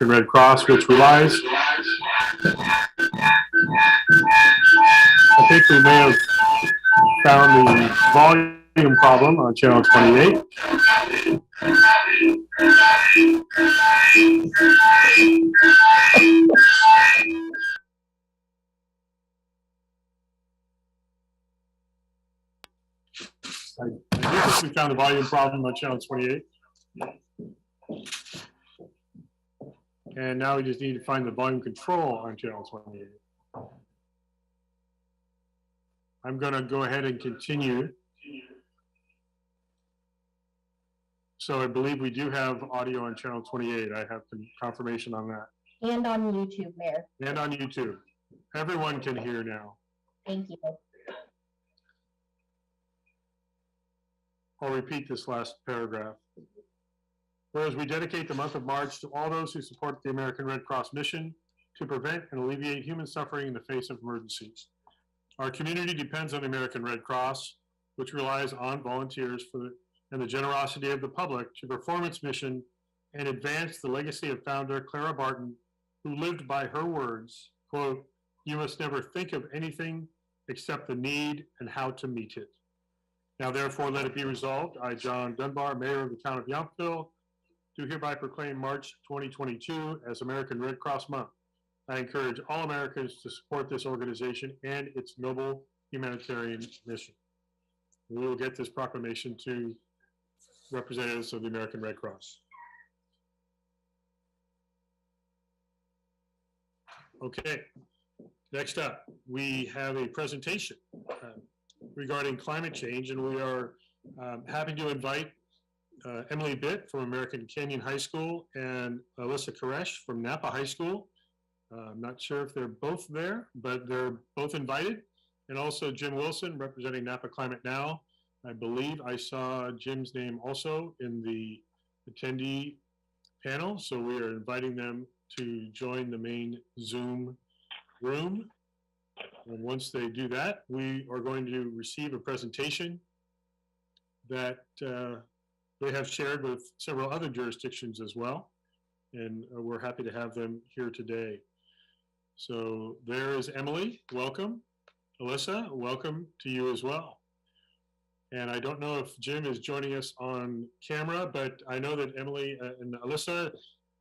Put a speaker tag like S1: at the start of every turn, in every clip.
S1: Red Cross, which relies. I think we may have found the volume problem on channel 28. I think we found the volume problem on channel 28. And now we just need to find the volume control on channel 28. I'm going to go ahead and continue. So I believe we do have audio on channel 28. I have confirmation on that.
S2: And on YouTube, Mayor.
S1: And on YouTube. Everyone can hear now.
S2: Thank you.
S1: I'll repeat this last paragraph. Whereas we dedicate the month of March to all those who support the American Red Cross mission to prevent and alleviate human suffering in the face of emergencies. Our community depends on the American Red Cross, which relies on volunteers and the generosity of the public to perform its mission and advance the legacy of founder Clara Barton, who lived by her words, quote, "You must never think of anything except the need and how to meet it." Now, therefore, let it be resolved, I, John Dunbar, Mayor of the Town of Yountville, do hereby proclaim March 2022 as American Red Cross Month. I encourage all Americans to support this organization and its noble humanitarian mission. We will get this proclamation to representatives of the American Red Cross. Okay, next up, we have a presentation regarding climate change, and we are happy to invite Emily Bitt from American Canyon High School and Alyssa Koresh from Napa High School. I'm not sure if they're both there, but they're both invited. And also Jim Wilson representing Napa Climate Now. I believe I saw Jim's name also in the attendee panel, so we are inviting them to join the main Zoom room. And once they do that, we are going to receive a presentation that they have shared with several other jurisdictions as well. And we're happy to have them here today. So there is Emily, welcome. Alyssa, welcome to you as well. And I don't know if Jim is joining us on camera, but I know that Emily and Alyssa,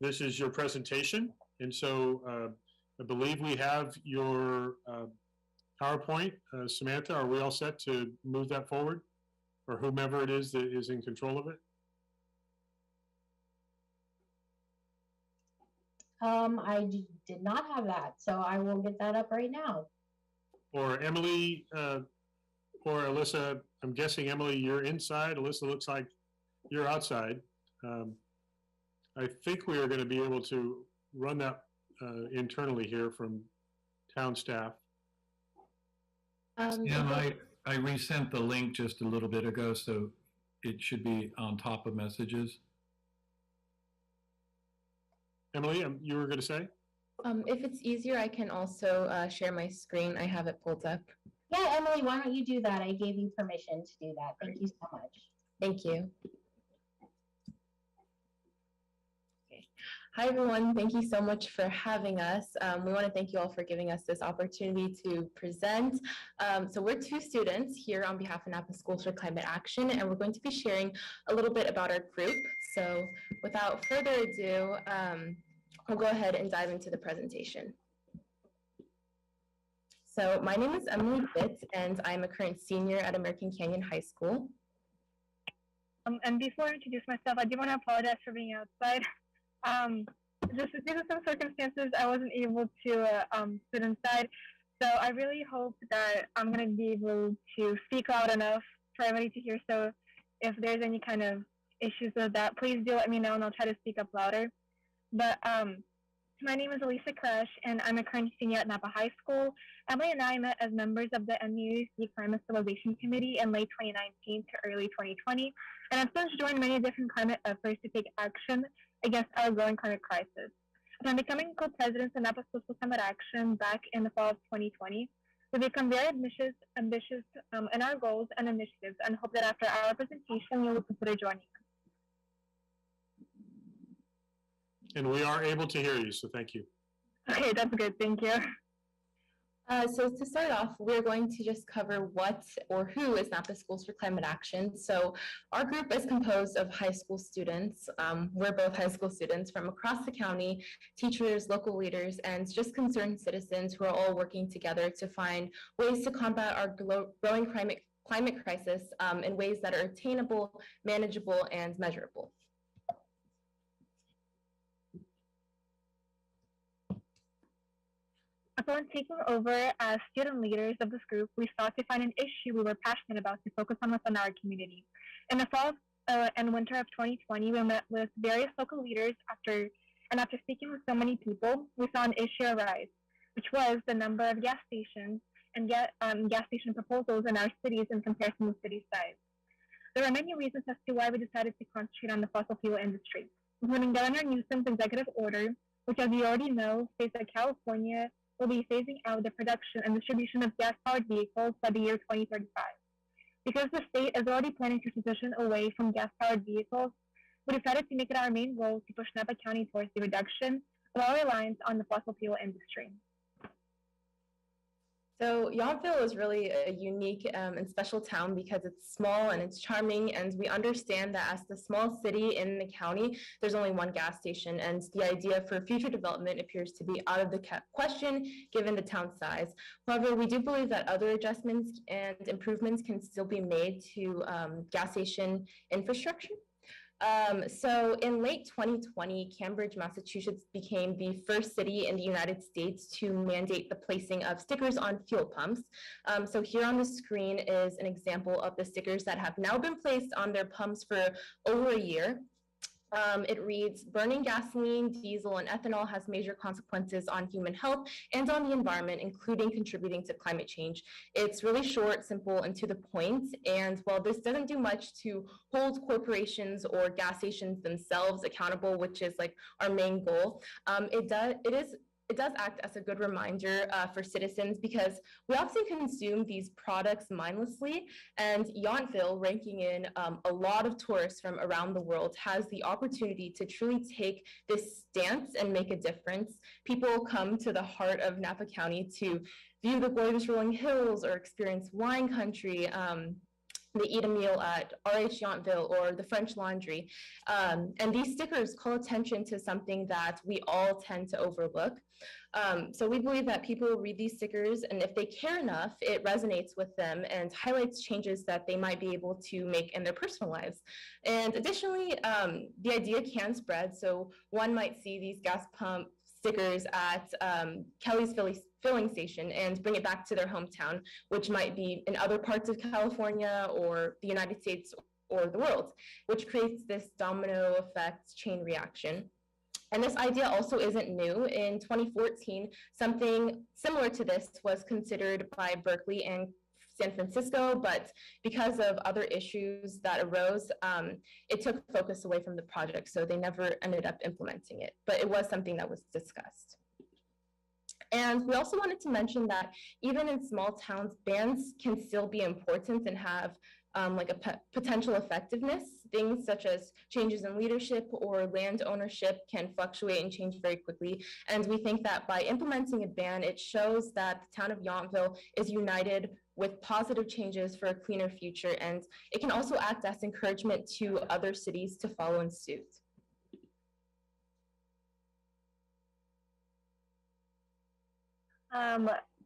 S1: this is your presentation. And so I believe we have your PowerPoint. Samantha, are we all set to move that forward? Or whomever it is that is in control of it?
S2: I did not have that, so I will get that up right now.
S1: Or Emily, or Alyssa, I'm guessing, Emily, you're inside. Alyssa looks like you're outside. I think we are going to be able to run that internally here from town staff.
S3: Yeah, I resent the link just a little bit ago, so it should be on top of messages.
S1: Emily, you were going to say?
S4: If it's easier, I can also share my screen. I have it pulled up.
S2: Yeah, Emily, why don't you do that? I gave you permission to do that. Thank you so much.
S4: Thank you. Okay. Hi, everyone. Thank you so much for having us. We want to thank you all for giving us this opportunity to present. So we're two students here on behalf of Napa Schools for Climate Action, and we're going to be sharing a little bit about our group. So without further ado, I'll go ahead and dive into the presentation. So my name is Emily Bitt, and I'm a current senior at American Canyon High School.
S5: And before I introduce myself, I do want to apologize for being outside. Just due to some circumstances, I wasn't able to sit inside. So I really hope that I'm going to be able to speak loud enough for everybody to hear. So if there's any kind of issues with that, please do let me know, and I'll try to speak up louder. But my name is Elisa Crash, and I'm a current senior at Napa High School. Emily and I met as members of the MUC Climate Stabilization Committee in late 2019 to early 2020, and have since joined many different climate efforts to take action against our growing climate crisis. Upon becoming co-presidents of Napa Schools for Climate Action back in the fall of 2020, we become very ambitious in our goals and initiatives, and hope that after our presentation, you will consider joining us.
S1: And we are able to hear you, so thank you.
S5: Okay, that's good. Thank you.
S4: So to start off, we're going to just cover what or who is Napa Schools for Climate Action. So our group is composed of high school students. We're both high school students from across the county, teachers, local leaders, and just concerned citizens who are all working together to find ways to combat our growing climate crisis in ways that are attainable, manageable, and measurable.
S5: Upon taking over as student leaders of this group, we sought to find an issue we were passionate about to focus on within our community. In the fall and winter of 2020, we met with various local leaders after speaking with so many people, we saw an issue arise, which was the number of gas stations and gas station proposals in our cities in comparison with city size. There are many reasons as to why we decided to concentrate on the fossil fuel industry, including Governor Newsom's executive order, which, as you already know, states that California will be phasing out the production and distribution of gas-powered vehicles by the year 2035. Because the state is already planning to transition away from gas-powered vehicles, we decided to make it our main goal to push Napa County towards the reduction of our reliance on the fossil fuel industry.
S4: So Yountville is really a unique and special town because it's small and it's charming, and we understand that as the small city in the county, there's only one gas station, and the idea for future development appears to be out of the question given the town size. However, we do believe that other adjustments and improvements can still be made to gas station infrastructure. So in late 2020, Cambridge, Massachusetts became the first city in the United States to mandate the placing of stickers on fuel pumps. So here on the screen is an example of the stickers that have now been placed on their pumps for over a year. It reads, burning gasoline, diesel, and ethanol has major consequences on human health and on the environment, including contributing to climate change. It's really short, simple, and to the point. And while this doesn't do much to hold corporations or gas stations themselves accountable, which is like our main goal, it does act as a good reminder for citizens, because we often consume these products mindlessly, and Yountville, ranking in a lot of tourists from around the world, has the opportunity to truly take this stance and make a difference. People come to the heart of Napa County to view the gorgeous rolling hills or experience wine country. They eat a meal at RH Yountville or the French Laundry. And these stickers call attention to something that we all tend to overlook. So we believe that people will read these stickers, and if they care enough, it resonates with them and highlights changes that they might be able to make in their personal lives. And additionally, the idea can spread. So one might see these gas pump stickers at Kelly's filling station and bring it back to their hometown, which might be in other parts of California or the United States or the world, which creates this domino effect chain reaction. And this idea also isn't new. In 2014, something similar to this was considered by Berkeley and San Francisco, but because of other issues that arose, it took focus away from the project, so they never ended up implementing it, but it was something that was discussed. And we also wanted to mention that even in small towns, bans can still be important and have like a potential effectiveness. Things such as changes in leadership or land ownership can fluctuate and change very quickly. And we think that by implementing a ban, it shows that the town of Yountville is united with positive changes for a cleaner future. And it can also act as encouragement to other cities to follow in suit.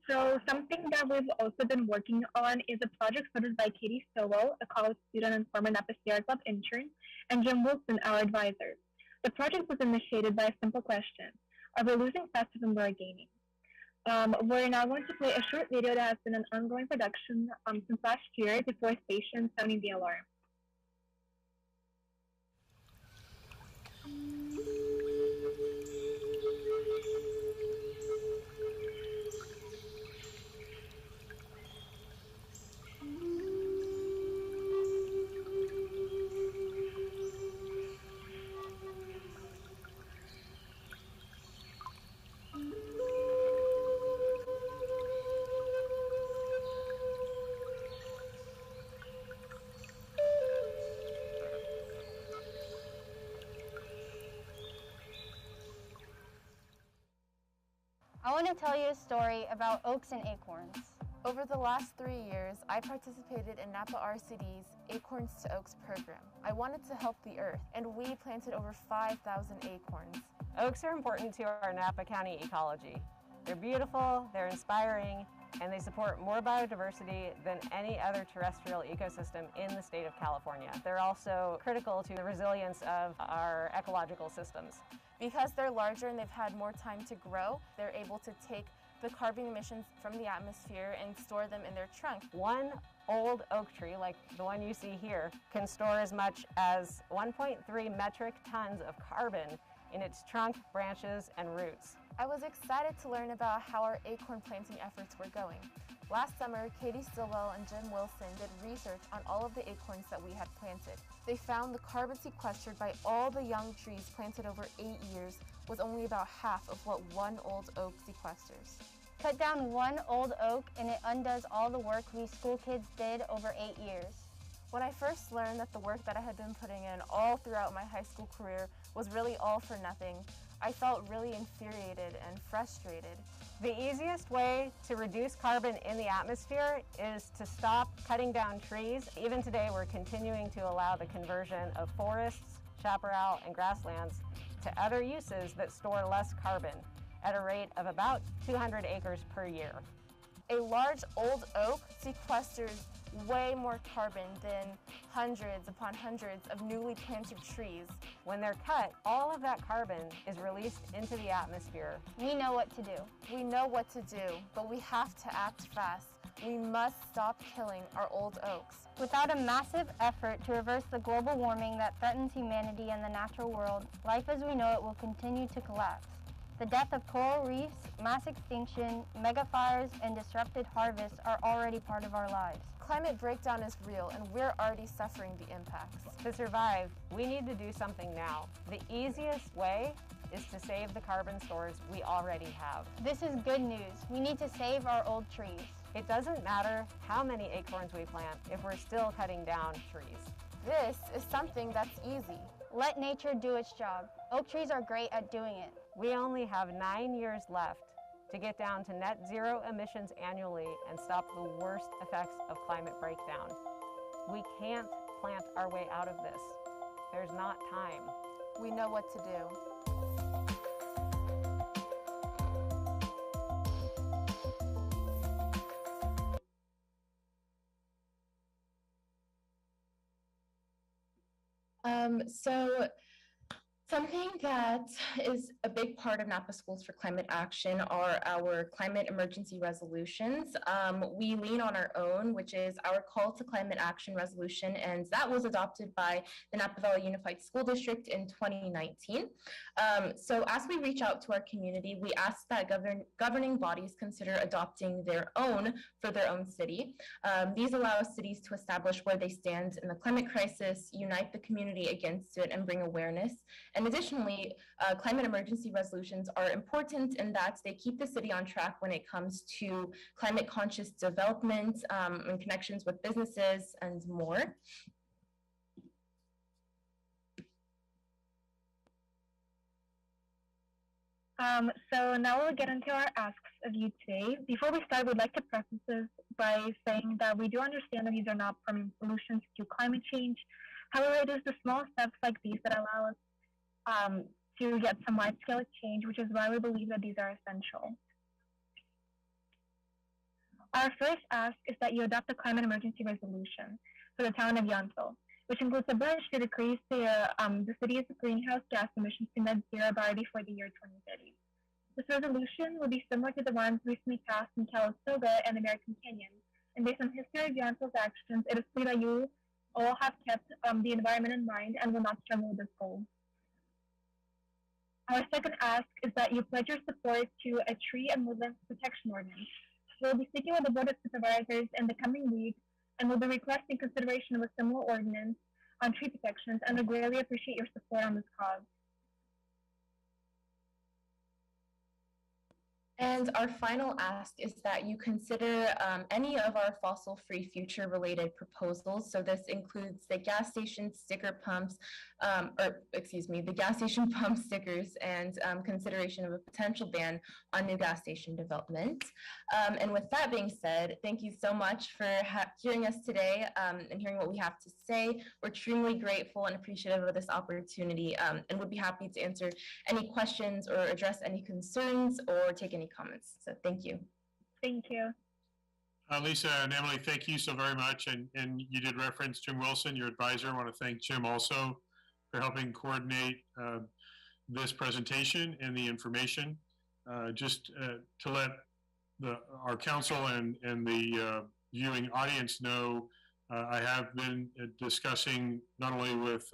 S5: So something that we've also been working on is a project started by Katie Stilwell, a college student and former Napa Sierra Club intern, and Jim Wilson, our advisor. The project was initiated by a simple question: are we losing faster than we're gaining? We're now going to play a short video that has been an ongoing production since last year, before stations sounding the alarm.
S6: want to tell you a story about oaks and acorns.
S4: Over the last 3 years, I participated in Napa RCD's Acorns to Oaks program. I wanted to help the earth, and we planted over 5,000 acorns.
S7: Oaks are important to our Napa County ecology. They're beautiful, they're inspiring, and they support more biodiversity than any other terrestrial ecosystem in the state of California. They're also critical to the resilience of our ecological systems.
S4: Because they're larger and they've had more time to grow, they're able to take the carbon emissions from the atmosphere and store them in their trunk.
S7: One old oak tree, like the one you see here, can store as much as 1.3 metric tons of carbon in its trunk, branches, and roots.
S4: I was excited to learn about how our acorn planting efforts were going. Last summer, Katie Stillwell and Jim Wilson did research on all of the acorns that we had planted. They found the carbon sequestered by all the young trees planted over 8 years was only about half of what one old oak sequesters.
S6: Cut down one old oak and it undoes all the work we school kids did over 8 years.
S4: When I first learned that the work that I had been putting in all throughout my high school career was really all for nothing, I felt really infuriated and frustrated.
S7: The easiest way to reduce carbon in the atmosphere is to stop cutting down trees. Even today, we're continuing to allow the conversion of forests, chaparral, and grasslands to other uses that store less carbon at a rate of about 200 acres per year.
S4: A large old oak sequesters way more carbon than hundreds upon hundreds of newly planted trees.
S7: When they're cut, all of that carbon is released into the atmosphere.
S6: We know what to do.
S4: We know what to do, but we have to act fast. We must stop killing our old oaks.
S6: Without a massive effort to reverse the global warming that threatens humanity and the natural world, life as we know it will continue to collapse. The death of coral reefs, mass extinction, mega fires, and disrupted harvests are already part of our lives.
S4: Climate breakdown is real, and we're already suffering the impacts.
S7: To survive, we need to do something now. The easiest way is to save the carbon stores we already have.
S6: This is good news. We need to save our old trees.
S7: It doesn't matter how many acorns we plant if we're still cutting down trees.
S4: This is something that's easy.
S6: Let nature do its job. Oak trees are great at doing it.
S7: We only have 9 years left to get down to net zero emissions annually and stop the worst effects of climate breakdown. We can't plant our way out of this. There's not time.
S4: We know what to do. So something that is a big part of Napa Schools for Climate Action are our climate emergency resolutions. We lean on our own, which is our call to climate action resolution, and that was adopted by the Napa Valley Unified School District in 2019. So as we reach out to our community, we ask that governing bodies consider adopting their own for their own city. These allow cities to establish where they stand in the climate crisis, unite the community against it, and bring awareness. And additionally, climate emergency resolutions are important in that they keep the city on track when it comes to climate conscious development and connections with businesses and more.
S5: So now we'll get into our asks of you today. Before we start, we'd like to preface this by saying that we do understand that these are not permanent solutions to climate change. However, it is the small steps like these that allow us to get some wide-scale change, which is why we believe that these are essential. Our first ask is that you adopt a climate emergency resolution for the town of Yountville, which includes a pledge to decrease the city's greenhouse gas emissions to net zero by before the year 2030. This resolution will be similar to the ones recently passed in Calistoga and American Canyon, and based on history of Yountville's actions, it is clear that you all have kept the environment in mind and will not struggle with this goal. Our second ask is that you pledge your support to a tree and woodland protection ordinance. We'll be speaking with the Board of Supervisors in the coming weeks, and we'll be requesting consideration of a similar ordinance on tree protections, and we greatly appreciate your support on this cause.
S4: And our final ask is that you consider any of our fossil-free future-related proposals. So this includes the gas station sticker pumps, the gas station pump stickers, and consideration of a potential ban on new gas station development. And with that being said, thank you so much for hearing us today and hearing what we have to say. We're extremely grateful and appreciative of this opportunity, and would be happy to answer any questions or address any concerns or take any comments. So thank you.
S5: Thank you.
S1: Lisa and Emily, thank you so very much. And you did reference Jim Wilson, your advisor. I want to thank Jim also for helping coordinate this presentation and the information. Just to let our council and the viewing audience know, I have been discussing not only with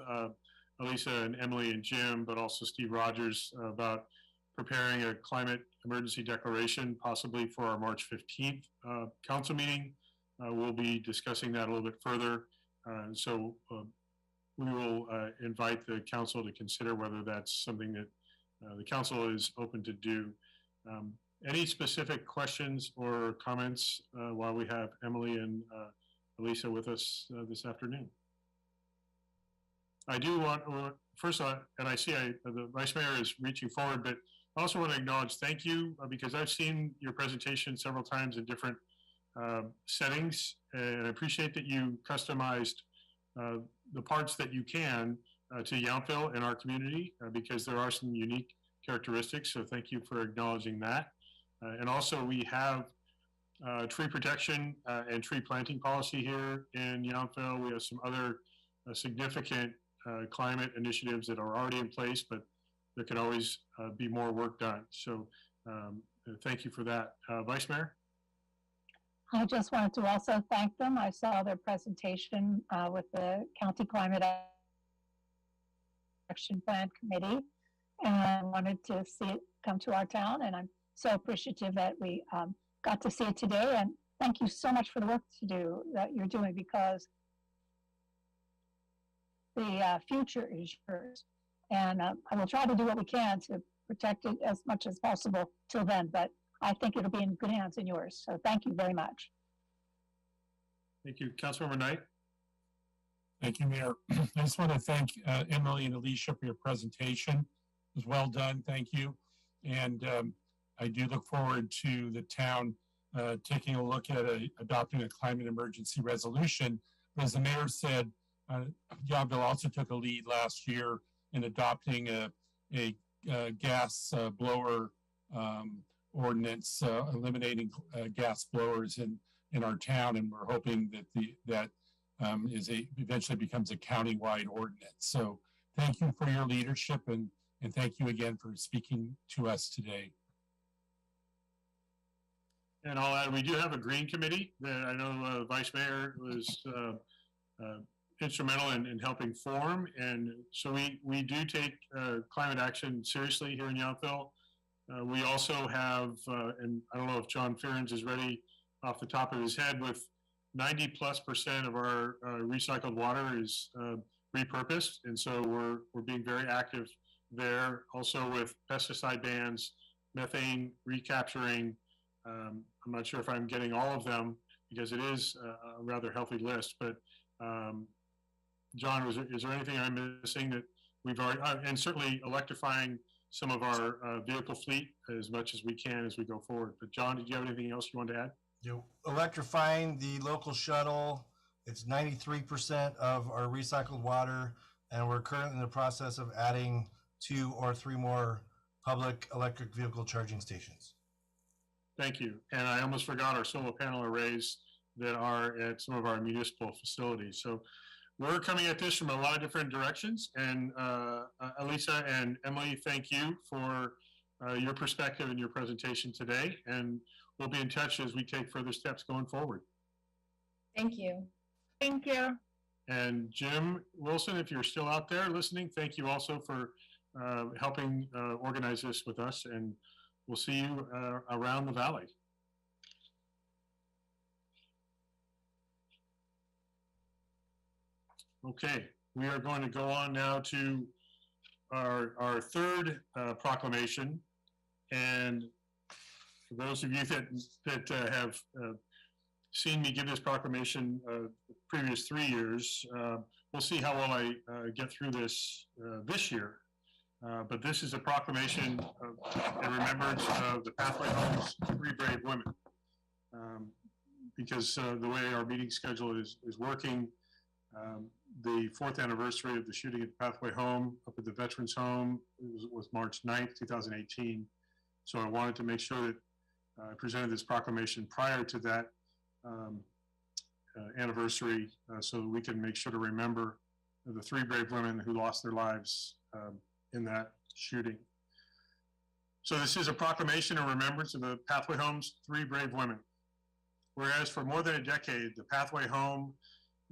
S1: Elisa and Emily and Jim, but also Steve Rogers about preparing a climate emergency declaration, possibly for our March 15th council meeting. We'll be discussing that a little bit further. So we will invite the council to consider whether that's something that the council is open to do. Any specific questions or comments while we have Emily and Elisa with us this afternoon? I do want, first of all, and I see the Vice Mayor is reaching forward, but I also want to acknowledge thank you because I've seen your presentation several times in different settings, and I appreciate that you customized the parts that you can to Yountville and our community because there are some unique characteristics, so thank you for acknowledging that. And also we have tree protection and tree planting policy here in Yountville. We have some other significant climate initiatives that are already in place, but there can always be more work done. So thank you for that. Vice Mayor?
S8: I just wanted to also thank them. I saw their presentation with the County Climate Action Plan Committee and wanted to see it come to our town. And I'm so appreciative that we got to see it today. And thank you so much for the work that you're doing because the future is yours. And I will try to do what we can to protect it as much as possible till then, but I think it'll be in good hands in yours. So thank you very much.
S1: Thank you. Councilmember Knight?
S9: Thank you, Mayor. I just want to thank Emily and Alicia for your presentation. It was well done. Thank you. And I do look forward to the town taking a look at adopting a climate emergency resolution. As the mayor said, Yountville also took a lead last year in adopting a gas blower ordinance, eliminating gas blowers in our town, and we're hoping that eventually becomes a countywide ordinance. So thank you for your leadership, and thank you again for speaking to us today.
S1: And I'll add, we do have a green committee that I know the Vice Mayor was instrumental in helping form. And so we do take climate action seriously here in Yountville. We also have, and I don't know if John Fearns is ready off the top of his head, with 90+% of our recycled water is repurposed. And so we're being very active there. Also with pesticide bans, methane recapturing. I'm not sure if I'm getting all of them because it is a rather healthy list, but John, is there anything I'm missing that we've already, and certainly electrifying some of our vehicle fleet as much as we can as we go forward. But John, did you have anything else you wanted to add?
S10: Electrifying the local shuttle. It's 93% of our recycled water, and we're currently in the process of adding 2 or 3 more public electric vehicle charging stations.
S1: Thank you. And I almost forgot our solar panel arrays that are at some of our municipal facilities. So we're coming at this from a lot of different directions. And Elisa and Emily, thank you for your perspective and your presentation today. And we'll be in touch as we take further steps going forward.
S4: Thank you.
S5: Thank you.
S1: And Jim Wilson, if you're still out there listening, thank you also for helping organize this with us. And we'll see you around the valley. Okay, we are going to go on now to our third proclamation. And for those of you that have seen me give this proclamation the previous 3 years, we'll see how well I get through this this year. But this is a proclamation in remembrance of the Pathway Home's 3 brave women. Because the way our meeting schedule is working, the 4th anniversary of the shooting at the Pathway Home up at the Veterans Home was March 9th, 2018. So I wanted to make sure that I presented this proclamation prior to that anniversary so that we can make sure to remember the 3 brave women who lost their lives in that shooting. So this is a proclamation in remembrance of the Pathway Home's 3 brave women. Whereas for more than a decade, the Pathway Home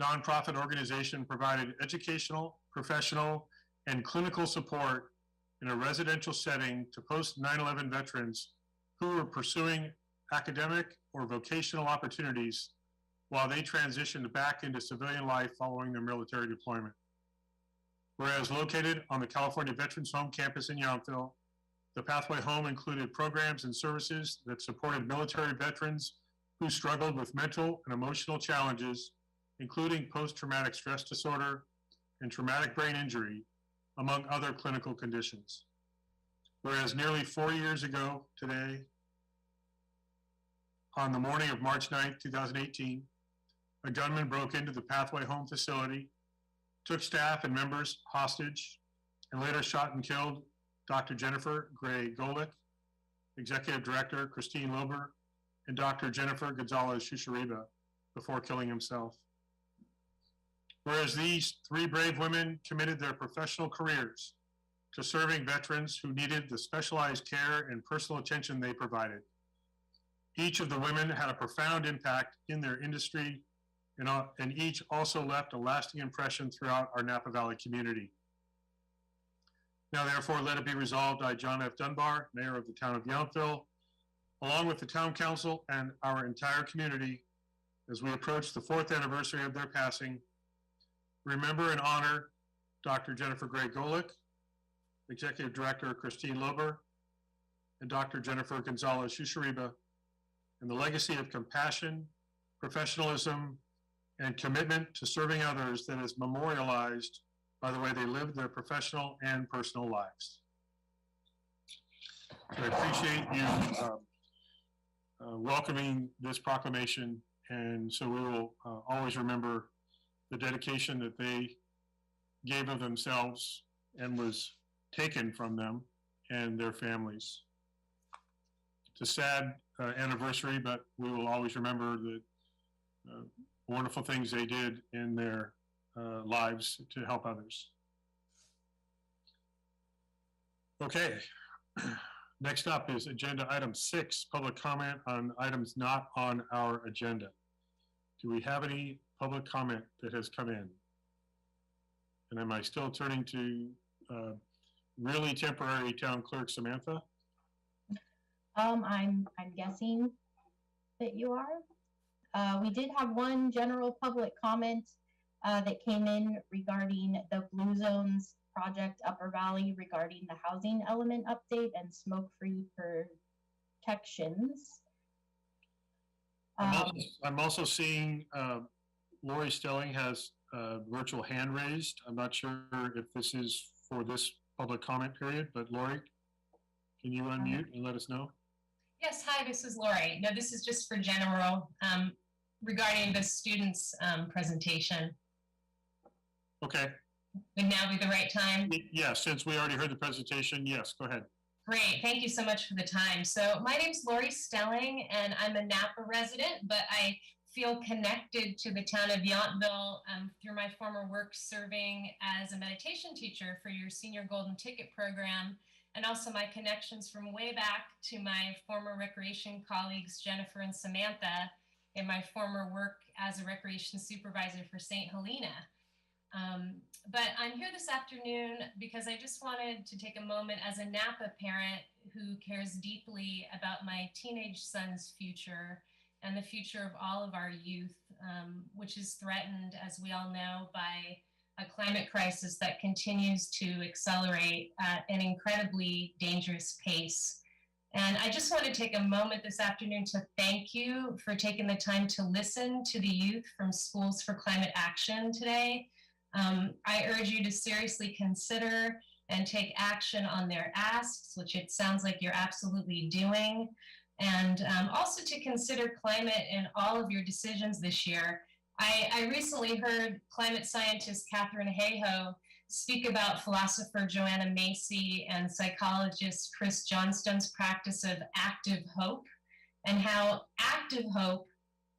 S1: nonprofit organization provided educational, professional, and clinical support in a residential setting to post 9/11 veterans who were pursuing academic or vocational opportunities while they transitioned back into civilian life following their military deployment. Whereas located on the California Veterans Home campus in Yountville, the Pathway Home included programs and services that supported military veterans who struggled with mental and emotional challenges, including post-traumatic stress disorder and traumatic brain injury, among other clinical conditions. Whereas nearly 4 years ago today, on the morning of March 9th, 2018, a gunman broke into the Pathway Home facility, took staff and members hostage, and later shot and killed Dr. Jennifer Gray Golick, Executive Director Christine Lober, and Dr. Jennifer Gonzalez Shushariba before killing himself. Whereas these 3 brave women committed their professional careers to serving veterans who needed the specialized care and personal attention they provided. Each of the women had a profound impact in their industry, and each also left a lasting impression throughout our Napa Valley community. Now, therefore, let it be resolved, I, John F. Dunbar, Mayor of the town of Yountville, along with the town council and our entire community, as we approach the 4th anniversary of their passing, remember and honor Dr. Jennifer Gray Golick, Executive Director Christine Lober, and Dr. Jennifer Gonzalez Shushariba, and the legacy of compassion, professionalism, and commitment to serving others that is memorialized by the way they lived their professional and personal lives. So I appreciate you welcoming this proclamation, and so we will always remember the dedication that they gave of themselves and was taken from them and their families. It's a sad anniversary, but we will always remember the wonderful things they did in their lives to help others. Okay, next up is agenda item 6, public comment on items not on our agenda. Do we have any public comment that has come in? And am I still turning to really temporary town clerk Samantha?
S2: I'm guessing that you are. We did have one general public comment that came in regarding the Blue Zones project Upper Valley regarding the housing element update and smoke-free protections.
S1: I'm also seeing Lori Stelling has virtual hand raised. I'm not sure if this is for this public comment period, but Lori, can you unmute and let us know?
S11: Yes, hi, this is Lori. No, this is just for general regarding the students' presentation.
S1: Okay.
S11: Would now be the right time?
S1: Yeah, since we already heard the presentation, yes, go ahead.
S11: Great, thank you so much for the time. So my name's Lori Stelling, and I'm a Napa resident, but I feel connected to the town of Yountville through my former work serving as a meditation teacher for your Senior Golden Ticket program, and also my connections from way back to my former recreation colleagues, Jennifer and Samantha, in my former work as a recreation supervisor for St. Helena. But I'm here this afternoon because I just wanted to take a moment as a Napa parent who cares deeply about my teenage son's future and the future of all of our youth, which is threatened, as we all know, by a climate crisis that continues to accelerate at an incredibly dangerous pace. And I just want to take a moment this afternoon to thank you for taking the time to listen to the youth from Schools for Climate Action today. I urge you to seriously consider and take action on their asks, which it sounds like you're absolutely doing. And also to consider climate in all of your decisions this year. I recently heard climate scientist Catherine Hayhoe speak about philosopher Joanna Macy and psychologist Chris Johnstone's practice of active hope, and how active hope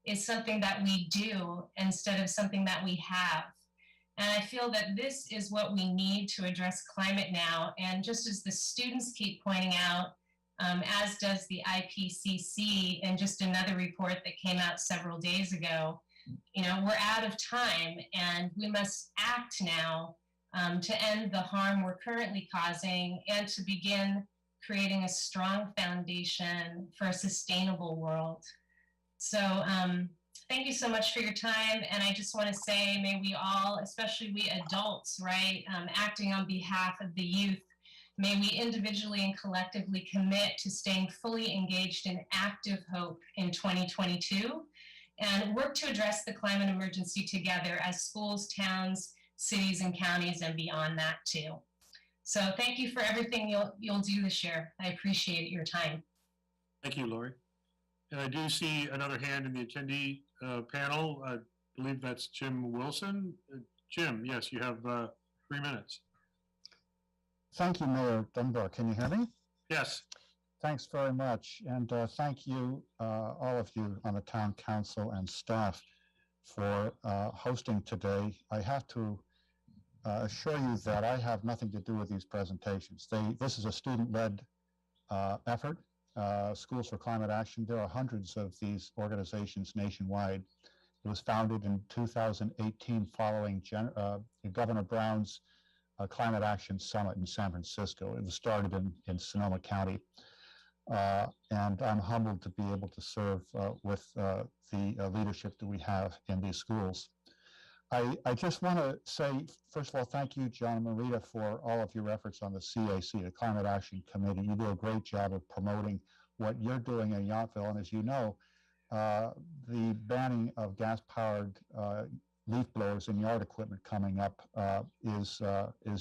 S11: is something that we do instead of something that we have. And I feel that this is what we need to address climate now. And just as the students keep pointing out, as does the IPCC in just another report that came out several days ago, we're out of time and we must act now to end the harm we're currently causing and to begin creating a strong foundation for a sustainable world. So thank you so much for your time. And I just want to say, may we all, especially we adults, right, acting on behalf of the youth, may we individually and collectively commit to staying fully engaged in active hope in 2022 and work to address the climate emergency together as schools, towns, cities, and counties, and beyond that too. So thank you for everything you'll do this year. I appreciate your time.
S1: Thank you, Lori. And I do see another hand in the attendee panel. I believe that's Jim Wilson. Jim, yes, you have 3 minutes.
S12: Thank you, Mayor Dunbar. Can you hear me?
S1: Yes.
S12: Thanks very much. And thank you, all of you on the town council and staff for hosting today. I have to assure you that I have nothing to do with these presentations. This is a student-led effort, Schools for Climate Action. There are hundreds of these organizations nationwide. It was founded in 2018 following Governor Brown's Climate Action Summit in San Francisco. It was started in Sonoma County. And I'm humbled to be able to serve with the leadership that we have in these schools. I just want to say, first of all, thank you, John and Marita, for all of your efforts on the CAC, the Climate Action Committee. You do a great job of promoting what you're doing in Yountville. And as you know, the banning of gas-powered leaf blowers and yard equipment coming up is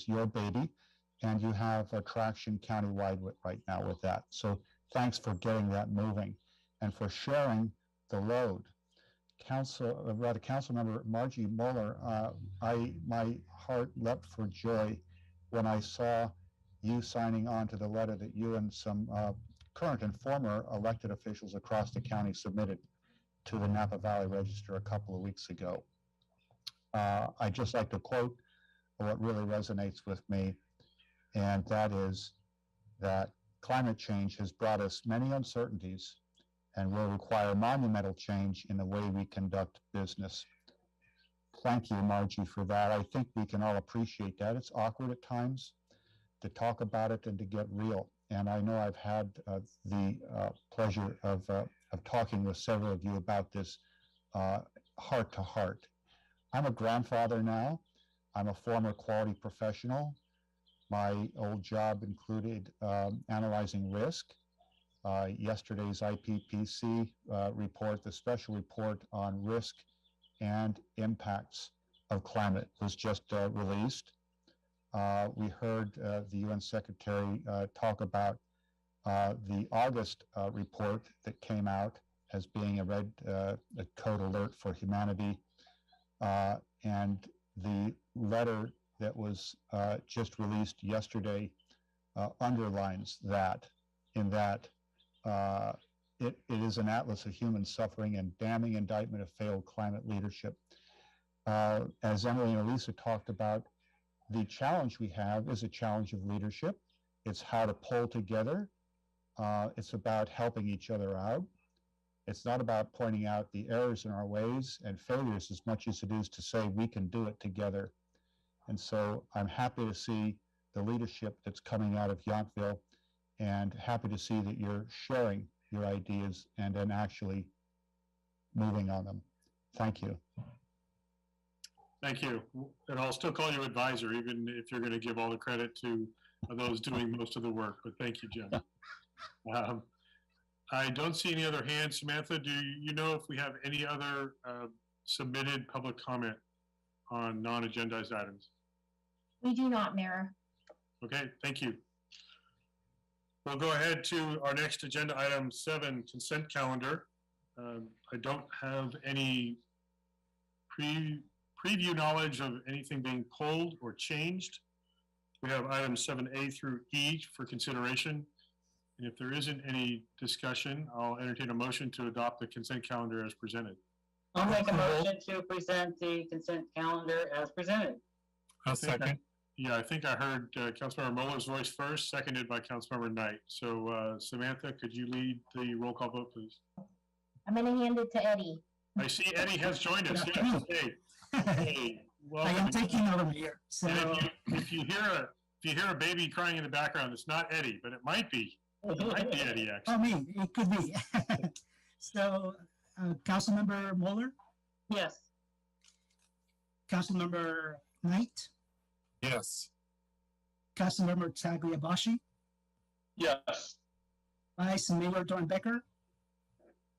S12: your baby. And you have traction countywide right now with that. So thanks for getting that moving and for sharing the load. Councilmember Margie Muller, my heart leapt for joy when I saw you signing on to the letter that you and some current and former elected officials across the county submitted to the Napa Valley Register a couple of weeks ago. I'd just like to quote what really resonates with me, and that is that climate change has brought us many uncertainties and will require monumental change in the way we conduct business. Thank you, Margie, for that. I think we can all appreciate that. It's awkward at times to talk about it and to get real. And I know I've had the pleasure of talking with several of you about this heart to heart. I'm a grandfather now. I'm a former quality professional. My old job included analyzing risk. Yesterday's IPCC report, the special report on risk and impacts of climate, was just released. We heard the UN Secretary talk about the August report that came out as being a red code alert for humanity, and the letter that was just released yesterday underlines that, in that it is an atlas of human suffering and damning indictment of failed climate leadership. As Emily and Elisa talked about, the challenge we have is a challenge of leadership. It's how to pull together. It's about helping each other out. It's not about pointing out the errors in our ways and failures as much as it is to say we can do it together. And so I'm happy to see the leadership that's coming out of Yountville, and happy to see that you're sharing your ideas and then actually moving on them. Thank you.
S1: Thank you. And I'll still call you advisor, even if you're going to give all the credit to those doing most of the work. But thank you, Jim. I don't see any other hands. Samantha, do you know if we have any other submitted public comment on non-agendized items?
S2: We do not, Mayor.
S1: Okay, thank you. We'll go ahead to our next agenda item 7, consent calendar. I don't have any preview knowledge of anything being pulled or changed. We have items 7A through E for consideration. And if there isn't any discussion, I'll entertain a motion to adopt the consent calendar as presented.
S13: I'll make a motion to present the consent calendar as presented.
S9: A second.
S1: Yeah, I think I heard Councilmember Muller's voice first, seconded by Councilmember Knight. So Samantha, could you lead the roll call vote, please?
S2: I'm gonna hand it to Eddie.
S1: I see Eddie has joined us.
S14: Good
S1: Yes.
S14: afternoon.
S1: Hey,
S14: I
S1: welcome.
S14: am taking over here. So
S1: And if you hear a baby crying in the background, it's not Eddie, but it might be. It might be Eddie, actually.
S14: oh, me, it could be. So, Councilmember Mueller,
S13: Yes.
S14: Councilmember Knight,
S9: Yes.
S14: Councilmember Tagliabashi,
S13: Yes.
S14: Vice Mayor Dornbecker,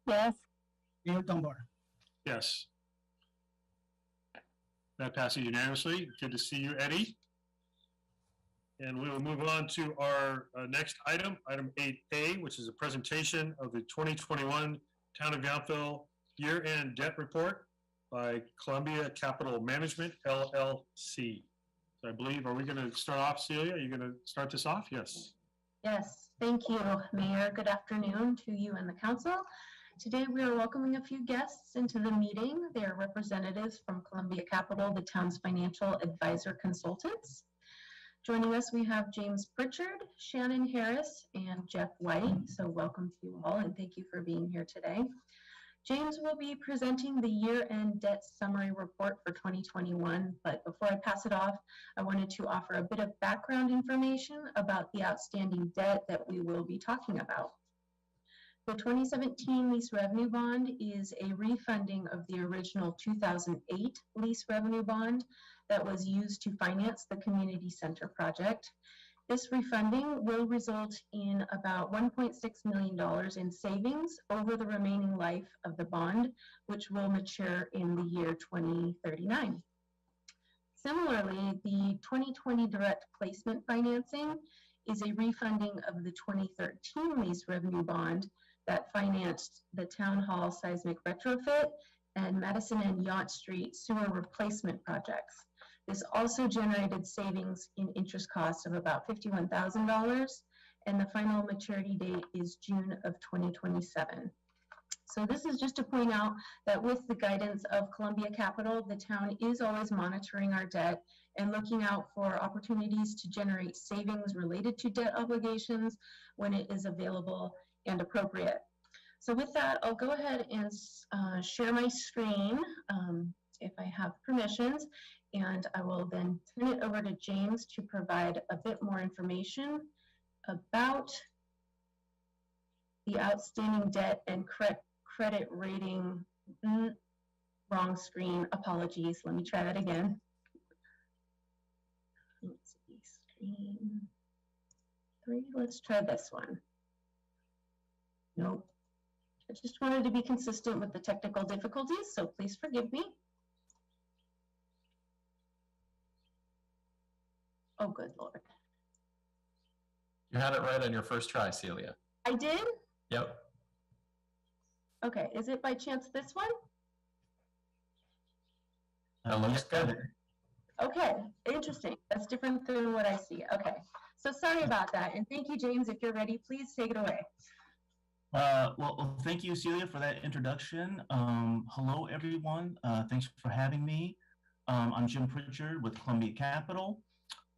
S8: Yes.
S14: Mayor Dunbar.
S1: Yes. That passes unanimously. Good to see you, Eddie. And we will move on to our next item, item 8A, which is a presentation of the 2021 Town of Yountville Year-End Debt Report by Columbia Capital Management, LLC. So I believe, are we going to start off, Celia? Are you going to start this off? Yes.
S15: Yes, thank you, Mayor. Good afternoon to you and the council. Today, we are welcoming a few guests into the meeting. They are representatives from Columbia Capital, the town's financial advisor consultants. Joining us, we have James Pritchard, Shannon Harris, and Jeff White. So welcome to you all, and thank you for being here today. James will be presenting the year-end debt summary report for 2021, but before I pass it off, I wanted to offer a bit of background information about the outstanding debt that we will be talking about. The 2017 lease revenue bond is a refunding of the original 2008 lease revenue bond that was used to finance the community center project. This refunding will result in about $1.6 million in savings over the remaining life of the bond, which will mature in the year 2039. Similarly, the 2020 direct placement financing is a refunding of the 2013 lease revenue bond that financed the Town Hall seismic retrofit and Madison and Yount Street sewer replacement projects. This also generated savings in interest costs of about $51,000, and the final maturity date is June of 2027. So this is just to point out that with the guidance of Columbia Capital, the town is always monitoring our debt and looking out for opportunities to generate savings related to debt obligations when it is available and appropriate. So with that, I'll go ahead and share my screen if I have permissions, and I will then turn it over to James to provide a bit more information about the outstanding debt and credit rating. Wrong screen, apologies. Let me try that again. Let's see, screen 3, let's try this one. Nope. I just wanted to be consistent with the technical difficulties, so please forgive me. Oh, good Lord.
S16: You had it right on your first try, Celia.
S15: I did?
S16: Yep.
S15: Okay, is it by chance this one?
S16: That looks good.
S15: Okay, interesting. That's different than what I see. Okay, so sorry about that. And thank you, James. If you're ready, please take it away.
S13: Well, thank you, Celia, for that introduction. Hello, everyone. Thanks for having me. I'm Jim Pritchard with Columbia Capital.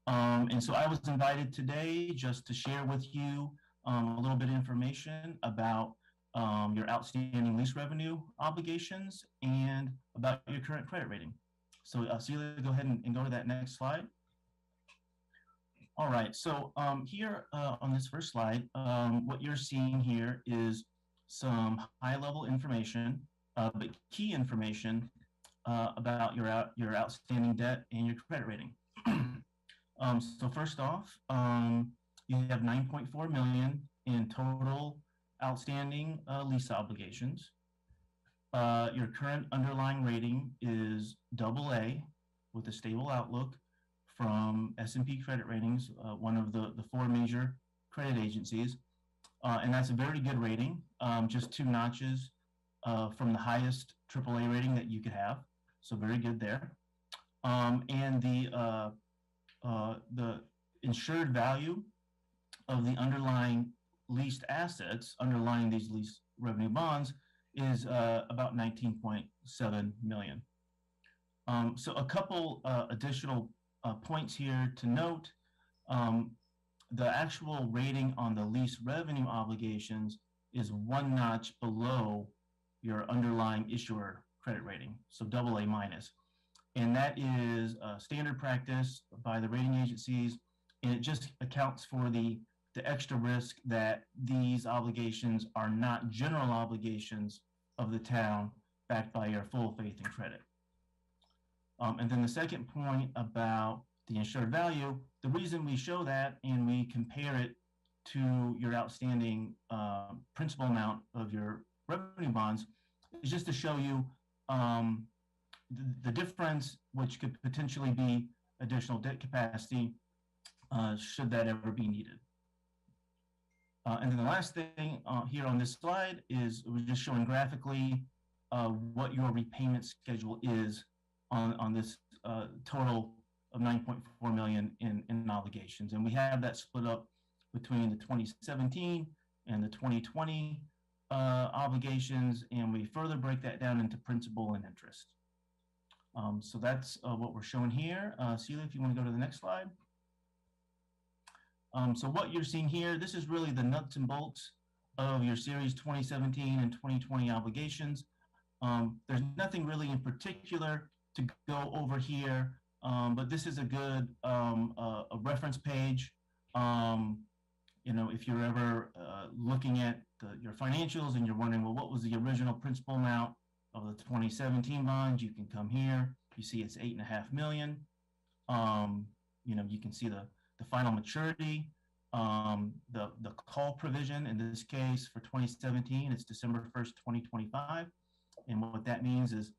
S13: And so I was invited today just to share with you a little bit of information about your outstanding lease revenue obligations and about your current credit rating. So Celia, go ahead and go to that next slide. All right, so here on this first slide, what you're seeing here is some high-level information, but key information about your outstanding debt and your credit rating. So first off, you have $9.4 million in total outstanding lease obligations. Your current underlying rating is AA with a stable outlook from S&P Credit Ratings, one of the four major credit agencies. And that's a very good rating, just 2 notches from the highest AAA rating that you could have. So very good there. And the insured value of the underlying leased assets underlying these lease revenue bonds is about 19.7 million. So a couple additional points here to note. The actual rating on the lease revenue obligations is 1 notch below your underlying issuer credit rating, so AA minus. And that is standard practice by the rating agencies, and it just accounts for the extra risk that these obligations are not general obligations of the town backed by your full faith and credit. And then the second point about the insured value, the reason we show that and we compare it to your outstanding principal amount of your revenue bonds is just to show you the difference, which could potentially be additional debt capacity should that ever be needed. And then the last thing here on this slide is we're just showing graphically what your repayment schedule is on this total of 9.4 million in obligations. And we have that split up between the 2017 and the 2020 obligations, and we further break that down into principal and interest. So that's what we're showing here. Celia, if you want to go to the next slide. So what you're seeing here, this is really the nuts and bolts of your series 2017 and 2020 obligations. There's nothing really in particular to go over here, but this is a good a reference page. You know, if you're ever looking at your financials and you're wondering, well, what was the original principal amount of the 2017 bonds? You can come here. You see it's 8.5 million. You know, you can see the final maturity, the call provision. In this case, for 2017, it's December 1st, 2025. And what that means is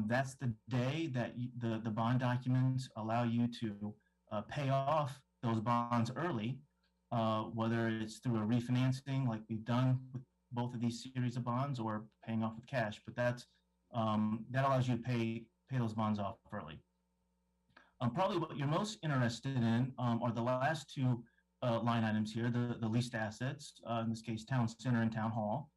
S13: that's the day that the bond documents allow you to pay off those bonds early, whether it's through a refinancing like we've done with both of these series of bonds or paying off with cash. But that's that allows you to pay those bonds off early. Probably what you're most interested in are the last 2 line items here, the leased assets, in this case, town center and town hall,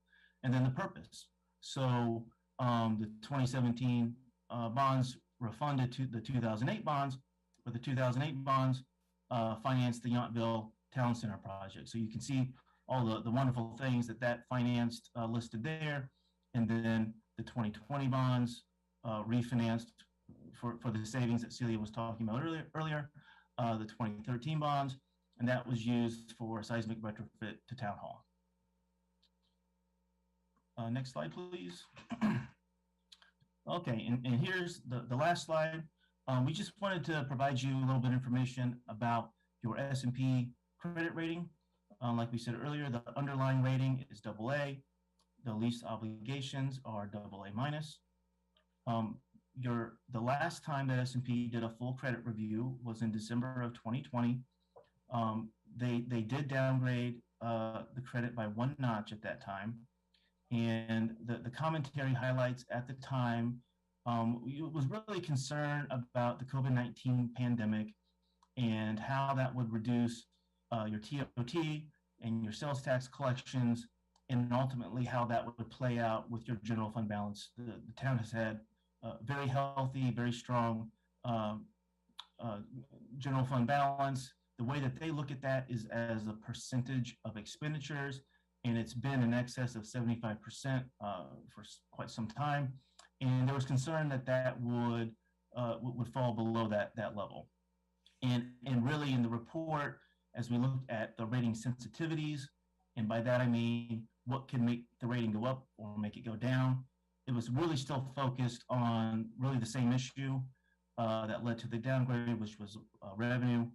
S13: and then the purpose. So the 2017 bonds refunded to the 2008 bonds, but the 2008 bonds financed the Yountville Town Center project. So you can see all the wonderful things that financed listed there, and then the 2020 bonds refinanced for the savings that Celia was talking about earlier, the 2013 bonds, and that was used for seismic retrofit to town hall. Next slide, please. Okay, and here's the last slide. We just wanted to provide you a little bit of information about your S&P credit rating. Like we said earlier, the underlying rating is AA. The lease obligations are AA minus. The last time that S&P did a full credit review was in December of 2020. They did downgrade the credit by 1 notch at that time. And the commentary highlights at the time was really concerned about the COVID-19 pandemic and how that would reduce your TOT and your sales tax collections, and ultimately how that would play out with your general fund balance. The town has had very healthy, very strong general fund balance. The way that they look at that is as a percentage of expenditures, and it's been in excess of 75% for quite some time. And there was concern that would fall below that level. And really in the report, as we looked at the rating sensitivities, and by that I mean what can make the rating go up or make it go down, it was really still focused on really the same issue that led to the downgrade, which was revenue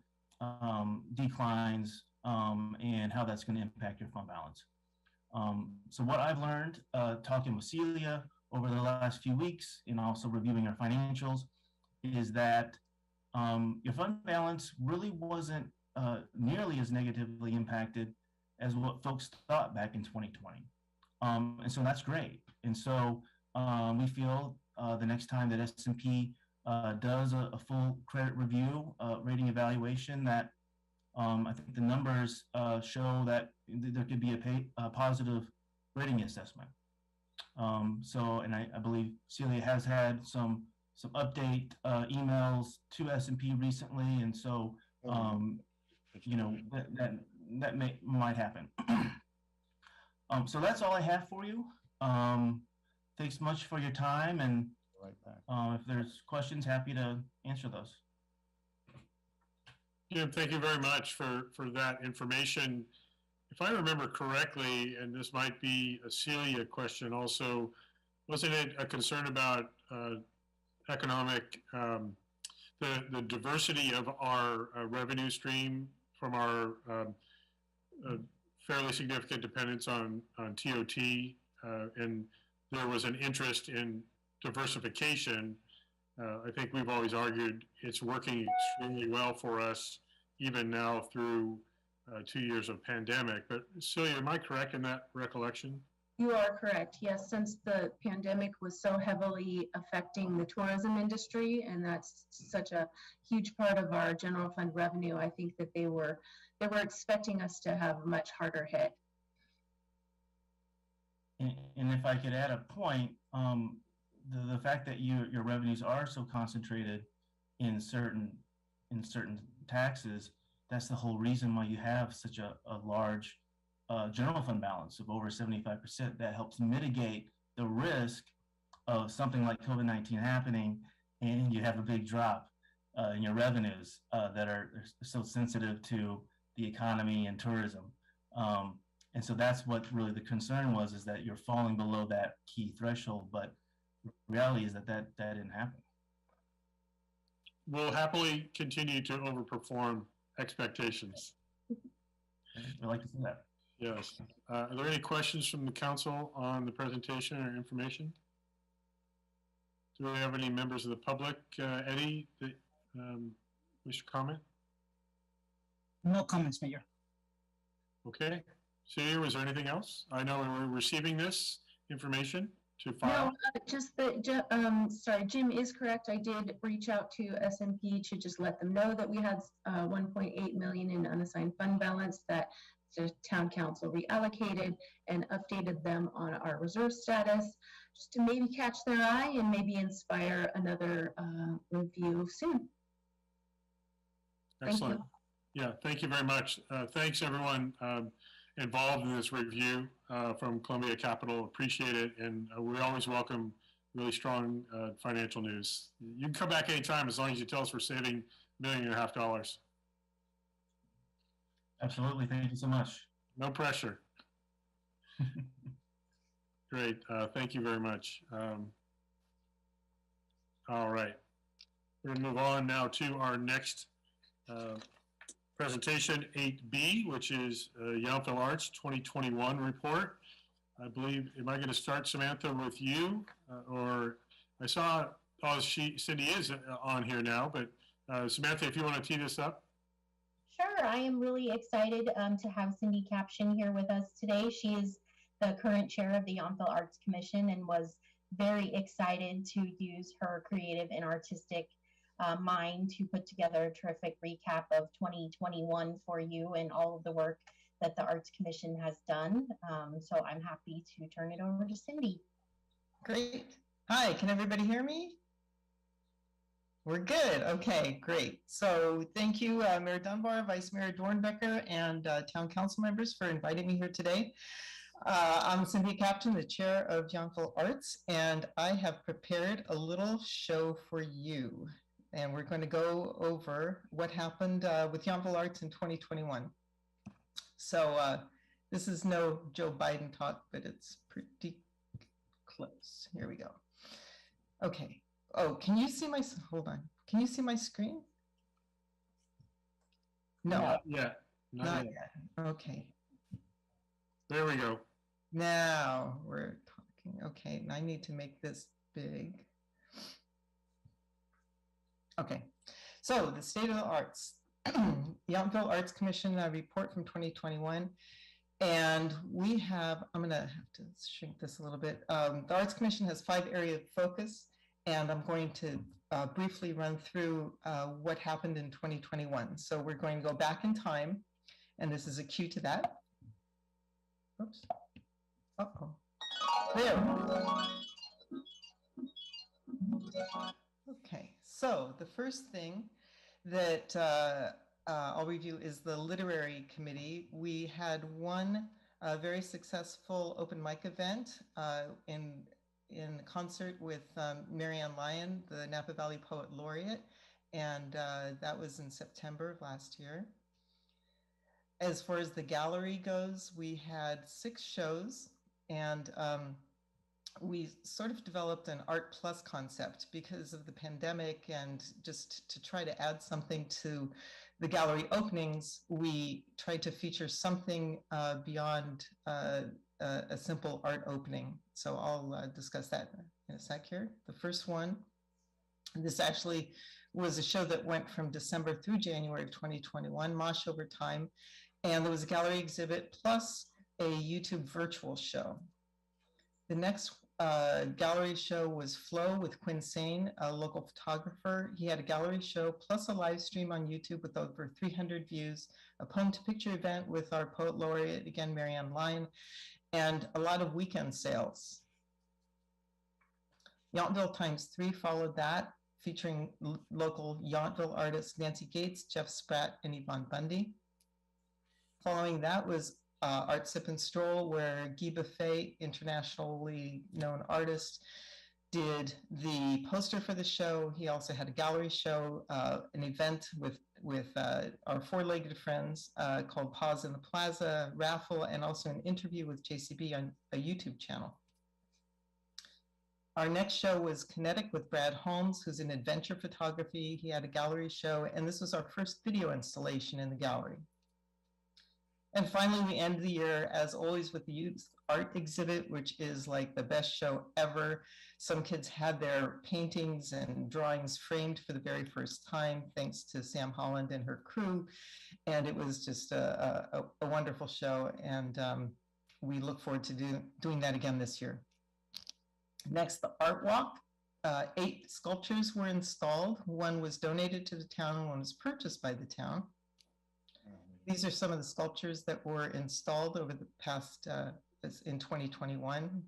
S13: declines and how that's going to impact your fund balance. So what I've learned talking with Celia over the last few weeks and also reviewing our financials is that your fund balance really wasn't nearly as negatively impacted as what folks thought back in 2020. And so that's great. And so we feel the next time that S&P does a full credit review, rating evaluation, that I think the numbers show that there could be a positive rating assessment. And I believe Celia has had some update emails to S&P recently, and so that might happen. So that's all I have for you. Thanks much for your time, and if there's questions, happy to answer those.
S1: Jim, thank you very much for that information. If I remember correctly, and this might be a Celia question also, wasn't it a concern about economic, the diversity of our revenue stream from our fairly significant dependence on TOT, and there was an interest in diversification. I think we've always argued it's working extremely well for us, even now through 2 years of pandemic. But Celia, am I correct in that recollection?
S15: You are correct. Yes, since the pandemic was so heavily affecting the tourism industry, and that's such a huge part of our general fund revenue, I think that they were expecting us to have a much harder hit.
S13: And if I could add a point, the fact that your revenues are so concentrated in certain taxes, that's the whole reason why you have such a large general fund balance of over 75%. That helps mitigate the risk of something like COVID-19 happening, and you have a big drop in your revenues that are so sensitive to the economy and tourism. And so that's what really the concern was, is that you're falling below that key threshold, but the reality is that didn't happen.
S1: We'll happily continue to overperform expectations.
S13: I'd like to see that.
S1: Yes. Are there any questions from the council on the presentation or information? Do we have any members of the public, Eddie, that wish to comment?
S14: No comments, Mayor.
S1: Okay. Celia, was there anything else? I know we're receiving this information to file.
S15: No, just that, sorry, Jim is correct. I did reach out to S&P to just let them know that we had 1.8 million in unassigned fund balance that the town council reallocated, and updated them on our reserve status, just to maybe catch their eye and maybe inspire another review soon.
S1: Excellent.
S15: Thank you.
S1: Yeah, thank you very much. Thanks everyone involved in this review from Columbia Capital. Appreciate it, and we always welcome really strong financial news. You can come back anytime as long as you tell us we're saving $1.5 million.
S13: Absolutely. Thank you so much.
S1: No pressure. Great. Thank you very much. All right. We're going to move on now to our next presentation, 8B, which is Yountville Arts 2021 report. I believe, am I going to start, Samantha, with you? Or I saw, Cindy is on here now, but Samantha, if you want to tee this up.
S2: Sure, I am really excited to have Cindy Caption here with us today. She is the current chair of the Yountville Arts Commission and was very excited to use her creative and artistic mind to put together a terrific recap of 2021 for you and all of the work that the Arts Commission has done. So I'm happy to turn it over to Cindy.
S17: Great. Hi, can everybody hear me? We're good. Okay, great. So thank you, Mayor Dunbar, Vice Mayor Dornbecker, and town council members for inviting me here today. I'm Cindy Captain, the chair of Yountville Arts, and I have prepared a little show for you. And we're going to go over what happened with Yountville Arts in 2021. So this is no Joe Biden talk, but it's pretty close. Here we go. Okay. Oh, can you see my, hold on. Can you see my screen? No.
S1: Yeah.
S17: Not yet. Okay.
S1: There we go.
S17: Now we're talking. Okay, and I need to make this big. Okay, so the state of the arts. Yountville Arts Commission report from 2021. And we have, I'm going to have to shrink this a little bit. The Arts Commission has 5 areas of focus, and I'm going to briefly run through what happened in 2021. So we're going to go back in time, and this is a cue to that. Oops. Uh-oh. There. Okay, so the first thing that I'll review is the literary committee. We had one very successful open mic event in concert with Marianne Lyon, the Napa Valley Poet Laureate, and that was in September of last year. As far as the gallery goes, we had 6 shows, and we sort of developed an Art Plus concept because of the pandemic, and just to try to add something to the gallery openings, we tried to feature something beyond a simple art opening. So I'll discuss that in a sec here. The first one, this actually was a show that went from December through January of 2021, Mosh Over Time, and there was a gallery exhibit plus a YouTube virtual show. The next gallery show was Flow with Quinn Sane, a local photographer. He had a gallery show plus a live stream on YouTube with over 300 views, a poem to picture event with our poet laureate, again, Marianne Lyon, and a lot of weekend sales. Yountville ×3 followed that, featuring local Yountville artists Nancy Gates, Jeff Spratt, and Yvonne Bundy. Following that was Art Sip and Stroll, where Guy Buffet, internationally known artist, did the poster for the show. He also had a gallery show, an event with our 4-legged friends called Pause in the Plaza, raffle, and also an interview with JCB on a YouTube channel. Our next show was Kinetic with Brad Holmes, who's in adventure photography. He had a gallery show, and this was our first video installation in the gallery. And finally, we end the year, as always, with the youth art exhibit, which is like the best show ever. Some kids had their paintings and drawings framed for the very first time, thanks to Sam Holland and her crew. And it was just a wonderful show. And we look forward to doing that again this year. Next, the Art Walk. 8 sculptures were installed. 1 was donated to the town and 1 was purchased by the town. These are some of the sculptures that were installed over the past, in 2021.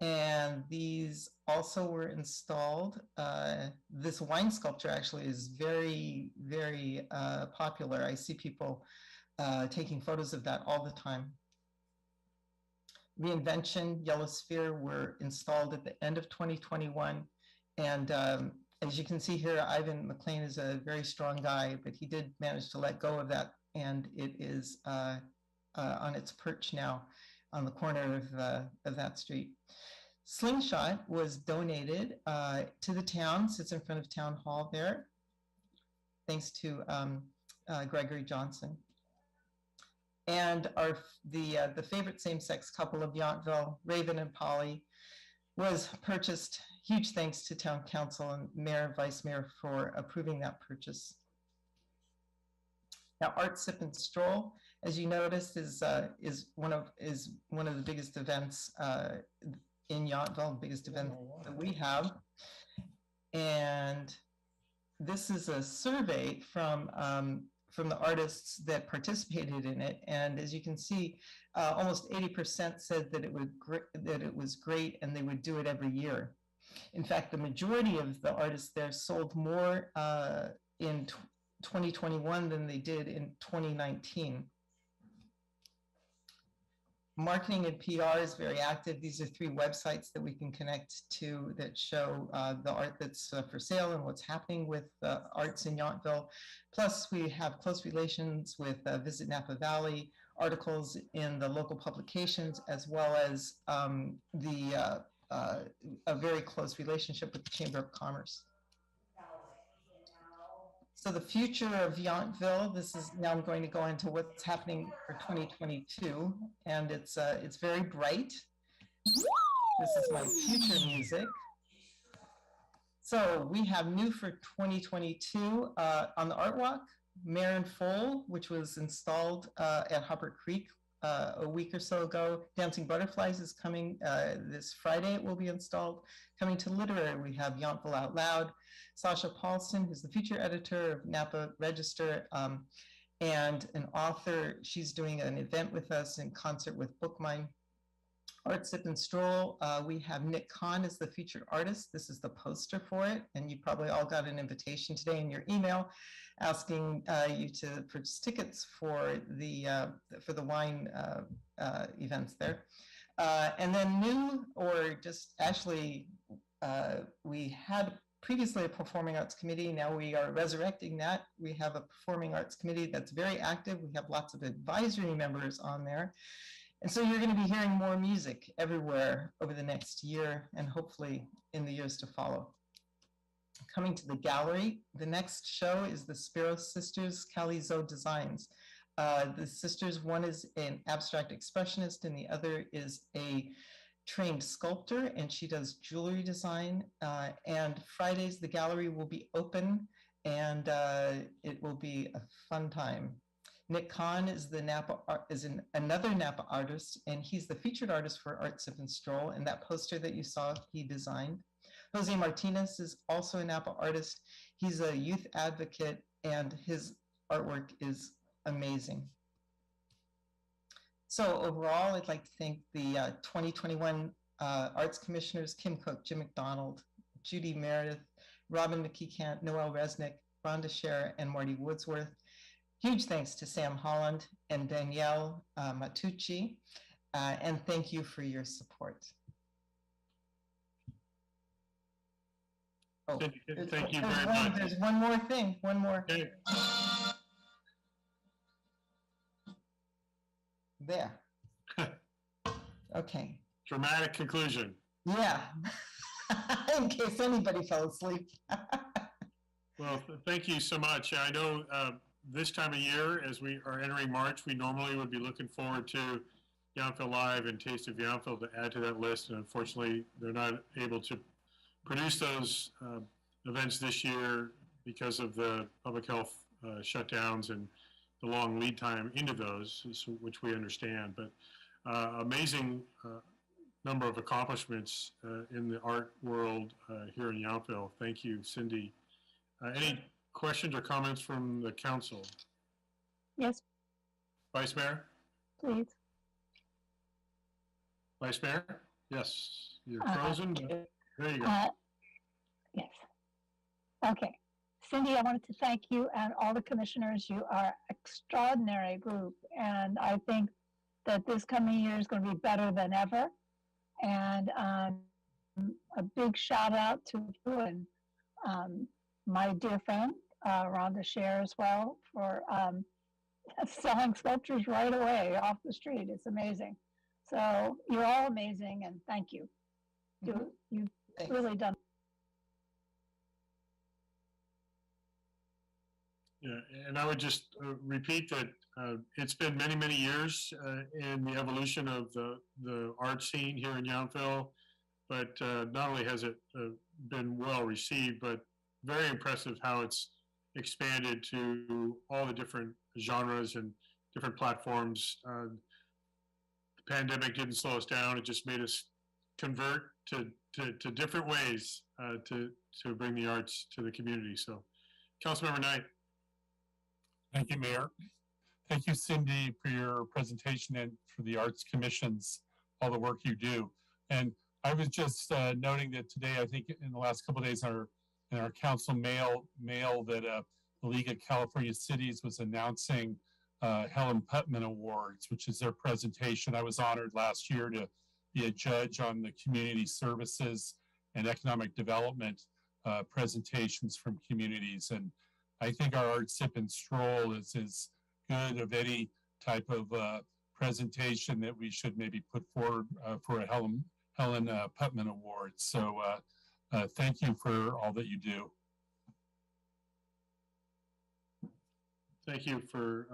S17: And these also were installed. This wine sculpture actually is very, very popular. I see people taking photos of that all the time. Reinvention, Yellow Sphere were installed at the end of 2021. And as you can see here, Ivan McLean is a very strong guy, but he did manage to let go of that, and it is on its perch now on the corner of that street. Slingshot was donated to the town, sits in front of Town Hall there, thanks to Gregory Johnson. And the favorite same-sex couple of Yountville, Raven and Polly, was purchased. Huge thanks to Town Council and Mayor and Vice Mayor for approving that purchase. Now, Art Sip and Stroll, as you noticed, is one of the biggest events in Yountville, biggest event that we have. And this is a survey from the artists that participated in it, and as you can see, almost 80% said that it was great and they would do it every year. In fact, the majority of the artists there sold more in 2021 than they did in 2019. Marketing and PR is very active. These are 3 websites that we can connect to that show the art that's for sale and what's happening with arts in Yountville. Plus, we have close relations with Visit Napa Valley, articles in the local publications, as well as a very close relationship with the Chamber of Commerce. So the future of Yountville, this is, now I'm going to go into what's happening for 2022, and it's very bright. This is my future music. So we have new for 2022 on the Art Walk, Mare and Foal, which was installed at Hopper Creek a week or so ago. Dancing Butterflies is coming this Friday. It will be installed. Coming to Literary, we have Yountville Out Loud. Sasha Paulson, who's the feature editor of Napa Register and an author. She's doing an event with us in concert with Bookmine. Art Sip and Stroll, we have Nick Kahn as the featured artist. This is the poster for it, and you probably all got an invitation today in your email asking you to purchase tickets for the wine events there. And then new, or just actually, we had previously a performing arts committee. Now we are resurrecting that. We have a performing arts committee that's very active. We have lots of advisory members on there. And so you're going to be hearing more music everywhere over the next year and hopefully in the years to follow. Coming to the gallery, the next show is the Spiros Sisters Calizo Designs. The sisters, one is an abstract expressionist and the other is a trained sculptor, and she does jewelry design. And Fridays, the gallery will be open and it will be a fun time. Nick Kahn is another Napa artist, and he's the featured artist for Art Sip and Stroll, and that poster that you saw, he designed. Jose Martinez is also a Napa artist. He's a youth advocate, and his artwork is amazing. So overall, I'd like to thank the 2021 Arts Commissioners, Kim Cook, Jim McDonald, Judy Meredith, Robin McKeecant, Noel Resnick, Rhonda Scherer, and Marty Woodsworth. Huge thanks to Sam Holland and Danielle Matucci, and thank you for your support. Oh,
S1: Thank you very much.
S17: There's one more thing, one more.
S1: Okay.
S17: There. Okay.
S1: Dramatic conclusion.
S17: Yeah. In case anybody fell asleep.
S1: Well, thank you so much. I know this time of year, as we are entering March, we normally would be looking forward to Yountville Live and Taste of Yountville to add to that list. And unfortunately, they're not able to produce those events this year because of the public health shutdowns and the long lead time into those, which we understand. But amazing number of accomplishments in the art world here in Yountville. Thank you, Cindy. Any questions or comments from the council?
S8: Yes,
S1: Vice Mayor?
S8: please.
S1: Vice Mayor? Yes, you're frozen. There you go.
S8: Yes. Okay. Cindy, I wanted to thank you and all the commissioners. You are an extraordinary group, and I think that this coming year is going to be better than ever. And a big shout out to you and my dear friend, Rhonda Scherer as well, for selling sculptures right away off the street. It's amazing. So you're all amazing, and thank you. You've really done.
S1: Yeah, and I would just repeat that it's been many, many years in the evolution of the art scene here in Yountville, but not only has it been well received, but very impressive how it's expanded to all the different genres and different platforms. The pandemic didn't slow us down; it just made us convert to different ways to bring the arts to the community. So, Councilmember Knight.
S9: Thank you, Mayor. Thank you, Cindy, for your presentation and for the Arts Commissions, all the work you do. And I was just noting that today, I think in the last couple of days, in our council mail that the League of California Cities was announcing Helen Putman Awards, which is their presentation. I was honored last year to be a judge on the community services and economic development presentations from communities. And I think our Art Sip and Stroll is as good of any type of presentation that we should maybe put forward for a Helen Putman Award. So thank you for all that you do.
S1: thank you for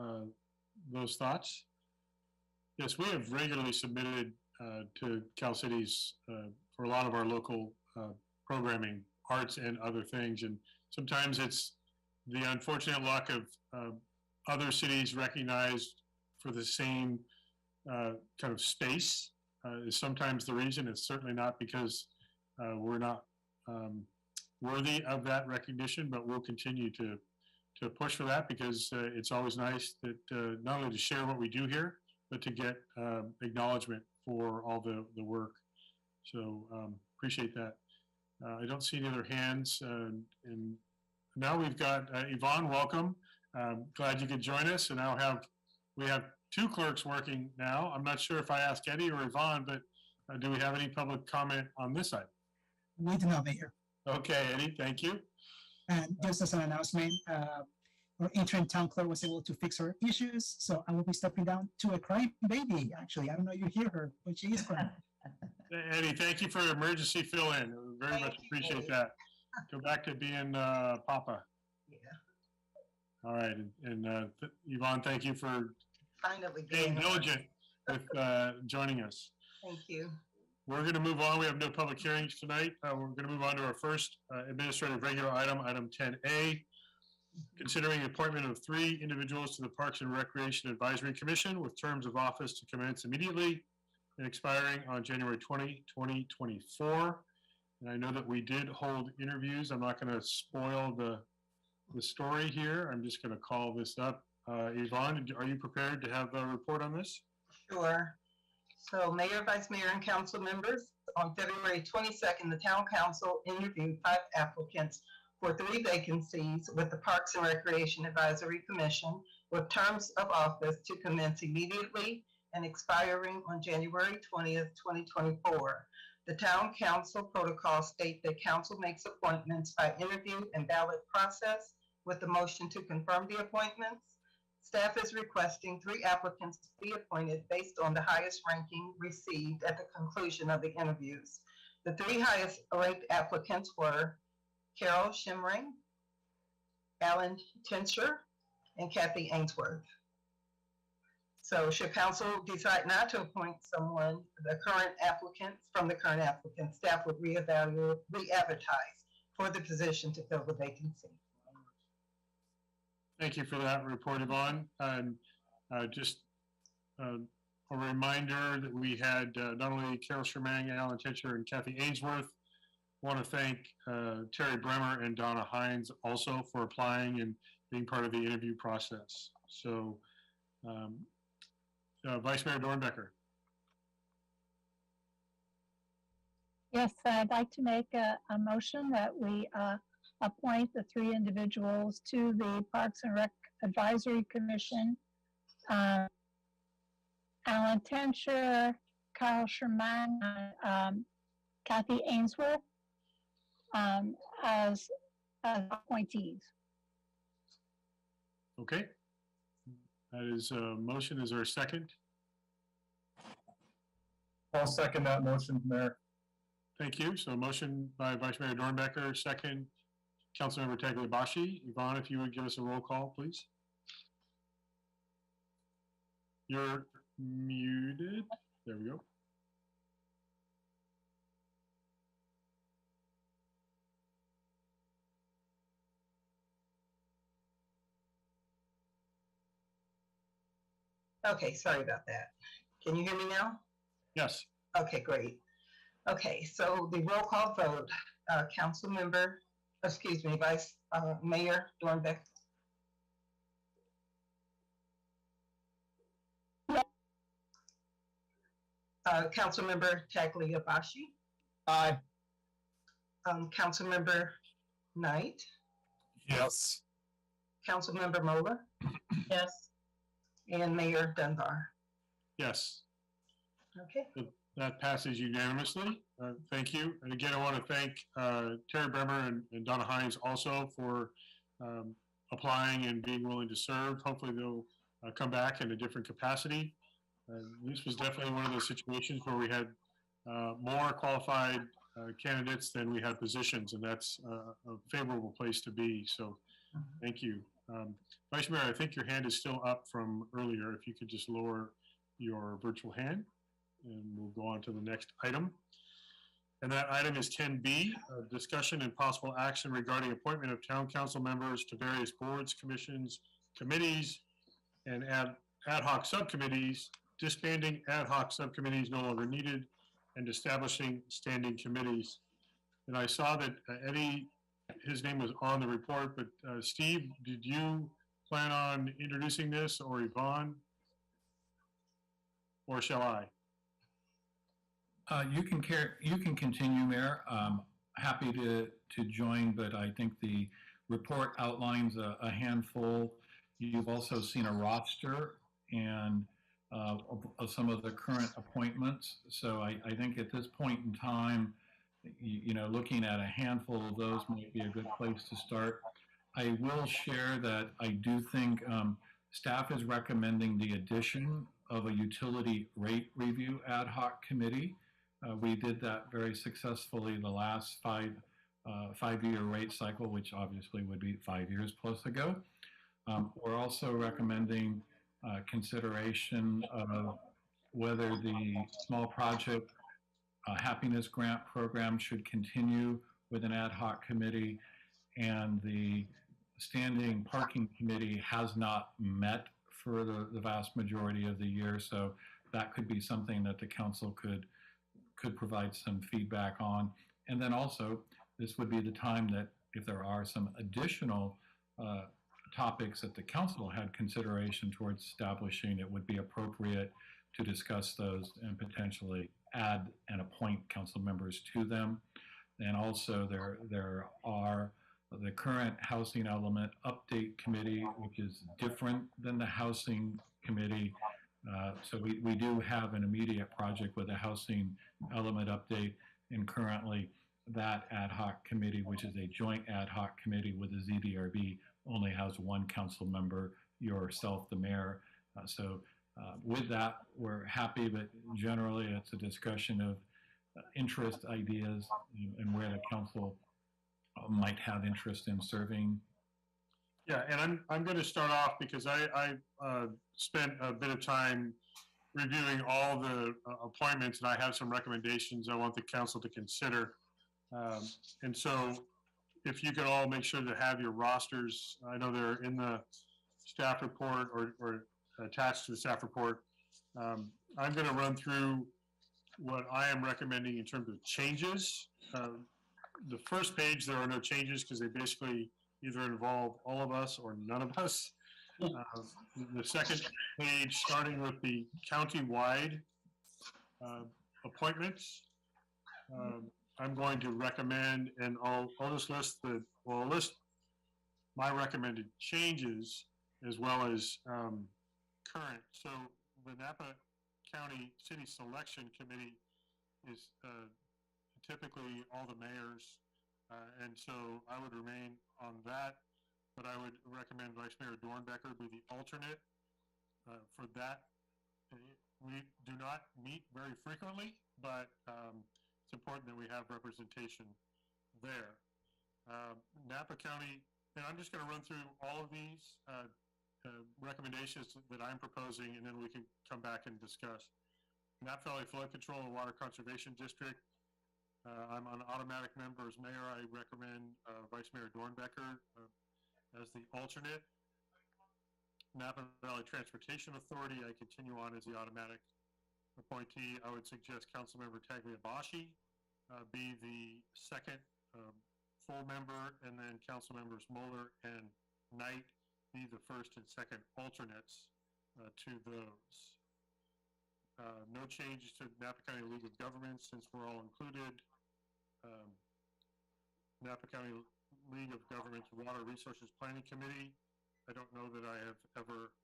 S1: those thoughts. Yes, we have regularly submitted to Cal Cities for a lot of our local programming, arts and other things. And sometimes it's the unfortunate luck of other cities recognized for the same kind of space is sometimes the reason. It's certainly not because we're not worthy of that recognition, but we'll continue to push for that because it's always nice that not only to share what we do here, but to get acknowledgement for all the work. So appreciate that. I don't see any other hands. And now we've got Yvonne, welcome. Glad you could join us. And now we have two clerks working now. I'm not sure if I asked Eddie or Yvonne, but do we have any public comment on this side?
S14: We do not, Mayor.
S1: Okay, Eddie, thank you.
S14: And just as an announcement, our interim town clerk was able to fix her issues, so I will be stepping down to a crying baby. Actually, I don't know if you hear her, but she is crying.
S1: Eddie, thank you for emergency fill-in. Very much appreciate that. Go back to being Papa.
S17: Yeah.
S1: All right, and Yvonne, thank you for
S17: Finally
S1: being
S17: getting
S1: diligent with joining us.
S17: Thank you.
S1: We're going to move on. We have no public hearings tonight. We're going to move on to our first administrative regular item, item 10A, considering the appointment of 3 individuals to the Parks and Recreation Advisory Commission with terms of office to commence immediately and expiring on January 20, 2024. And I know that we did hold interviews. I'm not going to spoil the story here. I'm just going to call this up. Yvonne, are you prepared to have a report on this?
S17: Sure. So Mayor, Vice Mayor, and council members, on February 22nd, the town council interviewed 5 applicants for 3 vacancies with the Parks and Recreation Advisory Commission with terms of office to commence immediately and expiring on January 20th, 2024. The town council protocol state that council makes appointments by interview and ballot process with the motion to confirm the appointments. Staff is requesting 3 applicants to be appointed based on the highest ranking received at the conclusion of the interviews. The 3 highest ranked applicants were Carol Shimring, Alan Tincher, and Kathy Ainsworth. So should council decide not to appoint someone, the current applicants, staff would re-advertise for the position to fill the vacancy.
S1: Thank you for that report, Yvonne. And just a reminder that we had not only Carol Shermang, Alan Tincher, and Kathy Ainsworth. Want to thank Terry Bremer and Donna Hines also for applying and being part of the interview process. So, Vice Mayor Dornbecker.
S8: Yes, I'd like to make a motion that we appoint the 3 individuals to the Parks and Rec Advisory Commission. Alan Tincher, Carl Sherman, Kathy Ainsworth as appointees.
S1: Okay. That is a motion. Is there a second?
S16: I'll second that motion, Mayor.
S1: Thank you. So a motion by Vice Mayor Dornbecker, second Councilmember Tagliabashi. Yvonne, if you would give us a roll call, please. You're muted. There we go.
S17: Okay, sorry about that. Can you hear me now?
S1: Yes.
S17: Okay, great. Okay, so the roll call vote, Vice Mayor Dornbeck. Councilmember Tagliabashi.
S16: Aye.
S17: Councilmember Knight.
S9: Yes.
S17: Councilmember Mola. Yes. And Mayor Dunbar.
S1: Yes.
S17: Okay.
S1: That passes unanimously. Thank you. And again, I want to thank Terry Bremer and Donna Hines also for applying and being willing to serve. Hopefully they'll come back in a different capacity. This was definitely one of those situations where we had more qualified candidates than we had positions, and that's a favorable place to be. So thank you. Vice Mayor, I think your hand is still up from earlier. If you could just lower your virtual hand, and we'll go on to the next item. And that item is 10B, discussion and possible action regarding appointment of town council members to various boards, commissions, committees, and ad hoc subcommittees, disbanding ad hoc subcommittees no longer needed, and establishing standing committees. And I saw that Eddie, his name was on the report, but Steve, did you plan on introducing this, or Yvonne? Or shall I?
S3: You can continue, Mayor. Happy to join, but I think the report outlines a handful. You've also seen a roster and of some of the current appointments. So I think at this point in time, looking at a handful of those might be a good place to start. I will share that I do think staff is recommending the addition of a utility rate review ad hoc committee. We did that very successfully the last five-year rate cycle, which obviously would be 5 years plus ago. We're also recommending consideration of whether the small project happiness grant program should continue with an ad hoc committee, and the standing parking committee has not met for the vast majority of the year, so that could be something that the council could provide some feedback on. And then also, this would be the time that if there are some additional topics that the council had consideration towards establishing, it would be appropriate to discuss those and potentially add and appoint council members to them. And also there are the current Housing Element Update Committee, which is different than the Housing Committee. So we do have an immediate project with a Housing Element Update, and currently that ad hoc committee, which is a joint ad hoc committee with the ZDRB, only has one council member, yourself, the mayor. With that, we're happy, but generally it's a discussion of interest, ideas, and where the council might have interest in serving.
S1: Yeah, and I'm going to start off because I spent a bit of time reviewing all the appointments, and I have some recommendations I want the council to consider. And so if you could all make sure to have your rosters, I know they're in the staff report or attached to the staff report. I'm going to run through what I am recommending in terms of changes. The first page, there are no changes because they basically either involve all of us or none of us. The second page, starting with the county-wide appointments, I'm going to recommend, and I'll just list my recommended changes as well as current. So the Napa County City Selection Committee is typically all the mayors, and so I would remain on that, but I would recommend Vice Mayor Dornbecker be the alternate for that. We do not meet very frequently, but it's important that we have representation there. Napa County, and I'm just going to run through all of these recommendations that I'm proposing, and then we can come back and discuss. Napa Valley Flood Control and Water Conservation District, I'm an automatic member as mayor. I recommend Vice Mayor Dornbecker as the alternate. Napa Valley Transportation Authority, I continue on as the automatic appointee. I would suggest Councilmember Tagliabashi be the second full member, and then Council Members Moeller and Knight be the first and second alternates to those. No changes to Napa County League of Governments since we're all included. Napa County League of Governments Water Resources Planning Committee. I don't know that I have ever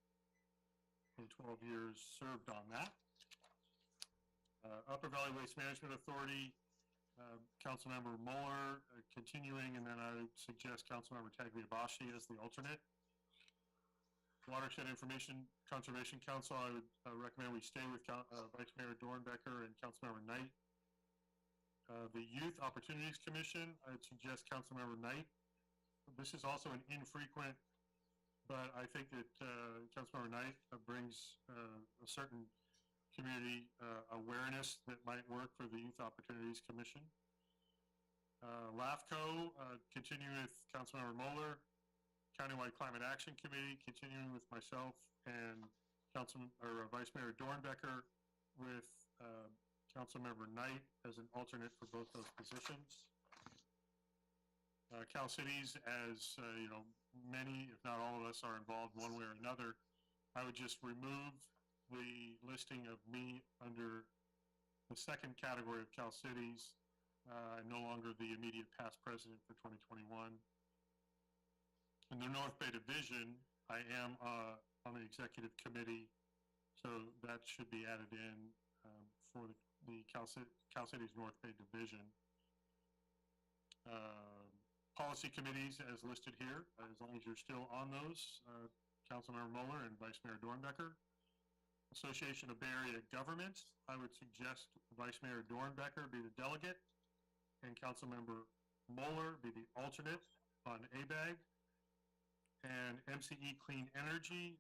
S1: in 12 years served on that. Upper Valley Waste Management Authority, Councilmember Mueller continuing, and then I would suggest Councilmember Tagliabashi as the alternate. Watershed Information Conservation Council, I would recommend we stay with Vice Mayor Dornbecker and Councilmember Knight. The Youth Opportunities Commission, I would suggest Councilmember Knight. This is also an infrequent but I think that Councilmember Knight brings a certain community awareness that might work for the Youth Opportunities Commission. LAFCO, continuing with Councilmember Moeller. Countywide Climate Action Committee, continuing with myself and Vice Mayor Dornbecker, with Councilmember Knight as an alternate for both those positions. Cal Cities, as you know, many, if not all of us, are involved one way or another. I would just remove the listing of me under the second category of Cal Cities. I'm no longer the immediate past president for 2021. In the North Bay Division, I am on the executive committee, so that should be added in for the Cal Cities North Bay Division. Policy committees as listed here, as long as you're still on those, Councilmember Moeller and Vice Mayor Dornbecker. Association of Bay Area Governments, I would suggest Vice Mayor Dornbecker be the delegate and Councilmember Moeller be the alternate on ABAG. And MCE Clean Energy,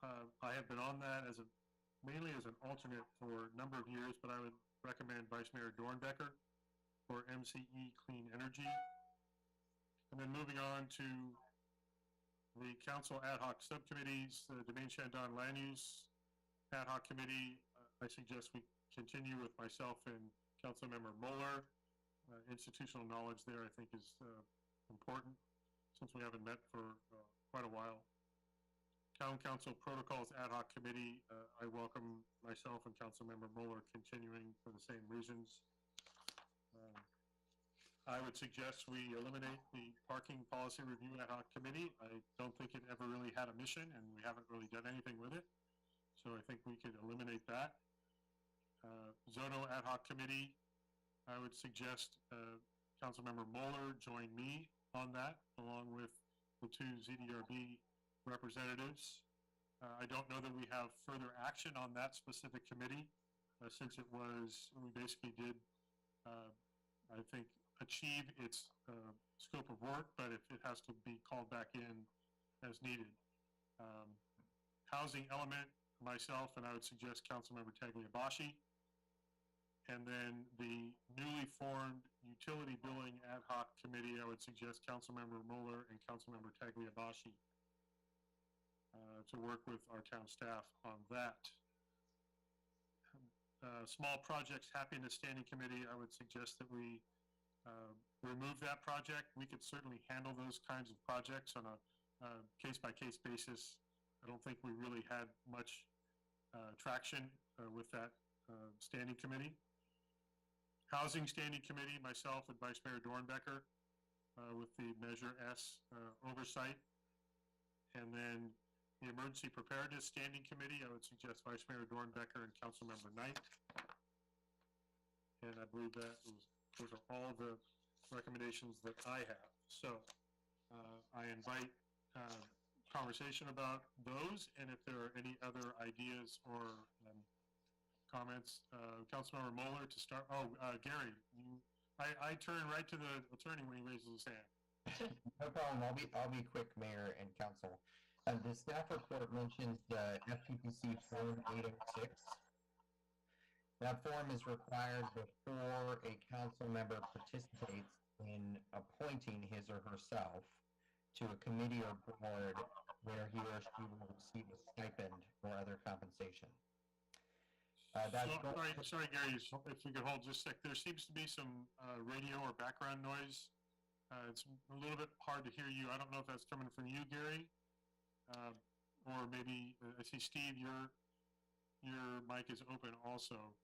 S1: I have been on that mainly as an alternate for a number of years, but I would recommend Vice Mayor Dornbecker for MCE Clean Energy. And then moving on to the Council Ad Hoc Subcommittees, the Domain Shandong Land Use Ad Hoc Committee, I suggest we continue with myself and Councilmember Moeller. Institutional knowledge there, I think, is important since we haven't met for quite a while. Town Council Protocols Ad Hoc Committee, I welcome myself and Councilmember Moeller continuing for the same reasons. I would suggest we eliminate the Parking Policy Review Ad Hoc Committee. I don't think it ever really had a mission, and we haven't really done anything with it. So I think we could eliminate that. Zono Ad Hoc Committee, I would suggest Councilmember Moeller join me on that, along with the two ZDRB representatives. I don't know that we have further action on that specific committee, since we basically did, I think, achieve its scope of work, but if it has to be called back in as needed. Housing Element, myself, and I would suggest Councilmember Tagliabashi. And then the newly formed Utility Billing Ad Hoc Committee, I would suggest Councilmember Moeller and Councilmember Tagliabashi to work with our town staff on that. Small Projects Happiness Standing Committee, I would suggest that we remove that project. We could certainly handle those kinds of projects on a case-by-case basis. I don't think we really had much traction with that standing committee. Housing Standing Committee, myself and Vice Mayor Dornbecker with the Measure S oversight. And then the Emergency Preparedness Standing Committee, I would suggest Vice Mayor Dornbecker and Councilmember Knight. And I believe those are all the recommendations that I have. So I invite conversation about those, and if there are any other ideas or comments, Councilmember Moeller to start. Gary, I turn right to the attorney when he raises his hand.
S18: No problem. I'll be quick, Mayor and Council. The staff report mentions the FPPC Form 806. That form is required before a council member participates in appointing his or herself to a committee or board where he or she will receive a stipend or other compensation.
S1: Sorry, Gary, if you could hold just a sec. There seems to be some radio or background noise. It's a little bit hard to hear you. I don't know if that's coming from you, Gary, or maybe I see Steve. Your mic is open also.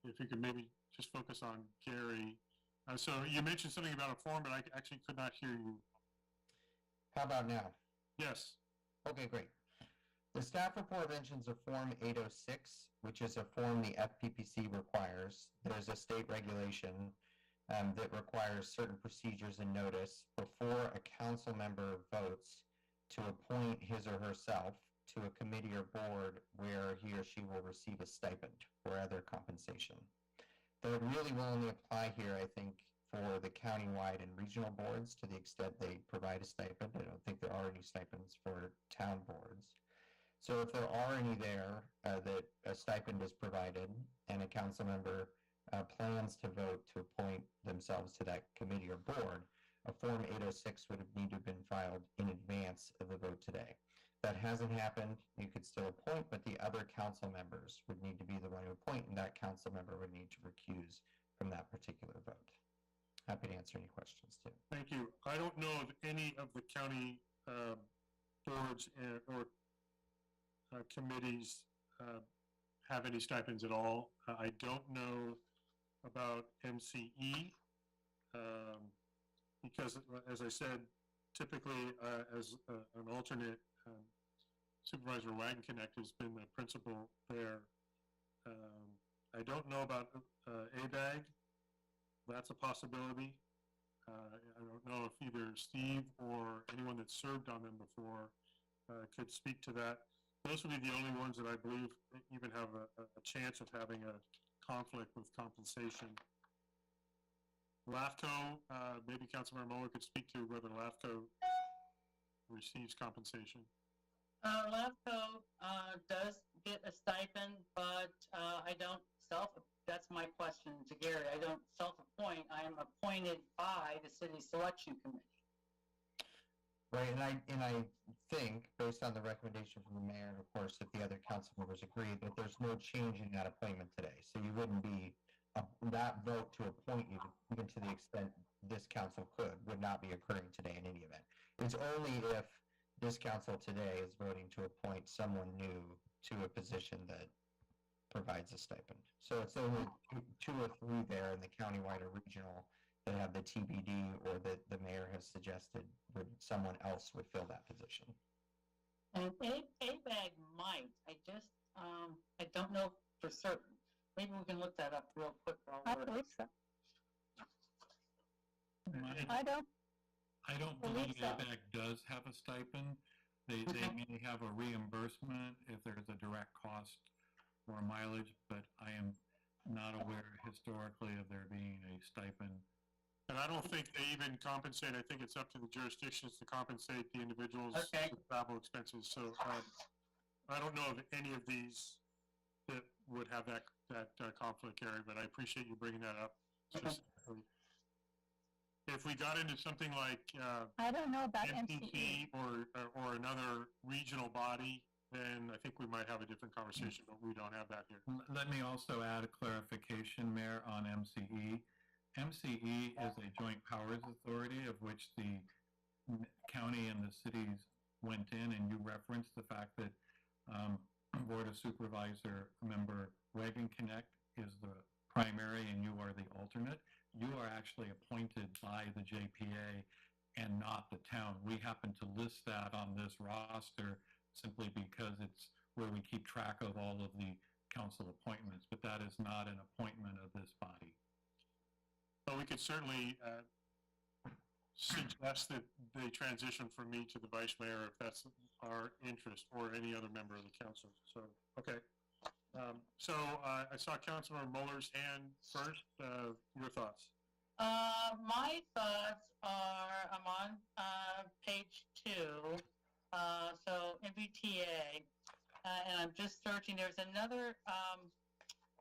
S1: If you could maybe just focus on Gary. So you mentioned something about a form, but I actually could not hear you.
S18: How about now?
S1: Yes.
S18: Okay, great. The staff report mentions a Form 806, which is a form the FPPC requires. There's a state regulation that requires certain procedures and notice before a council member votes to appoint his or herself to a committee or board where he or she will receive a stipend or other compensation. Though it really will only apply here, I think, for the countywide and regional boards to the extent they provide a stipend. I don't think there are any stipends for town boards. So if there are any there that a stipend is provided and a council member plans to vote to appoint themselves to that committee or board, a Form 806 would need to have been filed in advance of the vote today. That hasn't happened. You could still appoint, but the other council members would need to be the one to appoint, and that council member would need to recuse from that particular vote. Happy to answer any questions too.
S1: Thank you. I don't know of any of the county boards or committees have any stipends at all. I don't know about MCE because, as I said, typically as an alternate, Supervisor Wagenknecht has been the principal there. I don't know about ABAG. That's a possibility. I don't know if either Steve or anyone that's served on them before could speak to that. Those would be the only ones that I believe even have a chance of having a conflict with compensation. LAFCO, maybe Councilmember Muller could speak to whether LAFCO receives compensation.
S19: LAFCO does get a stipend, but I don't that's my question to Gary. I don't self-appoint. I am appointed by the city selection committee.
S18: Right, and I think, based on the recommendation from the mayor, and of course, if the other council members agree, that there's no change in that appointment today. So you wouldn't be, that vote to appoint you, even to the extent this council could, would not be occurring today in any event. It's only if this council today is voting to appoint someone new to a position that provides a stipend. So it's only two or three there in the countywide or regional that have the TBD, or that the mayor has suggested would someone else would fill that position.
S19: And ABAG might. I don't know for certain. Maybe we can look that up real quick.
S8: I believe so. I don't
S3: believe
S8: so.
S3: ABAG does have a stipend. They may have a reimbursement if there's a direct cost or mileage, but I am not aware historically of there being a stipend.
S1: And I don't think they even compensate. I think it's up to the jurisdictions to compensate the individuals with travel expenses. So I don't know of any of these that would have that conflict, Gary, but I appreciate you bringing that up specifically. If we got into something like
S8: I don't know about
S1: MCC or another regional body, then I think we might have a different conversation, but we don't have that here.
S3: Let me also add a clarification, Mayor, on MCE. MCE is a joint powers authority of which the county and the cities went in, and you referenced the fact that Board of Supervisor member Wagenknecht is the primary and you are the alternate. You are actually appointed by the JPA and not the town. We happen to list that on this roster simply because it's where we keep track of all of the council appointments, but that is not an appointment of this body.
S1: But we could certainly suggest that they transition from me to the vice mayor if that's our interest, or any other member of the council. So, okay. I saw Councilmember Muller's hand first. Your thoughts?
S19: My thoughts are, I'm on page 2, so MBTA, and I'm just searching. There's another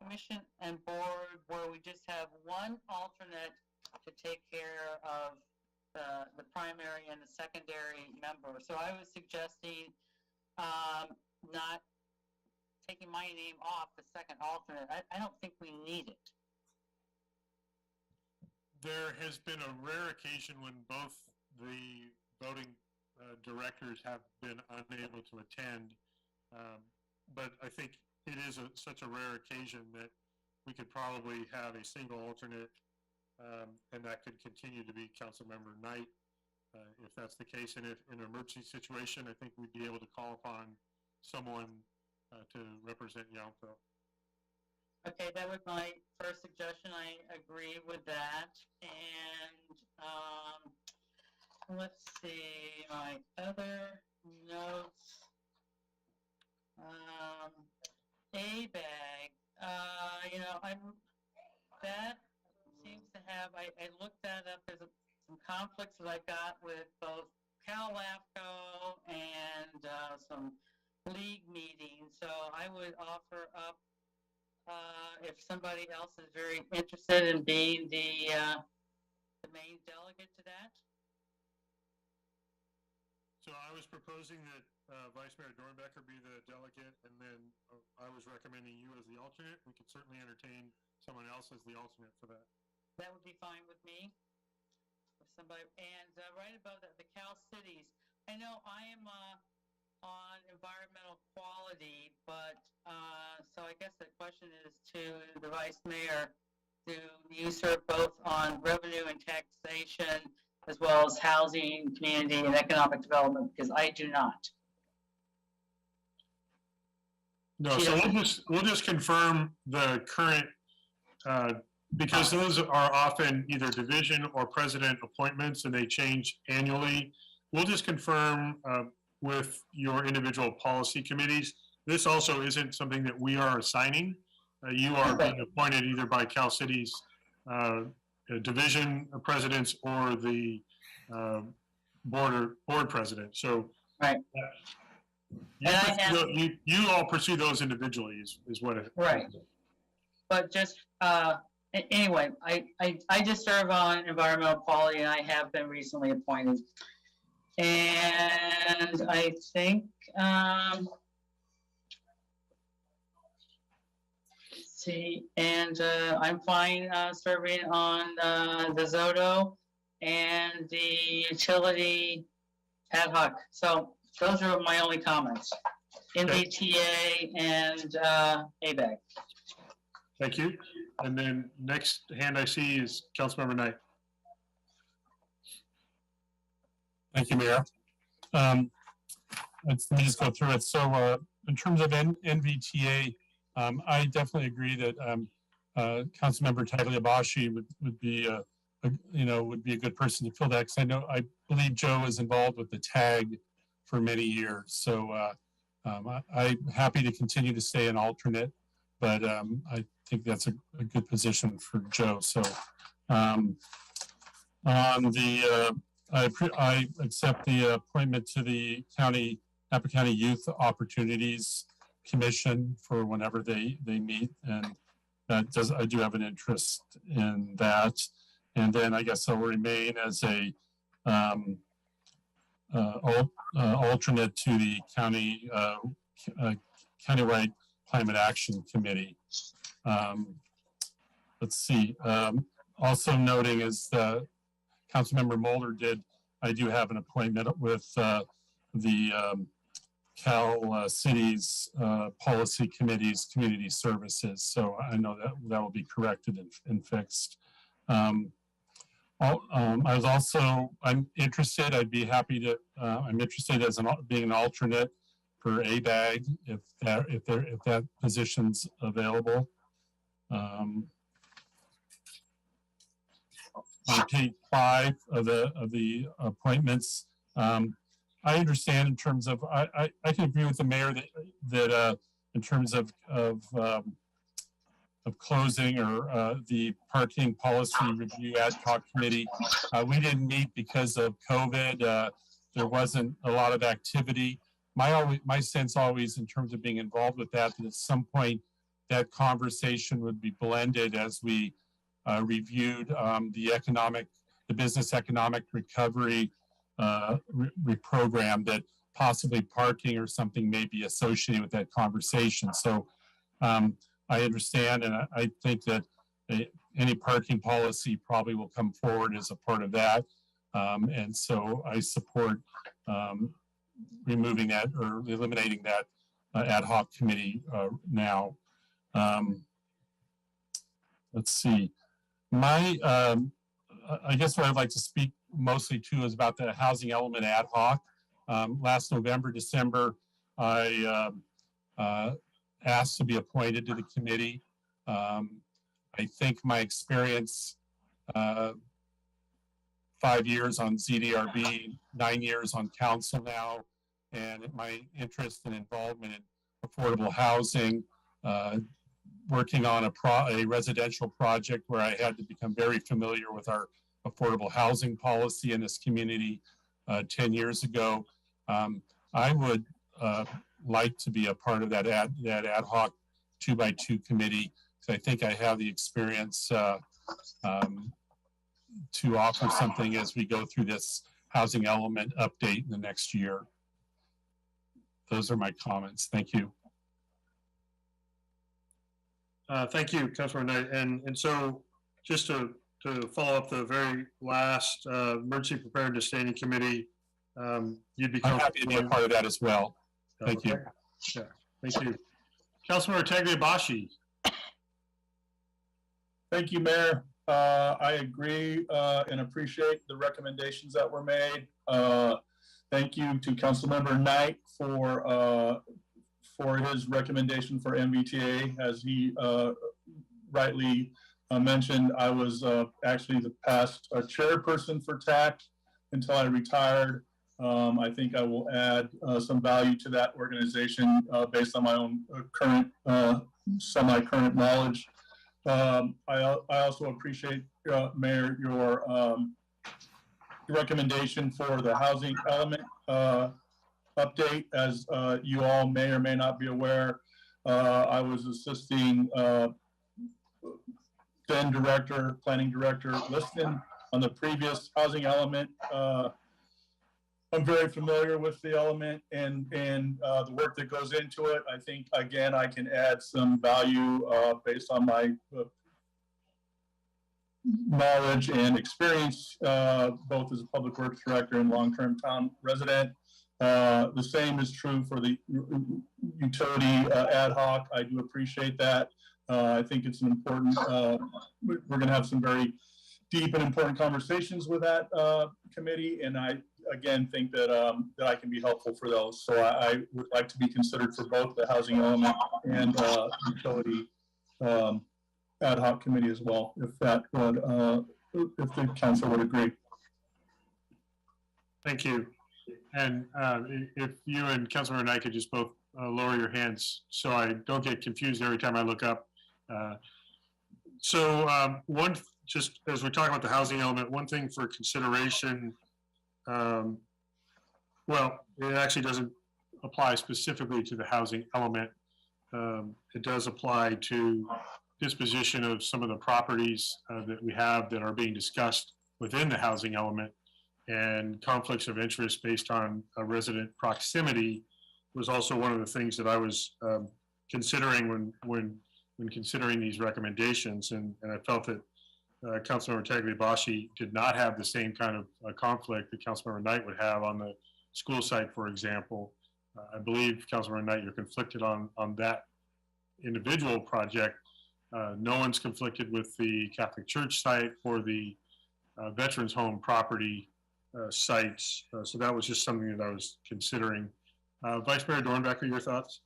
S19: commission and board where we just have one alternate to take care of the primary and the secondary member. So I was suggesting not taking my name off the second alternate. I don't think we need it.
S1: There has been a rare occasion when both the voting directors have been unable to attend, but I think it is such a rare occasion that we could probably have a single alternate, and that could continue to be Councilmember Knight, if that's the case. And if in an emergency situation, I think we'd be able to call upon someone to represent Yountville.
S19: Okay, that was my first suggestion. I agree with that. And let's see, my other notes. ABAG, that seems to I looked that up. There's some conflicts that I've got with both Cal LAFCO and some league meetings. So I would offer up if somebody else is very interested in being the main delegate to that.
S1: So I was proposing that Vice Mayor Dornbecker be the delegate, and then I was recommending you as the alternate. We could certainly entertain someone else as the alternate for that.
S19: That would be fine with me. If somebody, and right above that, the Cal Cities. I know I am on environmental quality, but so I guess the question is to the Vice Mayor, do you serve both on revenue and taxation as well as housing, community, and economic development? Because I do not.
S1: No, so we'll just confirm the current, because those are often either division or president appointments and they change annually. We'll just confirm with your individual policy committees. This also isn't something that we are assigning. You are being appointed either by Cal Cities division presidents or the board president. So
S19: right.
S1: You all pursue those individually is what it
S19: right. But just anyway, I just serve on environmental quality, and I have been recently appointed. And I think let's see, and I'm fine serving on the Zoto and the utility ad hoc. So those are my only comments. MBTA and ABAG.
S1: Thank you. And then next hand I see is Councilmember Knight.
S9: Thank you, Mayor. Let me just go through it. So in terms of NVTA, I definitely agree that Councilmember Tagliabashi would be a good person to fill that, because I believe Joe is involved with the tag for many years. So I'm happy to continue to stay an alternate, but I think that's a good position for Joe. So on the I accept the appointment to the Napa County Youth Opportunities Commission for whenever they meet, and I do have an interest in that. And then I guess I'll remain as a alternate to the countywide Climate Action Committee. Let's see. Also noting is the Councilmember Mulder I do have an appointment with the Cal Cities Policy Committee's Community Services. So I know that will be corrected and fixed. I'm interested, I'd be happy to, I'm interested as being an alternate for ABAG if that position's available. On page 5 of the appointments, I understand in terms of I can agree with the mayor that in terms of closing or the parking policy review ad hoc committee, we didn't meet because of COVID. There wasn't a lot of activity. My sense always in terms of being involved with that at some point that conversation would be blended as we reviewed the business economic recovery reprogram, that possibly parking or something may be associated with that conversation. So I understand, and I think that any parking policy probably will come forward as a part of that. And so I support removing that or eliminating that ad hoc committee now. Let's see. I guess what I'd like to speak mostly to is about the housing element ad hoc. Last November, December, I asked to be appointed to the committee. I think my experience, 5 years on ZDRB, 9 years on council now, and my interest and involvement in affordable housing, working on a residential project where I had to become very familiar with our affordable housing policy in this community 10 years ago. I would like to be a part of that ad hoc 2x2 committee, because I think I have the experience to offer something as we go through this housing element update in the next year. Those are my comments. Thank you.
S1: Thank you, Councilor Knight. And so just to follow up the very last Emergency Preparedness Standing Committee, you'd be
S9: I'm happy to be a part of that as well. Thank you.
S1: Yeah, thank you. Councilor Tagliabashi.
S20: Thank you, Mayor. I agree and appreciate the recommendations that were made. Thank you to Councilmember Knight for his recommendation for MBTA. As he rightly mentioned, I was actually the past chairperson for TAC until I retired. I think I will add some value to that organization based on my own current, semi-current knowledge. I also appreciate, Mayor, your recommendation for the housing element update. As you all may or may not be aware, I was assisting then planning director Liston on the previous housing element. I'm very familiar with the element and the work that goes into it. I think, again, I can add some value based on my knowledge and experience, both as a public works director and long-term town resident. The same is true for the utility ad hoc. I do appreciate that. I think it's an important, we're going to have some very deep and important conversations with that committee, and I again think that that I can be helpful for those. So I would like to be considered for both the housing element and utility ad hoc committee as well, if that would, if the council would agree.
S1: Thank you. And if you and Councilor Knight could just both lower your hands so I don't get confused every time I look up. Just as we're talking about the housing element, one thing for consideration, well, it actually doesn't apply specifically to the housing element. It does apply to disposition of some of the properties that we have that are being discussed within the housing element, and conflicts of interest based on resident proximity was also one of the things that I was considering when considering these recommendations, and I felt that Councilmember Tagliabashi did not have the same kind of conflict that Councilmember Knight would have on the school site, for example. I believe, Councilmember Knight, you're conflicted on that individual project. No one's conflicted with the Catholic Church site or the Veterans Home property sites. So that was just something that I was considering. Vice Mayor Dornbecker, your thoughts?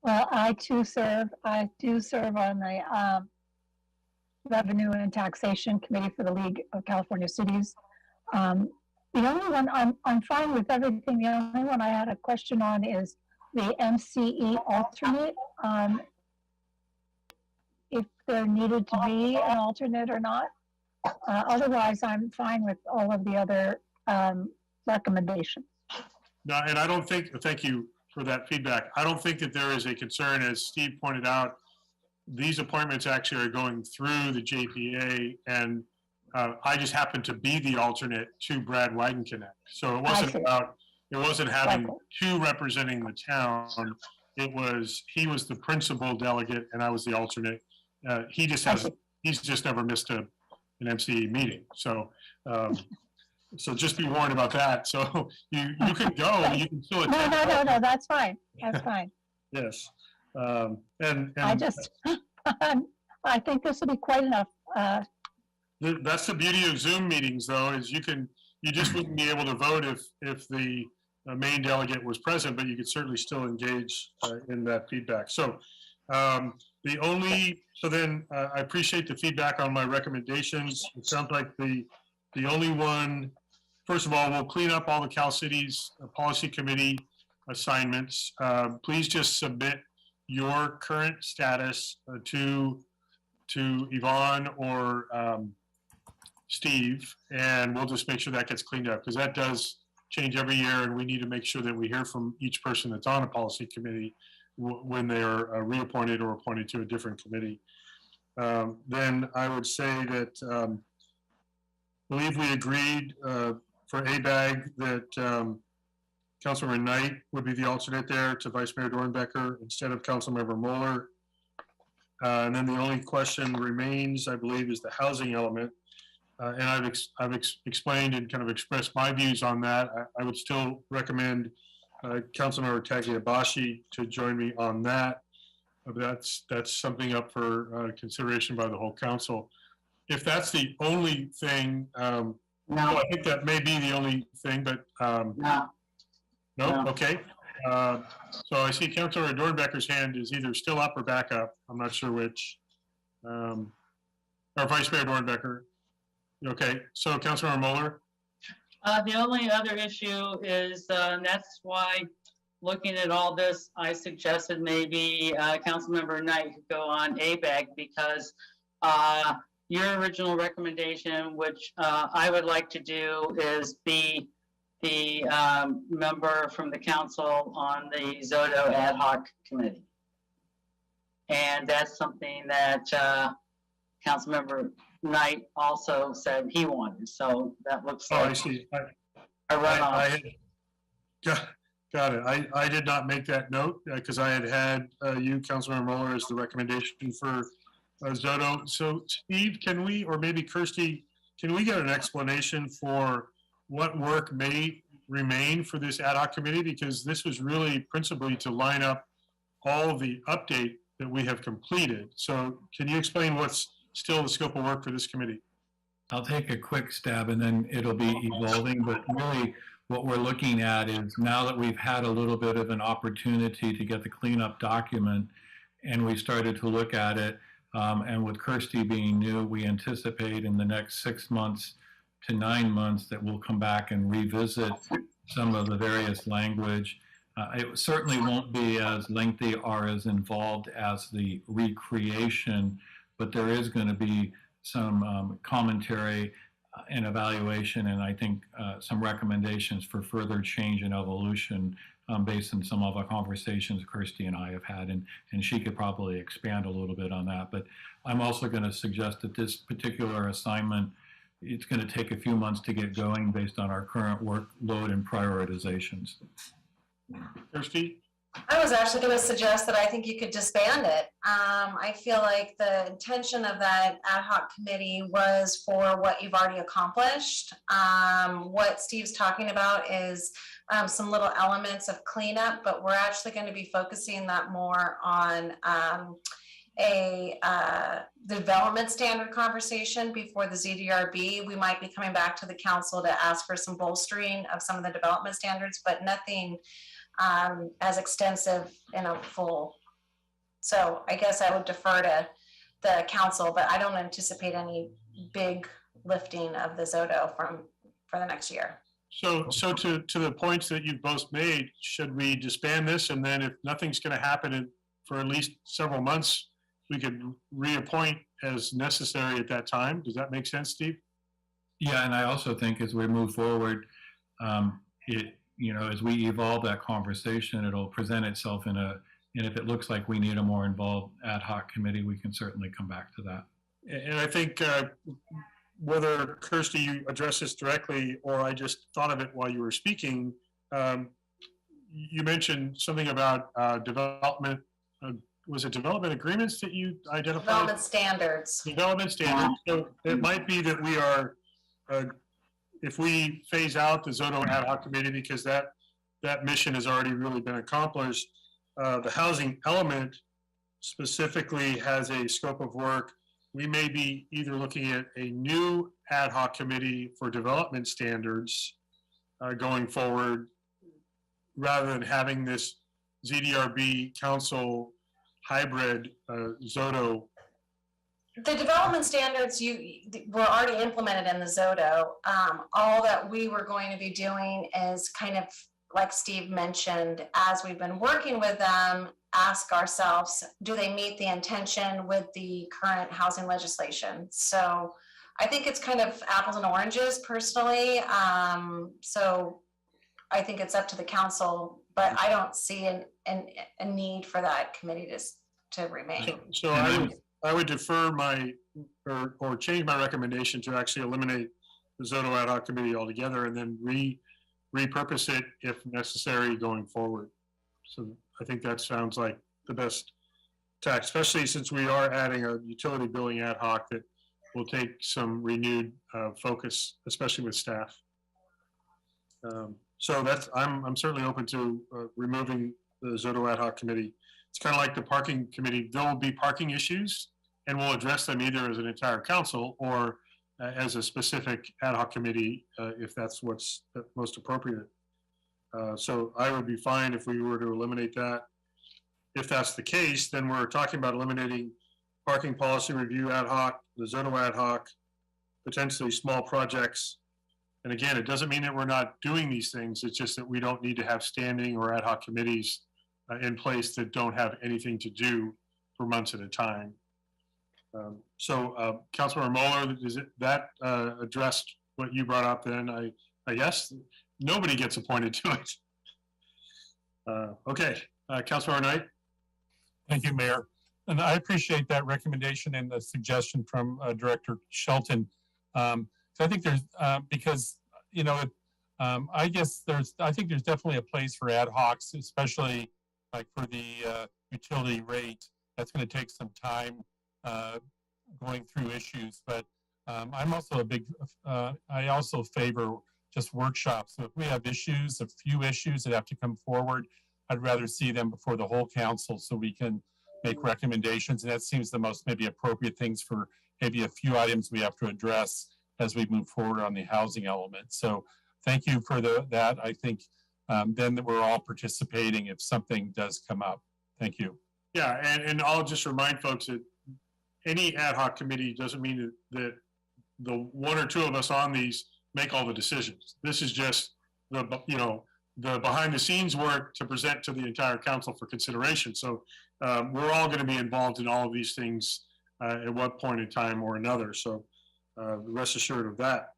S8: Well, I do serve on the Revenue and Taxation Committee for the League of California Cities. The only one, I'm fine with everything. The only one I had a question on is the MCE alternate. If there needed to be an alternate or not. Otherwise, I'm fine with all of the other recommendations.
S1: No, and I don't think, thank you for that feedback. I don't think that there is a concern, as Steve pointed out, these appointments actually are going through the JPA, and I just happen to be the alternate to Brad Weidenknecht. So it wasn't having two representing the town. He was the principal delegate and I was the alternate. He's just never missed an MCE meeting. So so just be warned about that. So you can go, you can still attend.
S8: No, that's fine. That's fine.
S1: Yes.
S8: I just, I think this will be quite enough.
S1: That's the beauty of Zoom meetings, though, is you just wouldn't be able to vote if the main delegate was present, but you could certainly still engage in that feedback. So I appreciate the feedback on my recommendations. It sounds like the only one, first of all, we'll clean up all the Cal Cities Policy Committee assignments. Please just submit your current status to Yvonne or Steve, and we'll just make sure that gets cleaned up, because that does change every year, and we need to make sure that we hear from each person that's on a policy committee when they are reappointed or appointed to a different committee. Then I would say that I believe we agreed for ABAG that Councilmember Knight would be the alternate there to Vice Mayor Dornbecker instead of Councilmember Mueller. And then the only question remains, I believe, is the housing element. And I've explained and kind of expressed my views on that. I would still recommend Councilmember Tagliabashi to join me on that. That's something up for consideration by the whole council. If that's the only thing, no, I think that may be the only thing, but no, okay. So I see Councilor Dornbecker's hand is either still up or back up. I'm not sure which. Or Vice Mayor Dornbecker. Okay, so Councilor Mueller.
S19: The only other issue is, and that's why, looking at all this, I suggested maybe Councilmember Knight could go on ABAG, because your original recommendation, which I would like to do, is be the member from the council on the Zoto Ad Hoc Committee. And that's something that Councilmember Knight also said he wanted. So that looks like
S1: I see.
S19: a runoff.
S1: Got it. I did not make that note because I had you, Councilmember Mueller, as the recommendation for Zoto. So Steve, can we, or maybe Kirsty, can we get an explanation for what work may remain for this ad hoc committee? Because this was really principally to line up all of the update that we have completed. So can you explain what's still the scope of work for this committee?
S3: I'll take a quick stab and then it'll be evolving, but really what we're looking at is, now that we've had a little bit of an opportunity to get the cleanup document and we started to look at it, and with Kirsty being new, we anticipate in the next 6 months to 9 months that we'll come back and revisit some of the various language. It certainly won't be as lengthy or as involved as the recreation, but there is going to be some commentary and evaluation, and I think some recommendations for further change and evolution based on some of our conversations Kirsty and I have had, and she could probably expand a little bit on that. But I'm also going to suggest that this particular assignment, it's going to take a few months to get going based on our current workload and prioritizations.
S1: Kirsty?
S21: I was actually going to suggest that I think you could disband it. I feel like the intention of that ad hoc committee was for what you've already accomplished. What Steve's talking about is some little elements of cleanup, but we're actually going to be focusing that more on a development standard conversation before the ZDRB. We might be coming back to the council to ask for some bolstering of some of the development standards, but nothing as extensive in a full. So I guess I would defer to the council, but I don't anticipate any big lifting of the Zoto for the next year.
S1: So to the points that you've both made, should we disband this, and then if nothing's going to happen for at least several months, we could reappoint as necessary at that time? Does that make sense, Steve?
S3: Yeah, and I also think as we move forward, as we evolve that conversation, it'll present itself and if it looks like we need a more involved ad hoc committee, we can certainly come back to that.
S1: And I think whether Kirsty, you address this directly, or I just thought of it while you were speaking, you mentioned something about development. Was it development agreements that you identified?
S21: Development standards.
S1: Development standards. So it might be that we are, if we phase out the Zoto Ad Hoc Committee, because that mission has already really been accomplished, the housing element specifically has a scope of work. We may be either looking at a new ad hoc committee for development standards going forward, rather than having this ZDRB council hybrid Zoto.
S21: The development standards were already implemented in the Zoto. All that we were going to be doing is kind of like Steve mentioned, as we've been working with them, ask ourselves, do they meet the intention with the current housing legislation? So I think it's kind of apples and oranges personally. So I think it's up to the council, but I don't see a need for that committee to remain.
S1: So I would defer or change my recommendation to actually eliminate the Zoto Ad Hoc Committee altogether and then repurpose it if necessary going forward. So I think that sounds like the best tack, especially since we are adding a utility billing ad hoc that will take some renewed focus, especially with staff. So I'm certainly open to removing the Zoto Ad Hoc Committee. It's kind of like the parking committee. There will be parking issues, and we'll address them either as an entire council or as a specific ad hoc committee if that's what's most appropriate. So I would be fine if we were to eliminate that. If that's the case, then we're talking about eliminating parking policy review ad hoc, the Zoto ad hoc, potentially small projects. And again, it doesn't mean that we're not doing these things. It's just that we don't need to have standing or ad hoc committees in place that don't have anything to do for months at a time. So Councilmember Mueller, that addressed what you brought up then? I guess nobody gets appointed to it. Okay, Councilmember Knight.
S9: Thank you, Mayor. And I appreciate that recommendation and the suggestion from Director Shelton. So I think there's, because, you know, I think there's definitely a place for ad hocs, especially like for the utility rate. That's going to take some time going through issues, but I'm also I also favor just workshops. So if we have issues, a few issues that have to come forward, I'd rather see them before the whole council so we can make recommendations. And that seems the most maybe appropriate things for maybe a few items we have to address as we move forward on the housing element. So thank you for that. I think then that we're all participating if something does come up. Thank you.
S1: Yeah, and I'll just remind folks that any ad hoc committee doesn't mean that the one or two of us on these make all the decisions. This is just the behind the scenes work to present to the entire council for consideration. So we're all going to be involved in all of these things at one point in time or another. So rest assured of that.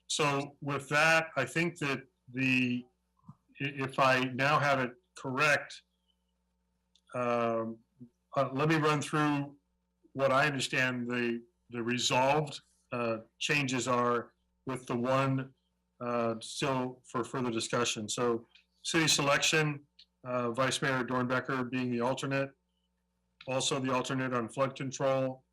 S1: So with that, I think that if I now have it correct, let me run through what I understand the resolved changes are with the one still for further discussion. So city selection, Vice Mayor Dornbecker being the alternate, also the alternate on flood control.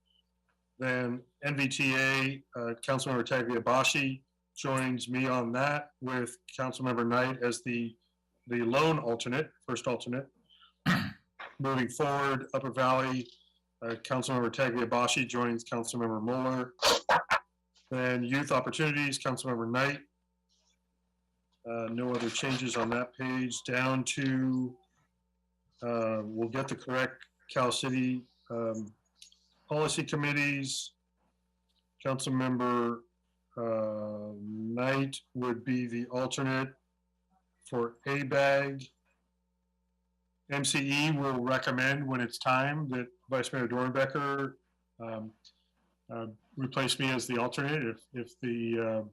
S1: Then NVTA, Councilmember Tagliabashi joins me on that with Councilmember Knight as the lone alternate, first alternate. Moving forward, Upper Valley, Councilmember Tagliabashi joins Councilmember Mueller. Then Youth Opportunities, Councilmember Knight. No other changes on that page. Down to, we'll get the correct Cal City policy committees. Councilmember Knight would be the alternate for ABAG. MCE will recommend when it's time that Vice Mayor Dornbecker replace me as the alternate if the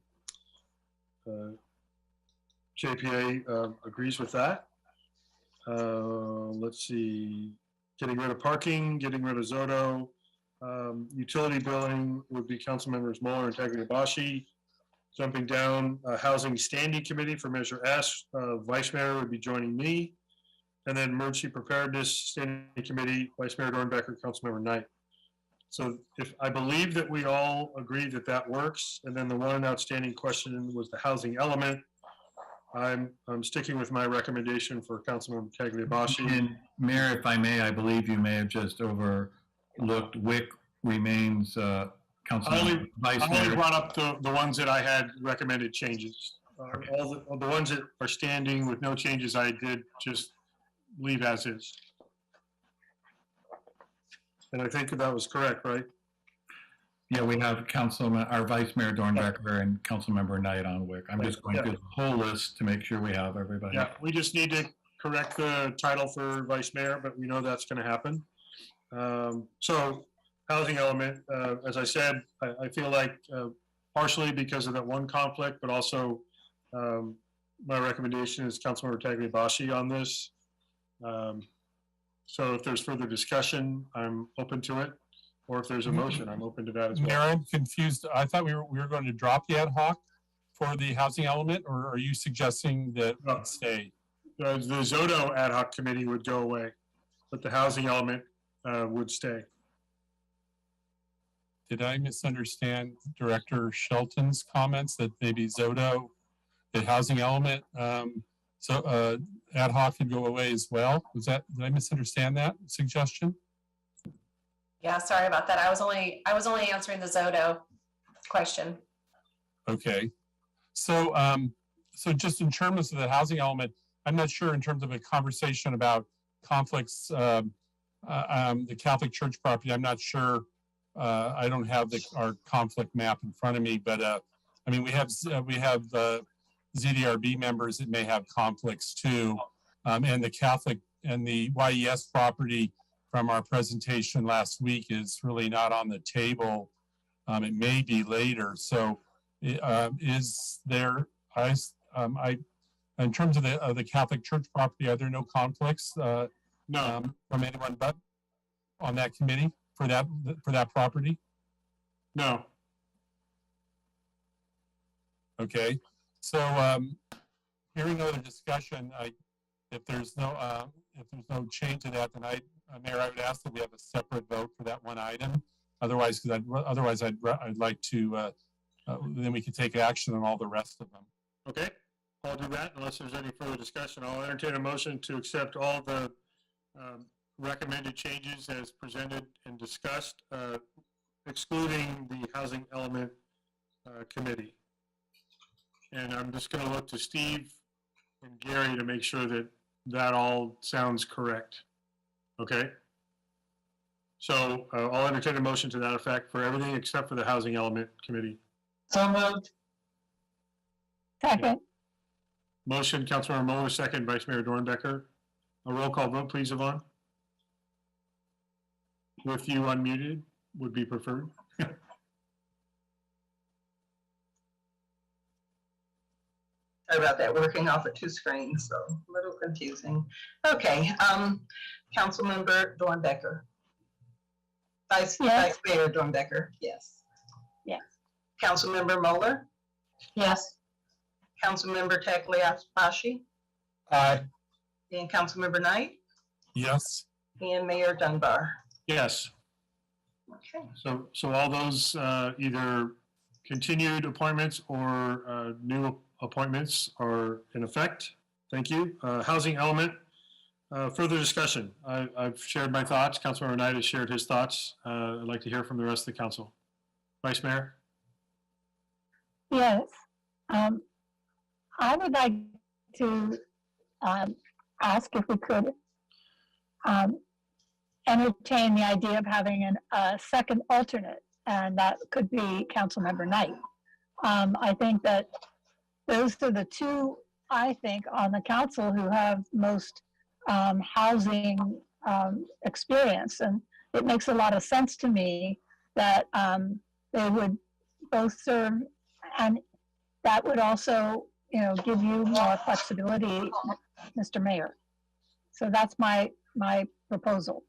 S1: JPA agrees with that. Let's see, getting rid of parking, getting rid of Zoto. Utility billing would be council members Mueller and Tagliabashi. Jumping down, Housing Standing Committee for Measure S, Vice Mayor would be joining me. And then Emergency Preparedness Standing Committee, Vice Mayor Dornbecker, Councilmember Knight. So if I believe that we all agree that that works, and then the one outstanding question was the housing element, I'm sticking with my recommendation for Councilmember Tagliabashi.
S3: And Mayor, if I may, I believe you may have just overlooked Wick remains Councilmember Vice Mayor.
S1: I only brought up the ones that I had recommended changes. All the ones that are standing with no changes, I did just leave as is. And I think that was correct, right?
S3: Yeah, we have our Vice Mayor Dornbecker and Councilmember Knight on WIC. I'm just going through the whole list to make sure we have everybody.
S1: Yeah, we just need to correct the title for Vice Mayor, but we know that's going to happen. So housing element, as I said, I feel like partially because of that one conflict, but also my recommendation is Councilmember Tagliabashi on this. So if there's further discussion, I'm open to it. Or if there's a motion, I'm open to that as well.
S9: Mayor, I'm confused. I thought we were going to drop the ad hoc for the housing element, or are you suggesting that it stay?
S1: The Zoto ad hoc committee would go away, but the housing element would stay.
S9: Did I misunderstand Director Shelton's comments that maybe Zoto, the housing element, ad hoc could go away as well? Did I misunderstand that suggestion?
S21: Yeah, sorry about that. I was only answering the Zoto question.
S9: Okay. So, so just in terms of the housing element, I'm not sure in terms of a conversation about conflicts, the Catholic Church property, I'm not sure. I don't have our conflict map in front of me, but I mean, we have ZDRB members that may have conflicts too. And the Catholic and the YES property from our presentation last week is really not on the table. It may be later. So is there, in terms of the Catholic Church property, are there no conflicts
S1: no.
S9: From anyone but on that committee for that property?
S1: No.
S9: Okay. So hearing no other discussion, if there's no change to that, then Mayor, I would ask that we have a separate vote for that one item. Otherwise, I'd like to, then we can take action on all the rest of them.
S1: Okay, I'll do that unless there's any further discussion. I'll entertain a motion to accept all the recommended changes as presented and discussed, excluding the housing element committee. And I'm just going to look to Steve and Gary to make sure that that all sounds correct. Okay? So I'll entertain a motion to that effect for everything except for the housing element committee.
S17: So moved.
S8: Second.
S1: Motion, Councilmember Mueller, second, Vice Mayor Dornbecker. A roll call vote, please, Yvonne. With you unmuted would be preferred.
S17: Sorry about that, working off of two screens, so a little confusing. Okay, Councilmember Dornbecker. Vice Mayor Dornbecker, yes.
S8: Yes.
S17: Councilmember Mueller?
S15: Yes.
S17: Councilmember Tagliabashi?
S9: Aye.
S17: And Councilmember Knight?
S9: Yes.
S17: And Mayor Dunbar?
S1: Yes.
S17: Okay.
S1: So all those either continued appointments or new appointments are in effect. Thank you. Housing element, further discussion. I've shared my thoughts. Councilmember Knight has shared his thoughts. I'd like to hear from the rest of the council. Vice Mayor?
S8: Yes. I would like to ask if we could entertain the idea of having a second alternate, and that could be Councilmember Knight. I think that those are the two, I think, on the council who have most housing experience, and it makes a lot of sense to me that they would both serve, and that would also, give you more flexibility, Mr. Mayor. So that's my proposal.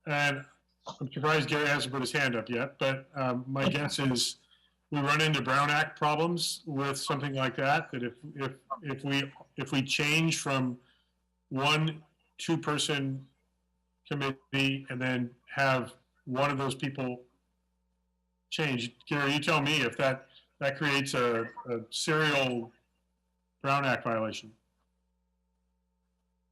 S1: And I'm surprised Gary hasn't put his hand up yet, but my guess is we run into Brown Act problems with something like that, that if we change from one two-person committee and then have one of those people change. Gary, you tell me if that creates a serial Brown Act violation.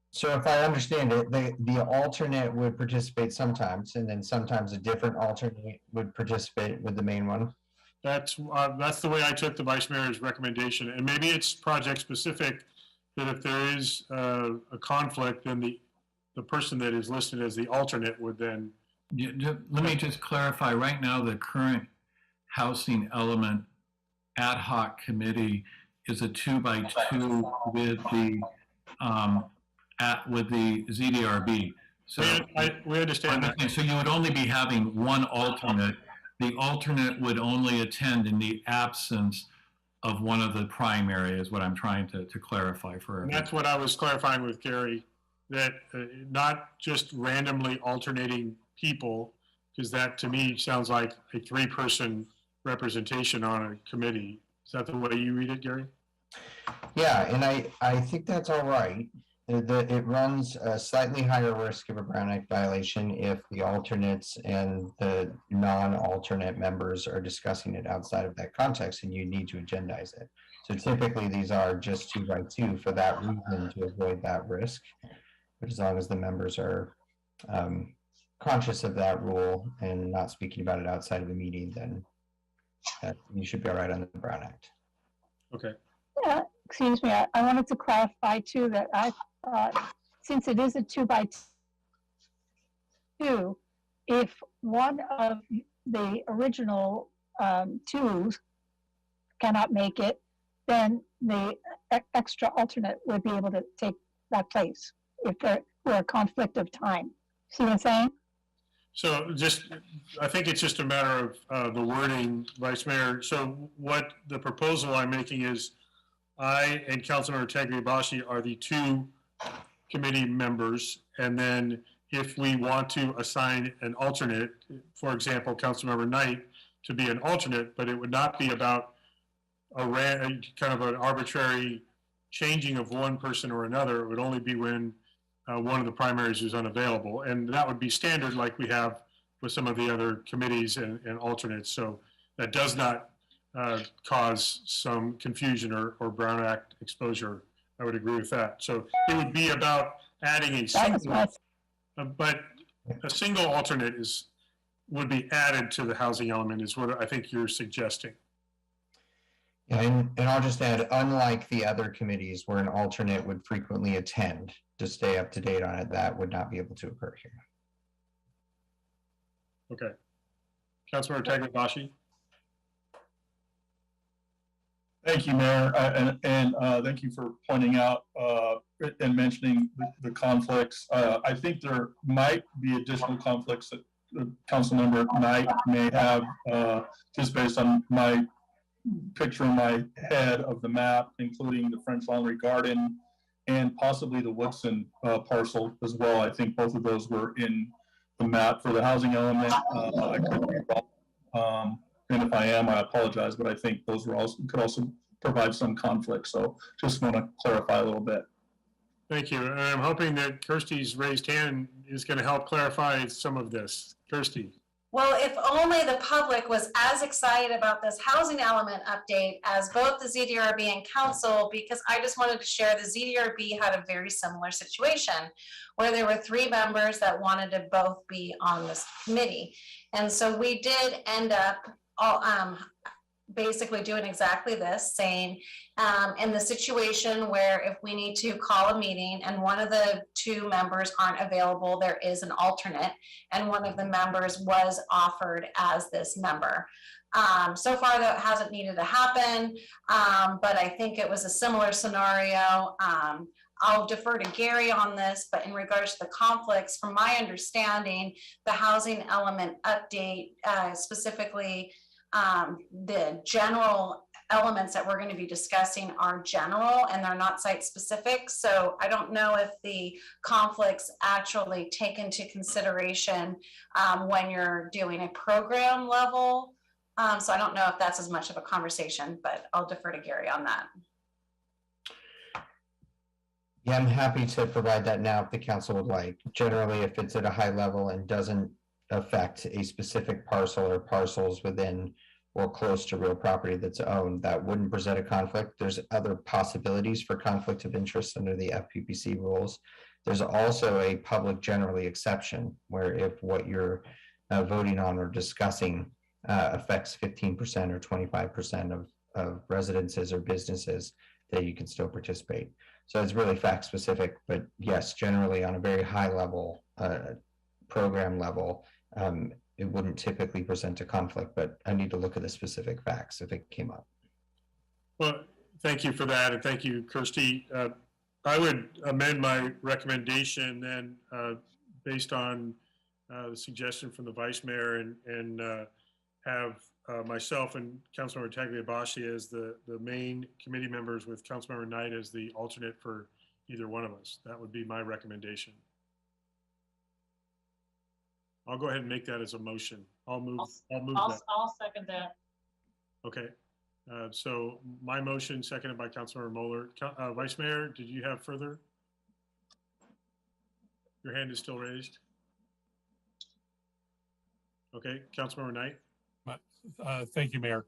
S18: So if I understand it, the alternate would participate sometimes, and then sometimes a different alternate would participate with the main one.
S1: That's the way I took the vice mayor's recommendation, and maybe it's project specific. That if there is a conflict, then the person that is listed as the alternate would then
S3: Let me just clarify, right now, the current housing element ad hoc committee is a 2x2 with the ZDRB. So
S1: we understand that.
S3: So you would only be having one alternate. The alternate would only attend in the absence of one of the primary, is what I'm trying to clarify for everyone.
S1: And that's what I was clarifying with Gary, that not just randomly alternating people, because that to me sounds like a 3-person representation on a committee. Is that the way you read it, Gary?
S18: Yeah, and I think that's all right. It runs a slightly higher risk of a Brown Act violation if the alternates and the non-alternate members are discussing it outside of that context, and you need to agendize it. So typically these are just 2x2 for that reason, to avoid that risk. But as long as the members are conscious of that rule and not speaking about it outside of the meeting, then you should be all right on the Brown Act.
S1: Okay.
S8: Yeah, excuse me, I wanted to clarify too that I thought, since it is a 2x2, if one of the original twos cannot make it, then the extra alternate would be able to take that place if there were a conflict of time. See what I'm saying?
S1: So I think it's just a matter of the wording, Vice Mayor. So what the proposal I'm making is, I and Councilmember Tagliabashi are the 2 committee members, and then if we want to assign an alternate, for example, Councilmember Knight to be an alternate, but it would not be about a kind of an arbitrary changing of one person or another. It would only be when one of the primaries is unavailable, and that would be standard like we have with some of the other committees and alternates. So that does not cause some confusion or Brown Act exposure. I would agree with that. So it would be about adding a single, but a single alternate would be added to the housing element, is what I think you're suggesting.
S18: Yeah, and I'll just add, unlike the other committees where an alternate would frequently attend to stay up to date on it, that would not be able to occur here.
S1: Okay. Councilmember Tagliabashi.
S20: Thank you, Mayor, and thank you for pointing out and mentioning the conflicts. I think there might be additional conflicts that Councilmember Knight may have, just based on my picture in my head of the map, including the French Laundry Garden and possibly the Woodson parcel as well. I think both of those were in the map for the housing element. I could be wrong. And if I am, I apologize, but I think those were also, could also provide some conflict. So just want to clarify a little bit.
S1: Thank you. And I'm hoping that Kirsty's raised hand is going to help clarify some of this. Kirsty.
S21: Well, if only the public was as excited about this housing element update as both the ZDRB and council, because I just wanted to share the ZDRB had a very similar situation where there were 3 members that wanted to both be on this committee. And so we did end up basically doing exactly this, saying in the situation where if we need to call a meeting and one of the 2 members aren't available, there is an alternate, and one of the members was offered as this member. So far that hasn't needed to happen, but I think it was a similar scenario. I'll defer to Gary on this, but in regards to the conflicts, from my understanding, the housing element update, specifically the general elements that we're going to be discussing are general and they're not site specific. So I don't know if the conflicts actually take into consideration when you're doing a program level. So I don't know if that's as much of a conversation, but I'll defer to Gary on that.
S18: Yeah, I'm happy to provide that now if the council would like. Generally, if it's at a high level and doesn't affect a specific parcel or parcels within or close to real property that's owned, that wouldn't present a conflict. There's other possibilities for conflict of interest under the FPPC rules. There's also a public generally exception where if what you're voting on or discussing affects 15% or 25% of residences or businesses, that you can still participate. So it's really fact specific, but yes, generally on a very high level, program level, it wouldn't typically present a conflict, but I need to look at the specific facts if it came up.
S1: Well, thank you for that, and thank you, Kirsty. I would amend my recommendation then, based on the suggestion from the Vice Mayor, and have myself and Councilmember Tagliabashi as the main committee members, with Councilmember Knight as the alternate for either one of us. That would be my recommendation. I'll go ahead and make that as a motion. I'll move that.
S19: I'll second that.
S1: Okay. So my motion, seconded by Councilmember Moeller. Vice Mayor, did you have further? Your hand is still raised. Okay, Councilmember Knight.
S9: Thank you, Mayor.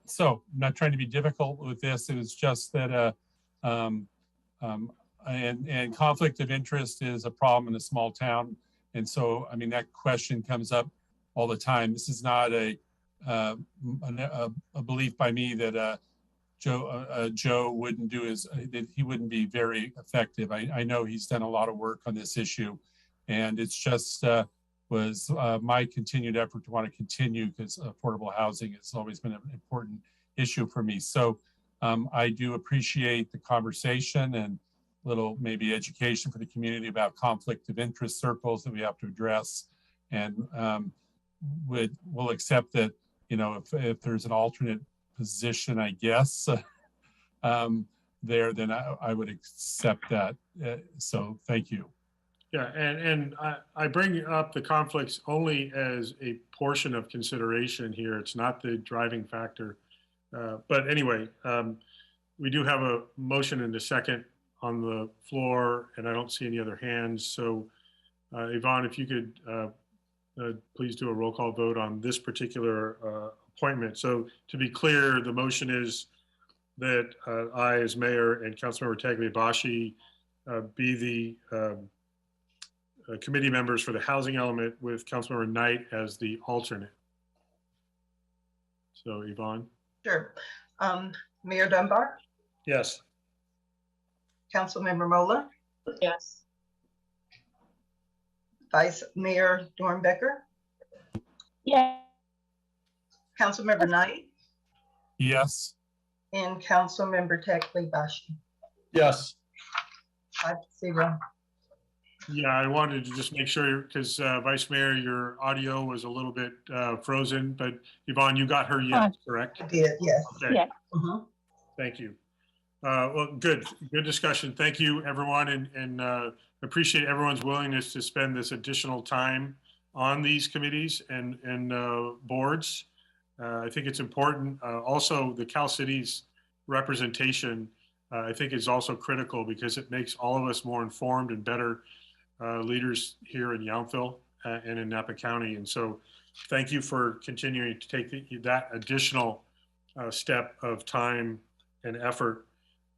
S9: So I'm not trying to be difficult with this. It was just that, and conflict of interest is a problem in a small town. And so, I mean, that question comes up all the time. This is not a belief by me that Joe wouldn't do that he wouldn't be very effective. I know he's done a lot of work on this issue, and it's just was my continued effort to want to continue, because affordable housing has always been an important issue for me. So I do appreciate the conversation and little maybe education for the community about conflict of interest circles that we have to address, and we'll accept that, you know, if there's an alternate position, I guess, there, then I would accept that. So thank you.
S1: Yeah, and I bring up the conflicts only as a portion of consideration here. It's not the driving factor. But anyway, we do have a motion and a second on the floor, and I don't see any other hands. So Yvonne, if you could please do a roll call vote on this particular appointment. So to be clear, the motion is that I, as mayor, and Councilmember Tagliabashi be the committee members for the housing element, with Councilmember Knight as the alternate. So Yvonne?
S17: Sure. Mayor Dunbar,
S1: Yes.
S17: Councilmember Moeller,
S19: Yes.
S17: Vice Mayor Dornbecker,
S8: Yeah.
S17: Councilmember Knight,
S9: Yes.
S17: and Councilmember Tagliabashi.
S20: Yes.
S17: 5-0.
S1: Yeah, I wanted to just make sure, because Vice Mayor, your audio was a little bit frozen, but Yvonne, you got her yes, correct?
S17: I did, yes.
S1: Okay.
S8: Yeah.
S1: Thank you. Well, good discussion. Thank you, everyone, and appreciate everyone's willingness to spend this additional time on these committees and boards. I think it's important. Also, the Cal Cities representation, I think, is also critical, because it makes all of us more informed and better leaders here in Yountville and in Napa County. And so thank you for continuing to take that additional step of time and effort.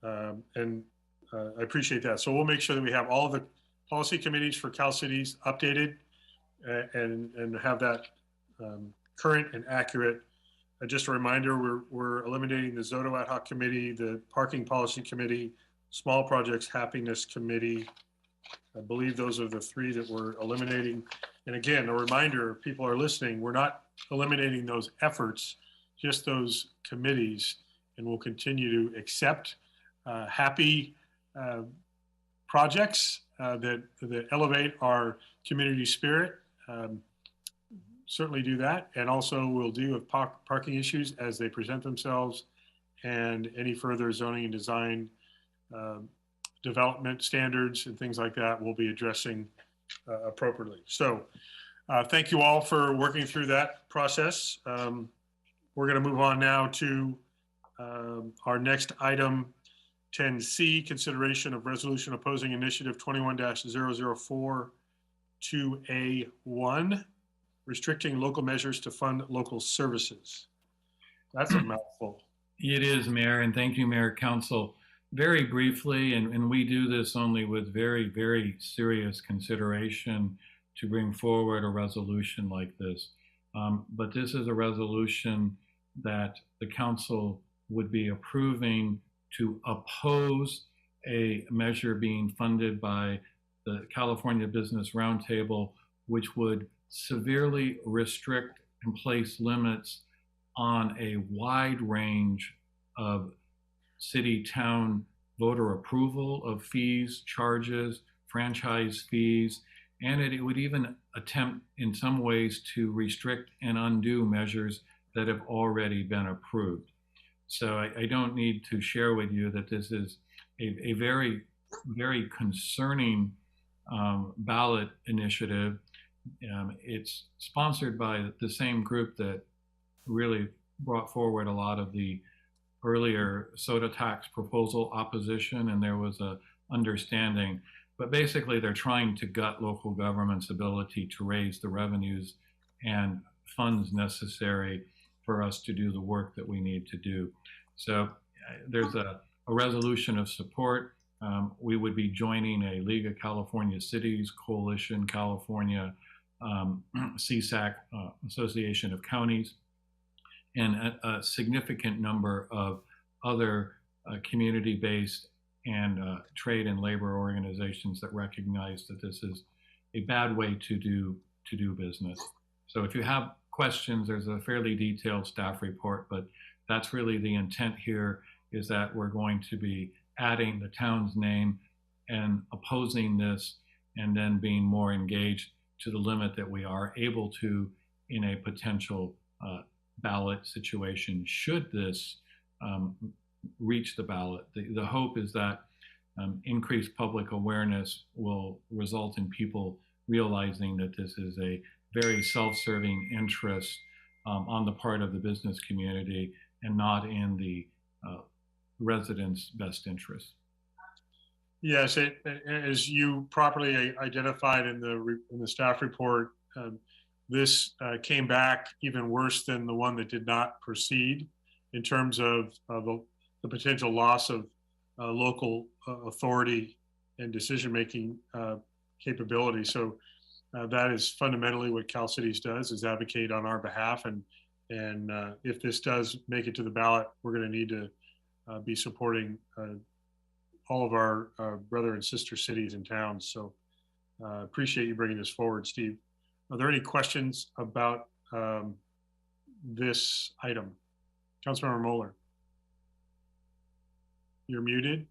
S1: And I appreciate that. So we'll make sure that we have all the policy committees for Cal Cities updated and have that current and accurate. Just a reminder, we're eliminating the Zoto Ad Hoc Committee, the Parking Policy Committee, Small Projects Happiness Committee. I believe those are the three that we're eliminating. And again, a reminder, if people are listening, we're not eliminating those efforts, just those committees, and we'll continue to accept happy projects that elevate our community spirit. Certainly do that. And also we'll deal with parking issues as they present themselves, and any further zoning and design development standards and things like that we'll be addressing appropriately. So thank you all for working through that process. We're going to move on now to our next item, 10C, consideration of resolution opposing initiative 21-004 2A1, restricting local measures to fund local services. That's a mouthful.
S3: It is, Mayor, and thank you, Mayor, Council. Very briefly, and we do this only with very, very serious consideration to bring forward a resolution like this. But this is a resolution that the council would be approving to oppose a measure being funded by the California Business Roundtable, which would severely restrict and place limits on a wide range of city town voter approval of fees, charges, franchise fees, and it would even attempt in some ways to restrict and undo measures that have already been approved. So I don't need to share with you that this is a very, very concerning ballot initiative. It's sponsored by the same group that really brought forward a lot of the earlier soda tax proposal opposition, and there was a understanding. But basically, they're trying to gut local government's ability to raise the revenues and funds necessary for us to do the work that we need to do. So there's a resolution of support. We would be joining a League of California Cities, Coalition California, CSAC, Association of Counties, and a significant number of other community-based and trade and labor organizations that recognize that this is a bad way to do business. So if you have questions, there's a fairly detailed staff report, but that's really the intent here, is that we're going to be adding the town's name and opposing this, and then being more engaged to the limit that we are able to in a potential ballot situation should this reach the ballot. The hope is that increased public awareness will result in people realizing that this is a very self-serving interest on the part of the business community and not in the residents' best interest.
S1: Yes, as you properly identified in the staff report, this came back even worse than the one that did not proceed in terms of the potential loss of local authority and decision-making capability. So that is fundamentally what Cal Cities does, is advocate on our behalf. And if this does make it to the ballot, we're going to need to be supporting all of our brother and sister cities and towns. So appreciate you bringing this forward, Steve. Are there any questions about this item? Councilmember Moeller. You're muted.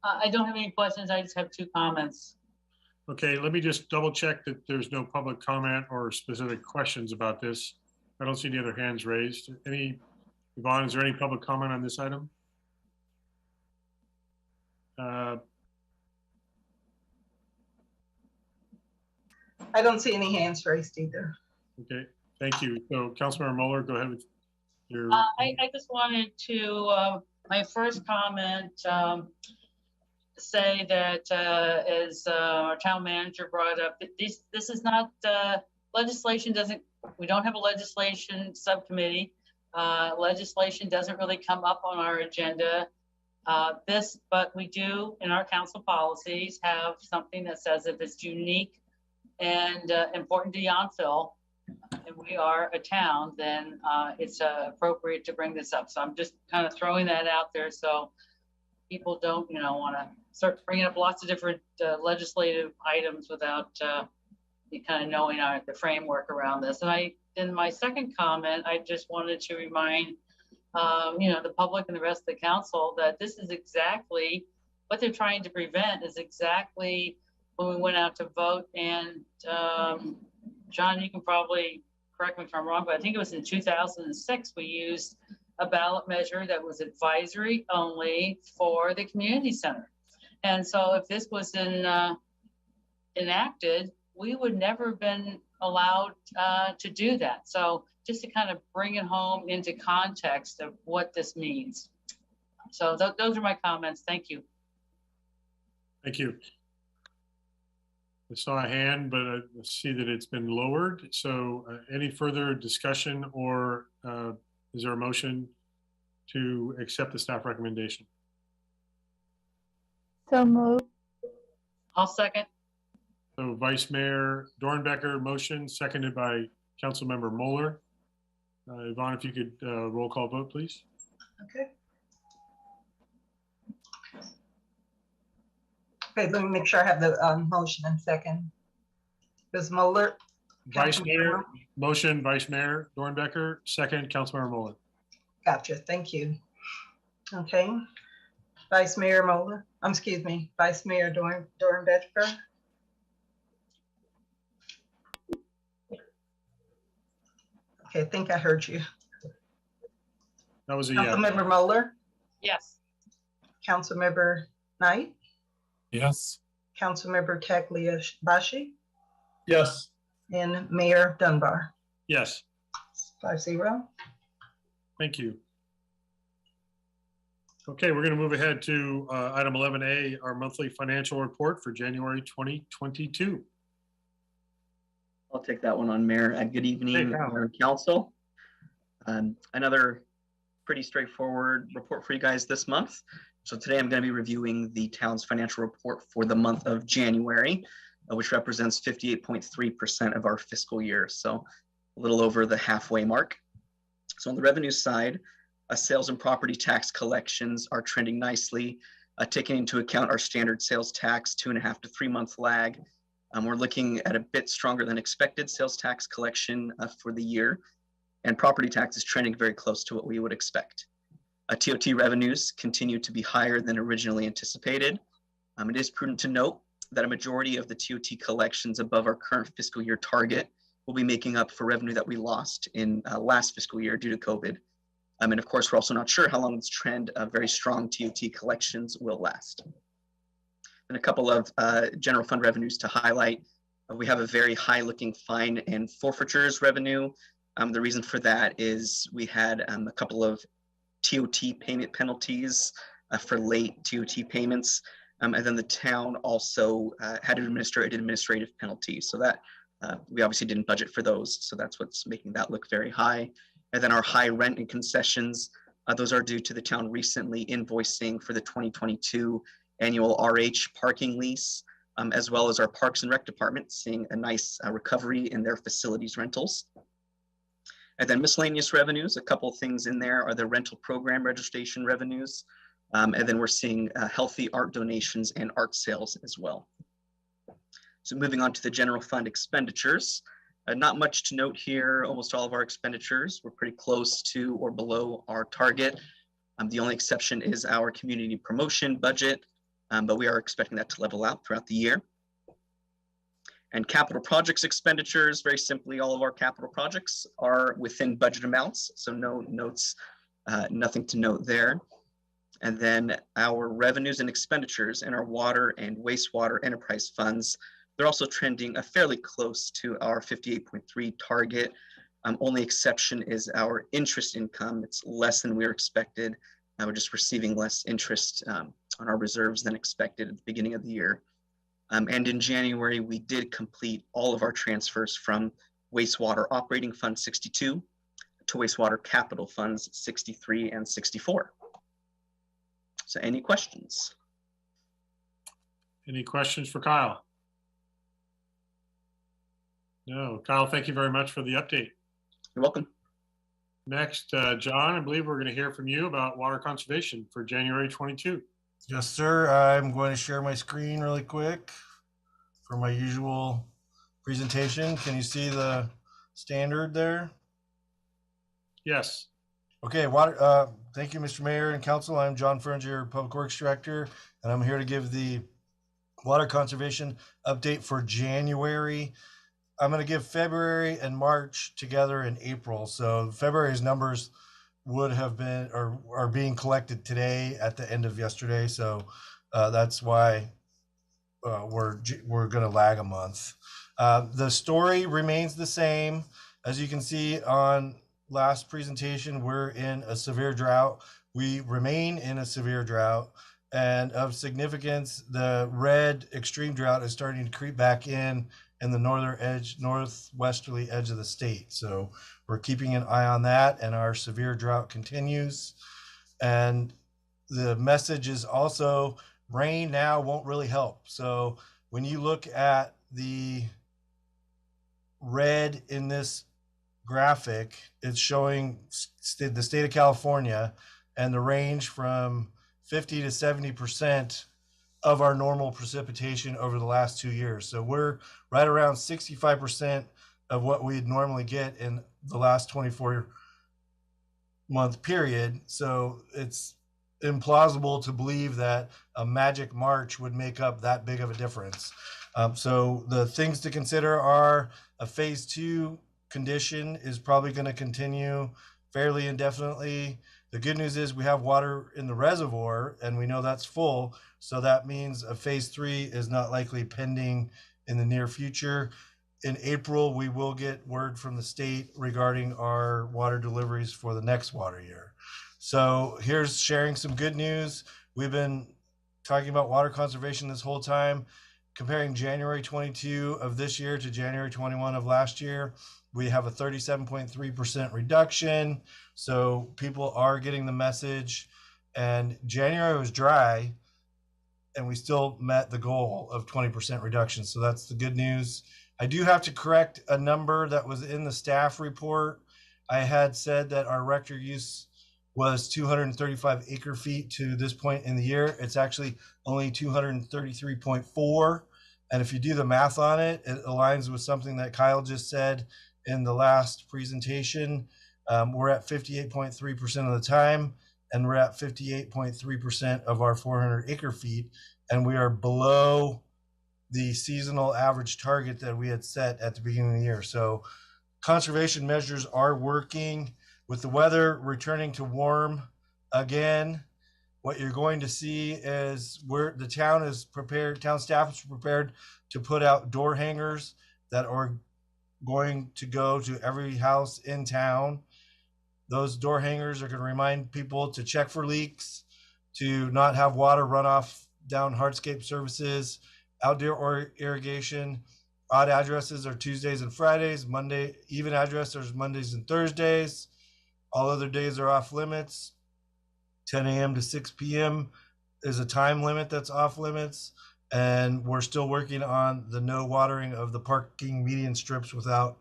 S19: I don't have any questions. I just have 2 comments.
S1: Okay, let me just double check that there's no public comment or specific questions about this. I don't see any other hands raised. Yvonne, is there any public comment on this item?
S17: I don't see any hands raised either.
S1: Okay, thank you. So Councilmember Mueller, go ahead with your.
S19: I just wanted to, my first comment, say that as our town manager brought up, this is not, legislation doesn't, we don't have a legislation subcommittee. Legislation doesn't really come up on our agenda. But we do in our council policies have something that says if it's unique and important to Yountville, and we are a town, then it's appropriate to bring this up. So I'm just kind of throwing that out there so people don't, want to start bringing up lots of different legislative items without you kind of knowing the framework around this. And in my second comment, I just wanted to remind the public and the rest of the council that this is exactly what they're trying to prevent, is exactly when we went out to vote. And John, you can probably correct me if I'm wrong, but I think it was in 2006, we used a ballot measure that was advisory only for the community center. And so if this was enacted, we would never have been allowed to do that. So just to kind of bring it home into context of what this means. So those are my comments. Thank you.
S1: Thank you. I saw a hand, but I see that it's been lowered. So any further discussion, or is there a motion to accept the staff recommendation?
S8: So moved.
S19: I'll second.
S1: So Vice Mayor Dornbecker motion, seconded by Councilmember Moeller. Yvonne, if you could roll call vote, please.
S17: Okay.
S6: Okay, let me make sure I have the motion and second. Ms. Moeller?
S1: Vice Mayor, motion, Vice Mayor Dornbecker, second, Councilmember Mullen.
S6: Gotcha, thank you. Okay, Vice Mayor Moeller, excuse me, Vice Mayor Dornbecker. Okay, I think I heard you.
S1: That was a yes.
S6: Councilmember Moeller,
S19: Yes.
S6: Councilmember Knight,
S9: Yes.
S6: Councilmember Tagliabashi,
S20: Yes.
S6: and Mayor Dunbar.
S1: Yes,
S6: 5-0.
S1: thank you. Okay, we're going to move ahead to item 11A, our monthly financial report for January 2022.
S22: I'll take that one on, Mayor. Good evening,
S1: Hey, Kyle.
S22: Mayor and Council. Another pretty straightforward report for you guys this month. So today I'm going to be reviewing the town's financial report for the month of January, which represents 58.3% of our fiscal year. So a little over the halfway mark. So on the revenue side, sales and property tax collections are trending nicely, taking into account our standard sales tax 2.5 to 3 month lag. We're looking at a bit stronger than expected sales tax collection for the year, and property tax is trending very close to what we would expect. TOT revenues continue to be higher than originally anticipated. It is prudent to note that a majority of the TOT collections above our current fiscal year target will be making up for revenue that we lost in last fiscal year due to COVID. And of course, we're also not sure how long this trend of very strong TOT collections will last. And a couple of general fund revenues to highlight. We have a very high looking fine and forfeitures revenue. The reason for that is we had a couple of TOT payment penalties for late TOT payments. And then the town also had to administer administrative penalties. So that we obviously didn't budget for those. So that's what's making that look very high. And then our high rent and concessions, those are due to the town recently invoicing for the 2022 annual RH parking lease, as well as our Parks and Rec department seeing a nice recovery in their facilities rentals. And then miscellaneous revenues, a couple of things in there are the rental program registration revenues. And then we're seeing healthy art donations and art sales as well. So moving on to the general fund expenditures, not much to note here. Almost all of our expenditures were pretty close to or below our target. The only exception is our community promotion budget, but we are expecting that to level out throughout the year. And capital projects expenditures, very simply, all of our capital projects are within budget amounts, so no notes, nothing to note there. And then our revenues and expenditures in our water and wastewater enterprise funds, they're also trending fairly close to our 58.3 target. Only exception is our interest income. It's less than we were expected. We're just receiving less interest on our reserves than expected at the beginning of the year. And in January, we did complete all of our transfers from wastewater operating fund 62 to wastewater capital funds 63 and 64. So any questions?
S1: Any questions for Kyle? No, Kyle, thank you very much for the update.
S22: You're welcome.
S1: Next, John, I believe we're going to hear from you about water conservation for January 22.
S10: Yes, sir. I'm going to share my screen really quick for my usual presentation. Can you see the standard there?
S1: Yes.
S10: Okay, thank you, Mr. Mayor and Council. I'm John Furringer, Public Works Director, and I'm here to give the water conservation update for January. I'm going to give February and March together in April. So February's numbers would have been or are being collected today at the end of yesterday. So that's why we're going to lag a month. The story remains the same. As you can see on last presentation, we're in a severe drought. We remain in a severe drought. And of significance, the red extreme drought is starting to creep back in the northwesterly edge of the state. So we're keeping an eye on that, and our severe drought continues. And the message is also rain now won't really help. So when you look at the red in this graphic, it's showing the state of California, and the range from 50 to 70% of our normal precipitation over the last 2 years. So we're right around 65% of what we'd normally get in the last 24-month period. So it's implausible to believe that a magic March would make up that big of a difference. So the things to consider are a phase 2 condition is probably going to continue fairly indefinitely. The good news is we have water in the reservoir and we know that's full. So that means a phase 3 is not likely pending in the near future. In April, we will get word from the state regarding our water deliveries for the next water year. So here's sharing some good news. We've been talking about water conservation this whole time. Comparing January 22 of this year to January 21 of last year, we have a 37.3% reduction. So people are getting the message. And January was dry, and we still met the goal of 20% reduction. So that's the good news. I do have to correct a number that was in the staff report. I had said that our rector use was 235 acre feet to this point in the year. It's actually only 233.4. And if you do the math on it, it aligns with something that Kyle just said in the last presentation. We're at 58.3% of the time, and we're at 58.3% of our 400 acre feet. And we are below the seasonal average target that we had set at the beginning of the year. So conservation measures are working. With the weather returning to warm again, what you're going to see is the town is prepared, town staff is prepared to put out door hangers that are going to go to every house in town. Those door hangers are going to remind people to check for leaks, to not have water run off down hardscape services, outdoor irrigation. Odd addresses are Tuesdays and Fridays. Even addresses are Mondays and Thursdays. All other days are off limits. 10 a.m. to 6 p.m. is a time limit that's off limits. And we're still working on the no watering of the parking median strips without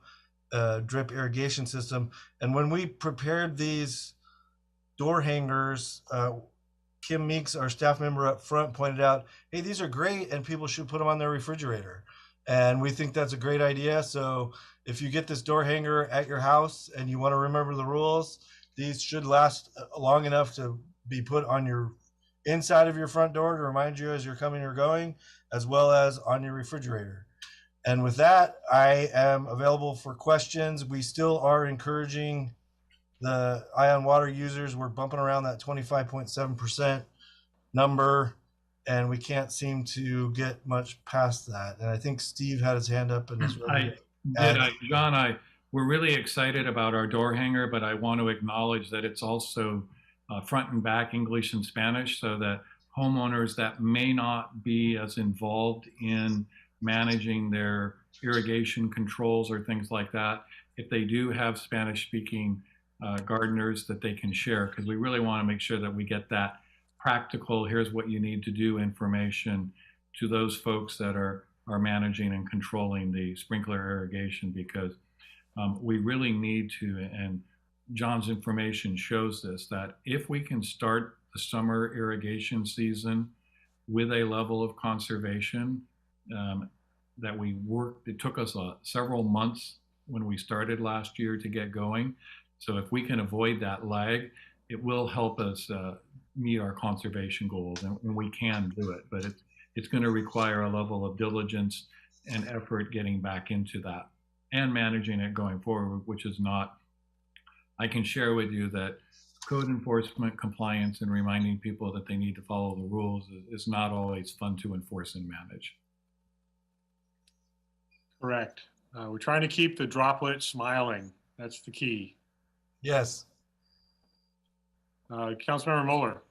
S10: a drip irrigation system. And when we prepared these door hangers, Kim Meeks, our staff member up front, pointed out, hey, these are great and people should put them on their refrigerator. And we think that's a great idea. So if you get this door hanger at your house and you want to remember the rules, these should last long enough to be put on your inside of your front door to remind you as you're coming or going, as well as on your refrigerator. And with that, I am available for questions. We still are encouraging the ion water users. We're bumping around that 25.7% number, and we can't seem to get much past that. And I think Steve had his hand up and is ready.
S3: John, we're really excited about our door hanger, but I want to acknowledge that it's also front and back English and Spanish, so that homeowners that may not be as involved in managing their irrigation controls or things like that, if they do have Spanish-speaking gardeners that they can share, because we really want to make sure that we get that practical, here's what you need to do information to those folks that are managing and controlling the sprinkler irrigation, because we really need to, and John's information shows this, that if we can start the summer irrigation season with a level of conservation that we worked, it took us several months when we started last year to get going. So if we can avoid that lag, it will help us meet our conservation goals, and we can do it. But it's going to require a level of diligence and effort getting back into that and managing it going forward, which is not, I can share with you that code enforcement, compliance, and reminding people that they need to follow the rules is not always fun to enforce and manage.
S1: Correct. We're trying to keep the droplet smiling. That's the key.
S10: Yes.
S1: Councilmember Mueller.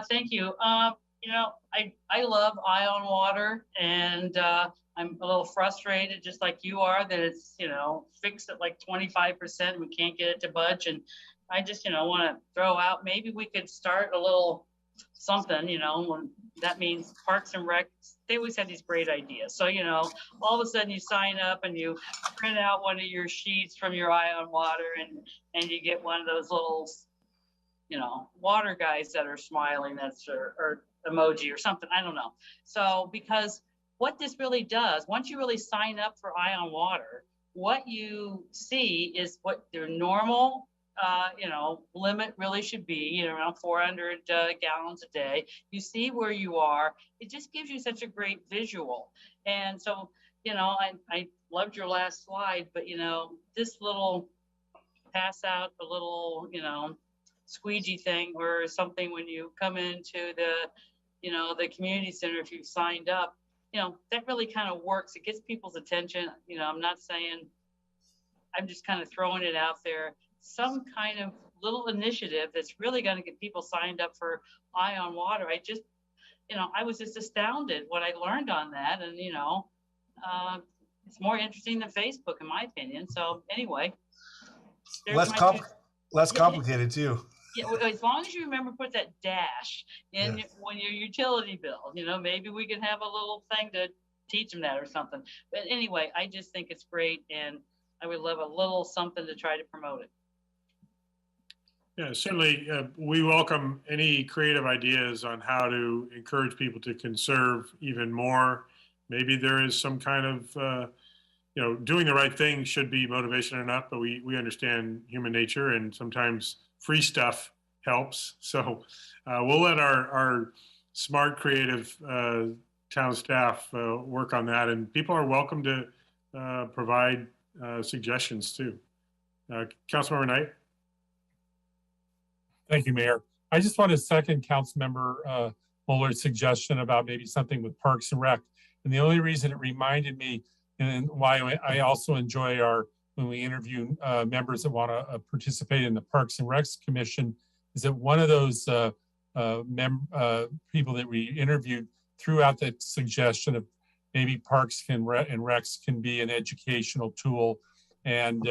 S19: Thank you. You know, I love ion water, and I'm a little frustrated, just like you are, that it's, you know, fixed at like 25%. We can't get it to budge. And I just, you know, want to throw out, maybe we could start a little something, you know, when that means Parks and Rec, they always have these great ideas. So, you know, all of a sudden you sign up and you print out one of your sheets from your ion water, and you get one of those little, you know, water guys that are smiling, or emoji or something. I don't know. So because what this really does, once you really sign up for Eye on Water, what you see is what their normal limit really should be, around 400 gallons a day. You see where you are. It just gives you such a great visual. And so, I loved your last slide, but this little pass out a little, squeegee thing or something when you come into the community center, if you've signed up, that really kind of works. It gets people's attention. I'm not saying, I'm just kind of throwing it out there. Some kind of little initiative that's really going to get people signed up for Eye on Water. I was just astounded what I learned on that. And, it's more interesting than Facebook, in my opinion. So anyway.
S10: Less complicated too.
S19: Yeah, well, as long as you remember to put that dash in when your utility bill, maybe we can have a little thing to teach them that or something. But anyway, I just think it's great, and I would love a little something to try to promote it.
S1: Yeah, certainly we welcome any creative ideas on how to encourage people to conserve even more. Maybe there is some kind of, doing the right thing should be motivation enough, but we understand human nature, and sometimes free stuff helps. So we'll let our smart, creative town staff work on that, and people are welcome to provide suggestions too. Councilmember Knight.
S9: Thank you, Mayor. I just want to second Councilmember Muller's suggestion about maybe something with Parks and Rec. And the only reason it reminded me, and why I also enjoy when we interview members that want to participate in the Parks and Recs Commission, is that one of those people that we interviewed threw out that suggestion of maybe Parks and Recs can be an educational tool. And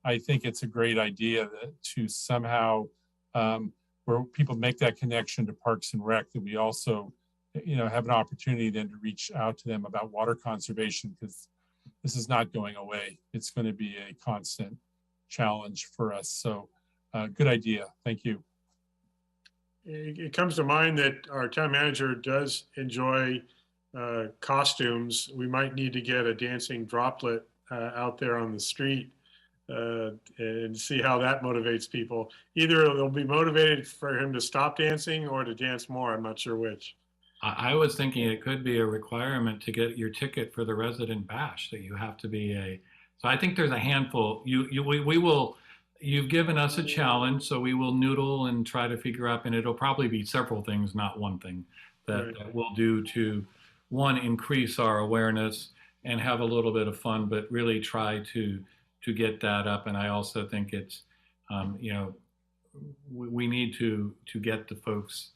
S9: I think it's a great idea to somehow, where people make that connection to Parks and Rec, that we also, have an opportunity then to reach out to them about water conservation, because this is not going away. It's going to be a constant challenge for us. So good idea. Thank you.
S1: It comes to mind that our town manager does enjoy costumes. We might need to get a dancing droplet out there on the street and see how that motivates people. Either they'll be motivated for him to stop dancing or to dance more. I'm not sure which.
S3: I was thinking it could be a requirement to get your ticket for the resident bash, that you have to be so I think there's a handful. You've given us a challenge, so we will noodle and try to figure out, and it'll probably be several things, not one thing, that we'll do to, one, increase our awareness and have a little bit of fun, but really try to get that up. And I also think it's, we need to get the folks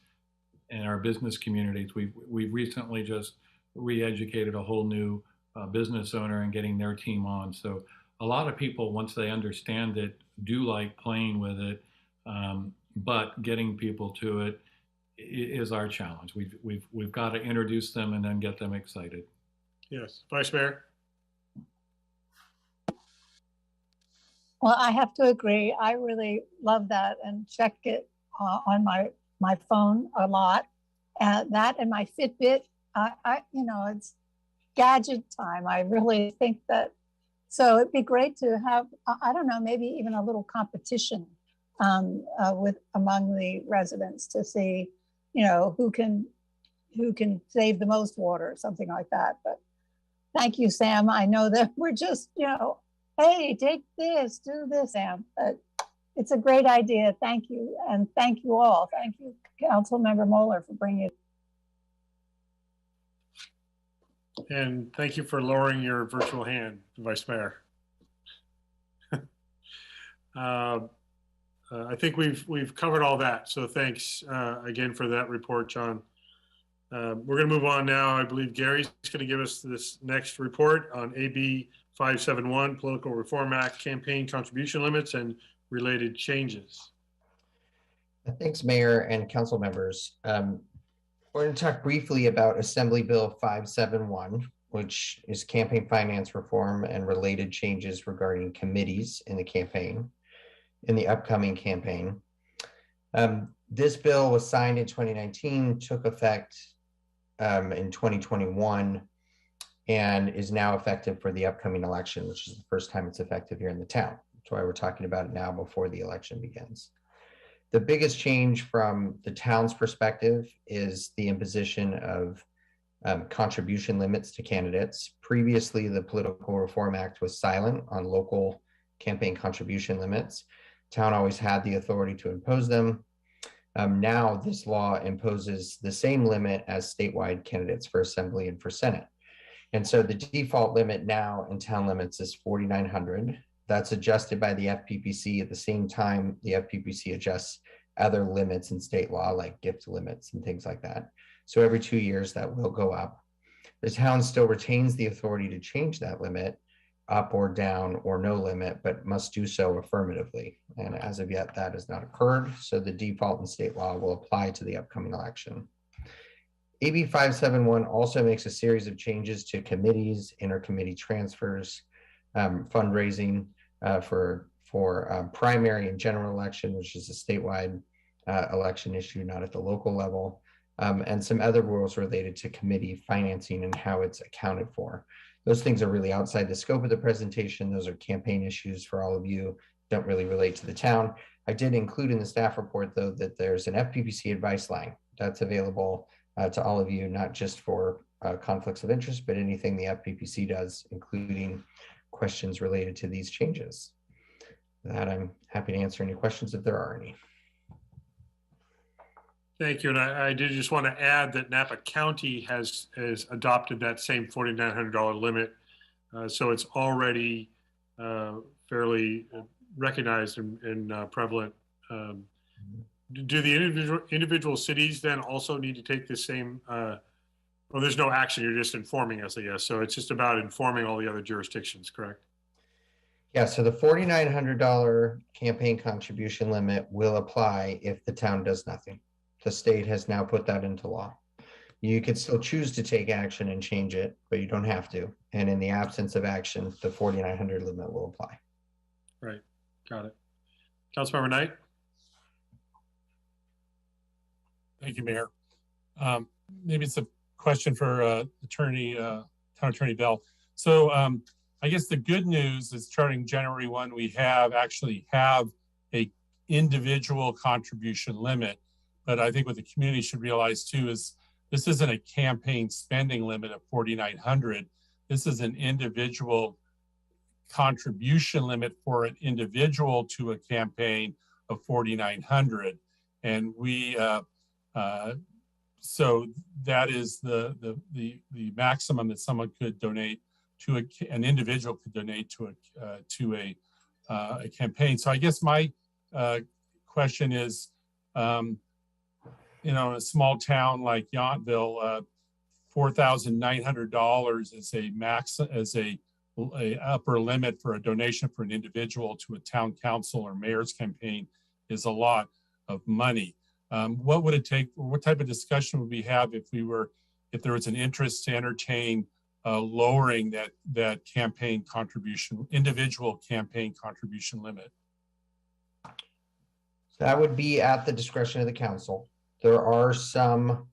S3: in our business communities. We've recently just re-educated a whole new business owner and getting their team on. So a lot of people, once they understand it, do like playing with it, but getting people to it is our challenge. We've got to introduce them and then get them excited.
S1: Yes, Vice Mayor.
S8: Well, I have to agree. I really love that and check it on my phone a lot. That and my Fitbit, it's gadget time. I really think that, so it'd be great to have, I don't know, maybe even a little competition among the residents to see, who can save the most water, something like that. But thank you, Sam. I know that we're just, hey, take this, do this, Sam. But it's a great idea. Thank you. And thank you all. Thank you, Councilmember Moeller, for bringing it.
S1: And thank you for lowering your virtual hand, Vice Mayor. I think we've covered all that. So thanks again for that report, John. We're going to move on now. I believe Gary's going to give us this next report on AB 571, Political Reform Act, campaign contribution limits and related changes.
S18: Thanks, Mayor and council members. We're going to talk briefly about Assembly Bill 571, which is campaign finance reform and related changes regarding committees in the upcoming campaign. This bill was signed in 2019, took effect in 2021, and is now effective for the upcoming election, which is the first time it's effective here in the town. That's why we're talking about it now before the election begins. The biggest change from the town's perspective is the imposition of contribution limits to candidates. Previously, the Political Reform Act was silent on local campaign contribution limits. Town always had the authority to impose them. Now this law imposes the same limit as statewide candidates for assembly and for Senate. And so the default limit now in town limits is 4,900. That's adjusted by the FPPC at the same time the FPPC adjusts other limits in state law, like gift limits and things like that. So every 2 years that will go up. The town still retains the authority to change that limit up or down or no limit, but must do so affirmatively. And as of yet, that has not occurred. So the default in state law will apply to the upcoming election. AB 571 also makes a series of changes to committees, intercommittee transfers, fundraising for primary and general election, which is a statewide election issue, not at the local level, and some other rules related to committee financing and how it's accounted for. Those things are really outside the scope of the presentation. Those are campaign issues for all of you, don't really relate to the town. I did include in the staff report, though, that there's an FPPC advice line that's available to all of you, not just for conflicts of interest, but anything the FPPC does, including questions related to these changes. That I'm happy to answer any questions if there are any.
S1: Thank you. And I did just want to add that Napa County has adopted that same $4,900 limit. So it's already fairly recognized and prevalent. Do the individual cities then also need to take the same, well, there's no action, you're just informing us, I guess. So it's just about informing all the other jurisdictions, correct?
S18: Yeah, so the $4,900 campaign contribution limit will apply if the town does nothing. The state has now put that into law. You could still choose to take action and change it, but you don't have to. And in the absence of action, the $4,900 limit will apply.
S1: Right, got it. Councilmember Knight?
S9: Thank you, Mayor. Maybe it's a question for Town Attorney Bell. So I guess the good news is starting January 1, we actually have a individual contribution limit. But I think what the community should realize too is this isn't a campaign spending limit of 4,900. This is an individual contribution limit for an individual to a campaign of 4,900. And we, so that is the maximum that someone could donate to an individual could donate to a campaign. So I guess my question is, in a small town like Yountville, $4,900 is a upper limit for a donation for an individual to a town council or mayor's campaign is a lot of money. What would it take, or what type of discussion would we have if there was an interest to entertain lowering that campaign contribution, individual campaign contribution limit?
S18: That would be at the discretion of the council. There are some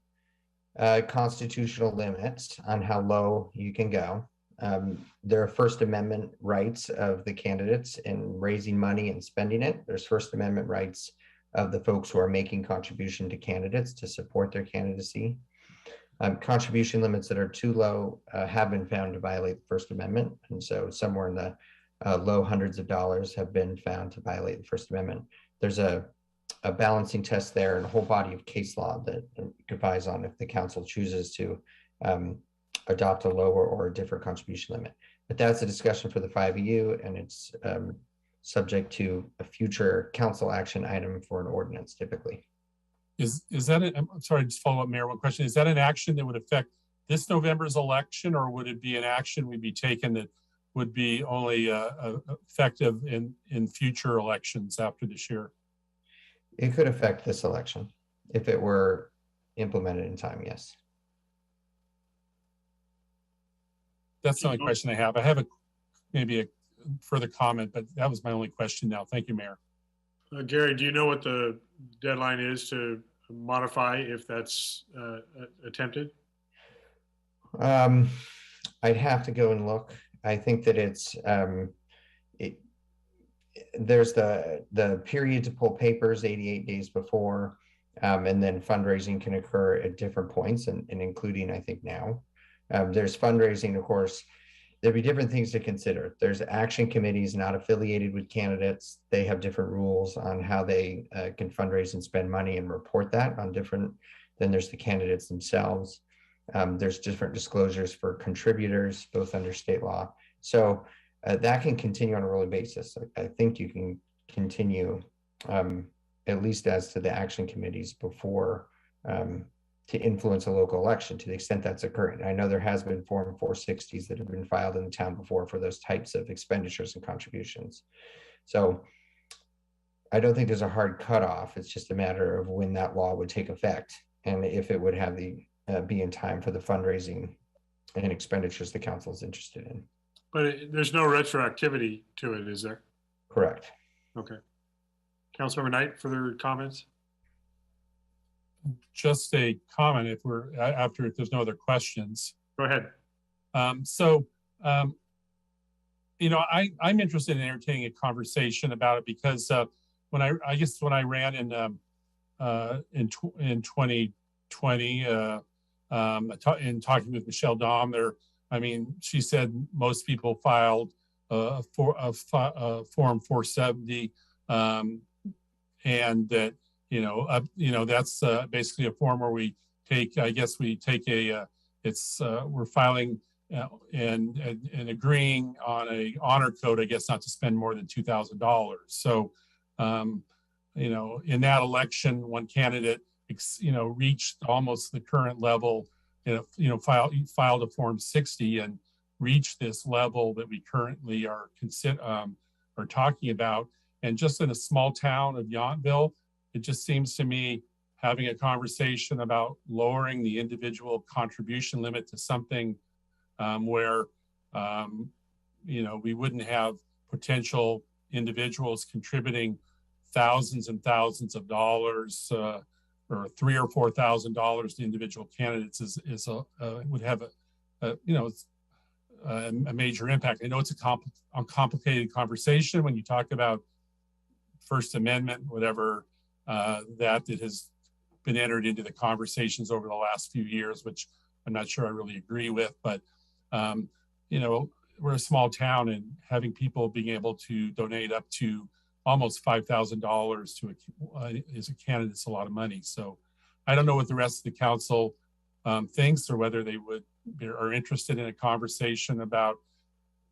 S18: constitutional limits on how low you can go. There are First Amendment rights of the candidates in raising money and spending it. There's First Amendment rights of the folks who are making contribution to candidates to support their candidacy. Contribution limits that are too low have been found to violate the First Amendment. And so somewhere in the low hundreds of dollars have been found to violate the First Amendment. There's a balancing test there and a whole body of case law that advise on if the council chooses to adopt a lower or a different contribution limit. But that's a discussion for the 5EU, and it's subject to a future council action item for an ordinance typically.
S9: Is that I'm sorry, just follow up, Mayor, one question. Is that an action that would affect this November's election, or would it be an action we'd be taking that would be only effective in future elections after this year?
S18: It could affect this election if it were implemented in time, yes.
S9: That's the only question I have. I have maybe a further comment, but that was my only question now. Thank you, Mayor.
S1: Gary, do you know what the deadline is to modify if that's attempted?
S18: I'd have to go and look. I think that it's there's the period to pull papers 88 days before, and then fundraising can occur at different points, and including I think now. There's fundraising, of course. There'd be different things to consider. There's action committees not affiliated with candidates. They have different rules on how they can fundraise and spend money and report that on different. Then there's the candidates themselves. There's different disclosures for contributors, both under state law. So that can continue on a rolling basis. I think you can continue, at least as to the action committees before, to influence a local election to the extent that's occurring. I know there has been Form 460s that have been filed in the town before for those types of expenditures and contributions. So I don't think there's a hard cutoff. It's just a matter of when that law would take effect and if it would have the be in time for the fundraising and expenditures the council is interested in.
S1: But there's no retroactivity to it, is there?
S18: Correct.
S1: Okay. Councilmember Knight, further comments?
S9: Just a comment if there's no other questions.
S1: Go ahead.
S9: I'm interested in entertaining a conversation about it because when I ran in 2020, in talking with Michelle Dahm there, she said most people filed Form 470, and that that's basically a form where we take, we're filing and agreeing on a honor code, I guess, not to spend more than $2,000. So, in that election, one candidate, reached almost the current level, filed a Form 60 and reached this level that we currently are talking about. And just in a small town of Yountville, it just seems to me having a conversation about lowering the individual contribution limit to something where, we wouldn't have potential individuals contributing thousands and thousands of dollars or $3,000 or $4,000 to individual candidates would have a major impact. I know it's a complicated conversation when you talk about First Amendment, whatever, that has been entered into the conversations over the last few years, which I'm not sure I really agree with, but we're a small town, and having people being able to donate up to almost $5,000 to as a candidate is a lot of money. So I don't know what the rest of the council thinks, or whether they are interested in a conversation about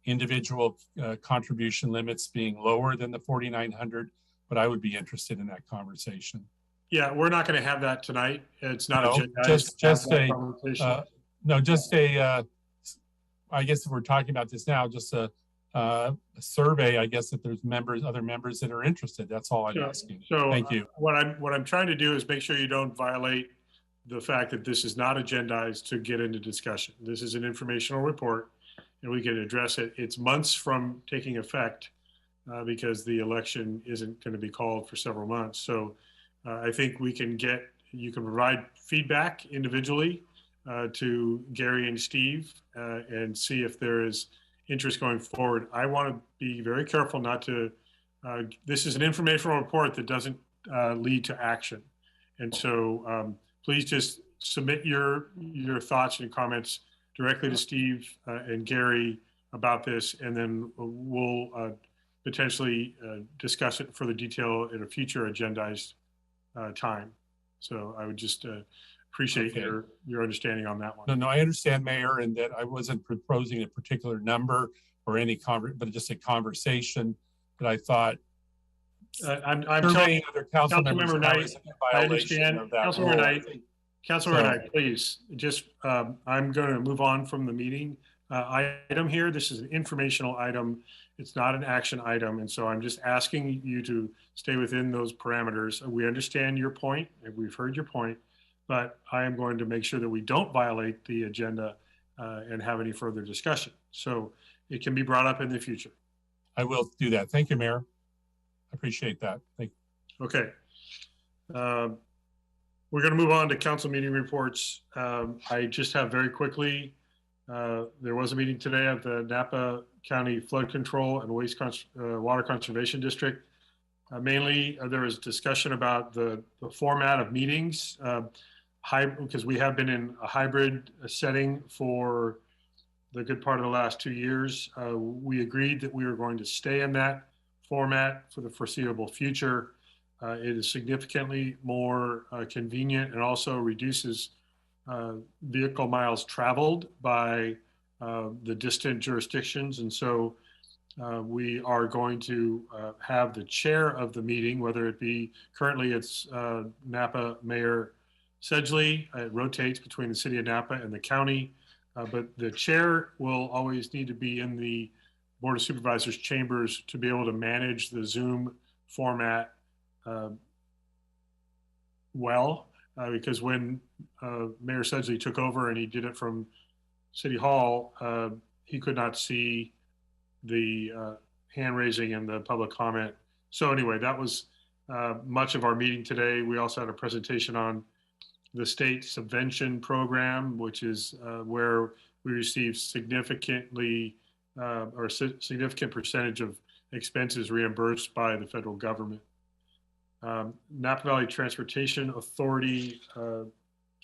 S9: individual contribution limits being lower than the 4,900, but I would be interested in that conversation.
S1: Yeah, we're not going to have that tonight. It's not I guess if we're talking about this now, just a survey, I guess, if there's other members that are interested. That's all I'm asking. So
S9: thank you.
S1: What I'm trying to do is make sure you don't violate the fact that this is not agendized to get into discussion. This is an informational report, and we can address it. It's months from taking effect because the election isn't going to be called for several months. So I think you can provide feedback individually to Gary and Steve and see if there is interest going forward. I want to be very careful not to, this is an informational report that doesn't lead to action. And so please just submit your thoughts and comments directly to Steve and Gary about this, and then we'll potentially discuss it in further detail in a future agendized time. So I would just appreciate your understanding on that one.
S9: No, I understand, Mayor, and that I wasn't proposing a particular number or any but just a conversation that I thought.
S1: I'm telling other council members, I understand. Councilmember Knight, please, just I'm going to move on from the meeting item here. This is an informational item. It's not an action item. And so I'm just asking you to stay within those parameters. We understand your point, and we've heard your point, but I am going to make sure that we don't violate the agenda and have any further discussion. So it can be brought up in the future.
S9: I will do that. Thank you, Mayor. I appreciate that. Thank you.
S1: Okay. We're going to move on to council meeting reports. I just have very quickly, there was a meeting today at the Napa County Flood Control and Water Conservation District. Mainly, there was discussion about the format of meetings, because we have been in a hybrid setting for the good part of the last 2 years. We agreed that we were going to stay in that format for the foreseeable future. It is significantly more convenient and also reduces vehicle miles traveled by the distant jurisdictions. And so we are going to have the chair of the meeting, whether it be, currently it's Napa Mayor Sedgley. It rotates between the city of Napa and the county, but the chair will always need to be in the Board of Supervisors chambers to be able to manage the Zoom format because when Mayor Sedgley took over and he did it from City Hall, he could not see the hand raising and the public comment. So anyway, that was much of our meeting today. We also had a presentation on the state subvention program, which is where we receive significant percentage of expenses reimbursed by the federal government. Napa Valley Transportation Authority, can't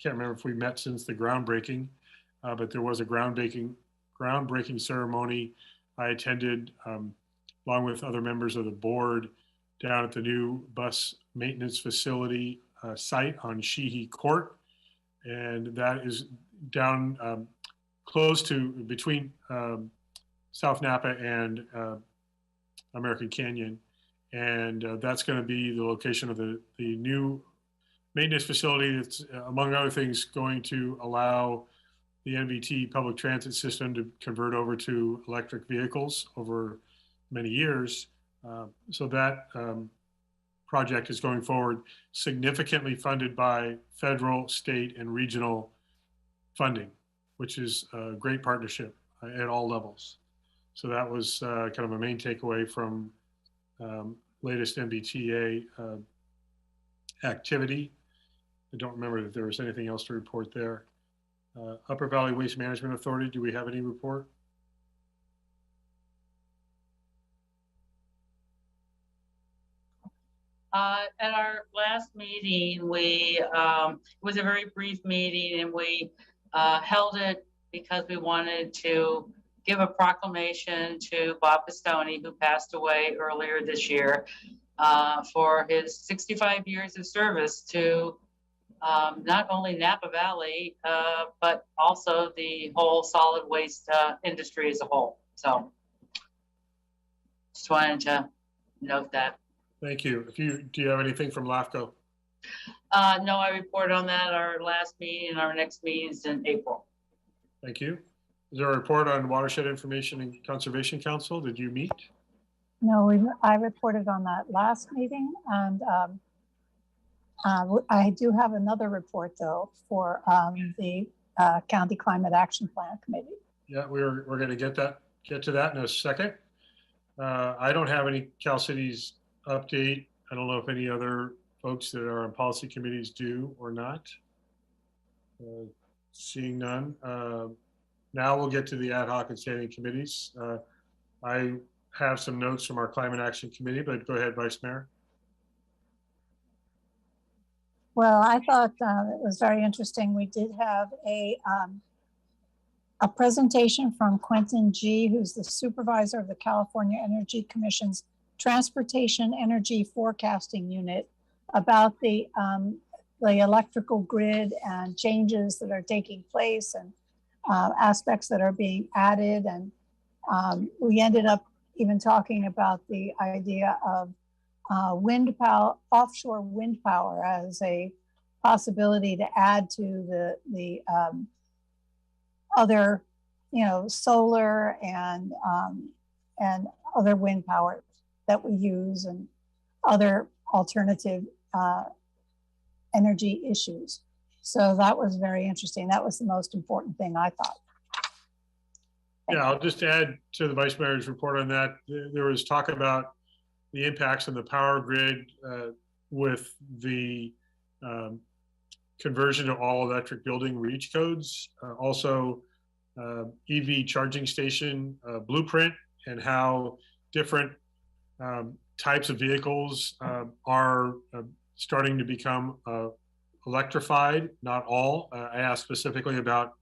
S1: remember if we met since the groundbreaking, but there was a groundbreaking ceremony I attended along with other members of the board down at the new bus maintenance facility site on Sheehy Court. And that is down close to between South Napa and American Canyon. And that's going to be the location of the new maintenance facility that's, among other things, going to allow the NVT public transit system to convert over to electric vehicles over many years. So that project is going forward, significantly funded by federal, state, and regional funding, which is a great partnership at all levels. So that was kind of a main takeaway from latest MBTA activity. I don't remember if there was anything else to report there. Upper Valley Waste Management Authority, do we have any report?
S19: At our last meeting, it was a very brief meeting, and we held it because we wanted to give a proclamation to Bob Pistone, who passed away earlier this year, for his 65 years of service to not only Napa Valley, but also the whole solid waste industry as a whole. So just wanted to note that.
S1: Thank you. Do you have anything from LAFCO?
S19: No, I reported on that at our last meeting, and our next meeting is in April.
S1: Thank you. Is there a report on Watershed Information and Conservation Council? Did you meet?
S8: No, I reported on that last meeting, and I do have another report though for the County Climate Action Plan Committee.
S1: Yeah, we're going to get to that in a second. I don't have any Cal Cities update. I don't know if any other folks that are on policy committees do or not. Seeing none. Now we'll get to the ad hoc and standing committees. I have some notes from our Climate Action Committee, but go ahead, Vice Mayor.
S8: Well, I thought it was very interesting. We did have a presentation from Quentin G., who's the supervisor of the California Energy Commission's Transportation Energy Forecasting Unit, about the electrical grid and changes that are taking place and aspects that are being added. And we ended up even talking about the idea of wind power, offshore wind power, as a possibility to add to the other, solar and other wind power that we use, and other alternative energy issues. So that was very interesting. That was the most important thing, I thought.
S1: Yeah, I'll just add to the Vice Mayor's report on that. There was talk about the impacts on the power grid with the conversion to all electric building REACH codes, also EV charging station blueprint, and how different types of vehicles are starting to become electrified, not all. I asked specifically about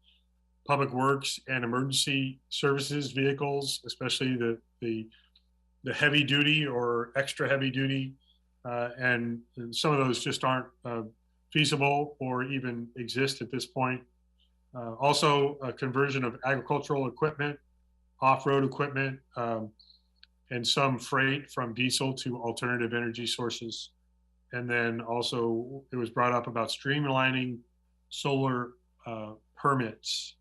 S1: public works and emergency services vehicles, especially the heavy duty or extra heavy duty, and some of those just aren't feasible or even exist at this point. Also, a conversion of agricultural equipment, off-road equipment, and some freight from diesel to alternative energy sources. And then also it was brought up about streamlining solar permits.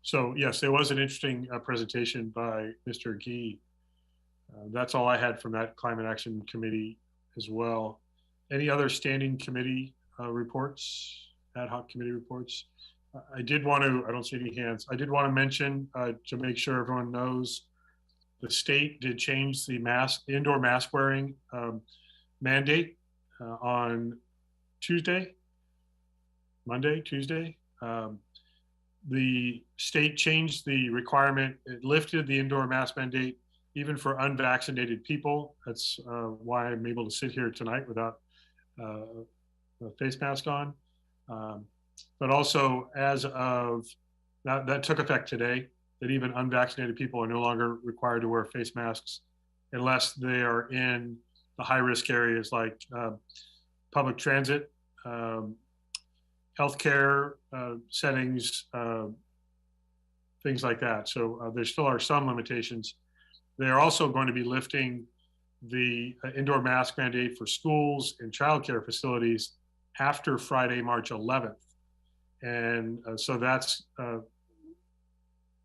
S1: So yes, there was an interesting presentation by Mr. Gee. That's all I had from that Climate Action Committee as well. Any other standing committee reports, ad hoc committee reports? I did want to, I don't see any hands. I did want to mention to make sure everyone knows, the state did change the indoor mask wearing mandate on Tuesday. The state changed the requirement. It lifted the indoor mask mandate even for unvaccinated people. That's why I'm able to sit here tonight without a face mask on. But also, as of that took effect today, that even unvaccinated people are no longer required to wear face masks unless they are in the high-risk areas like public transit, healthcare settings, things like that. So there still are some limitations. They're also going to be lifting the indoor mask mandate for schools and childcare facilities after Friday, March 11th. And so that's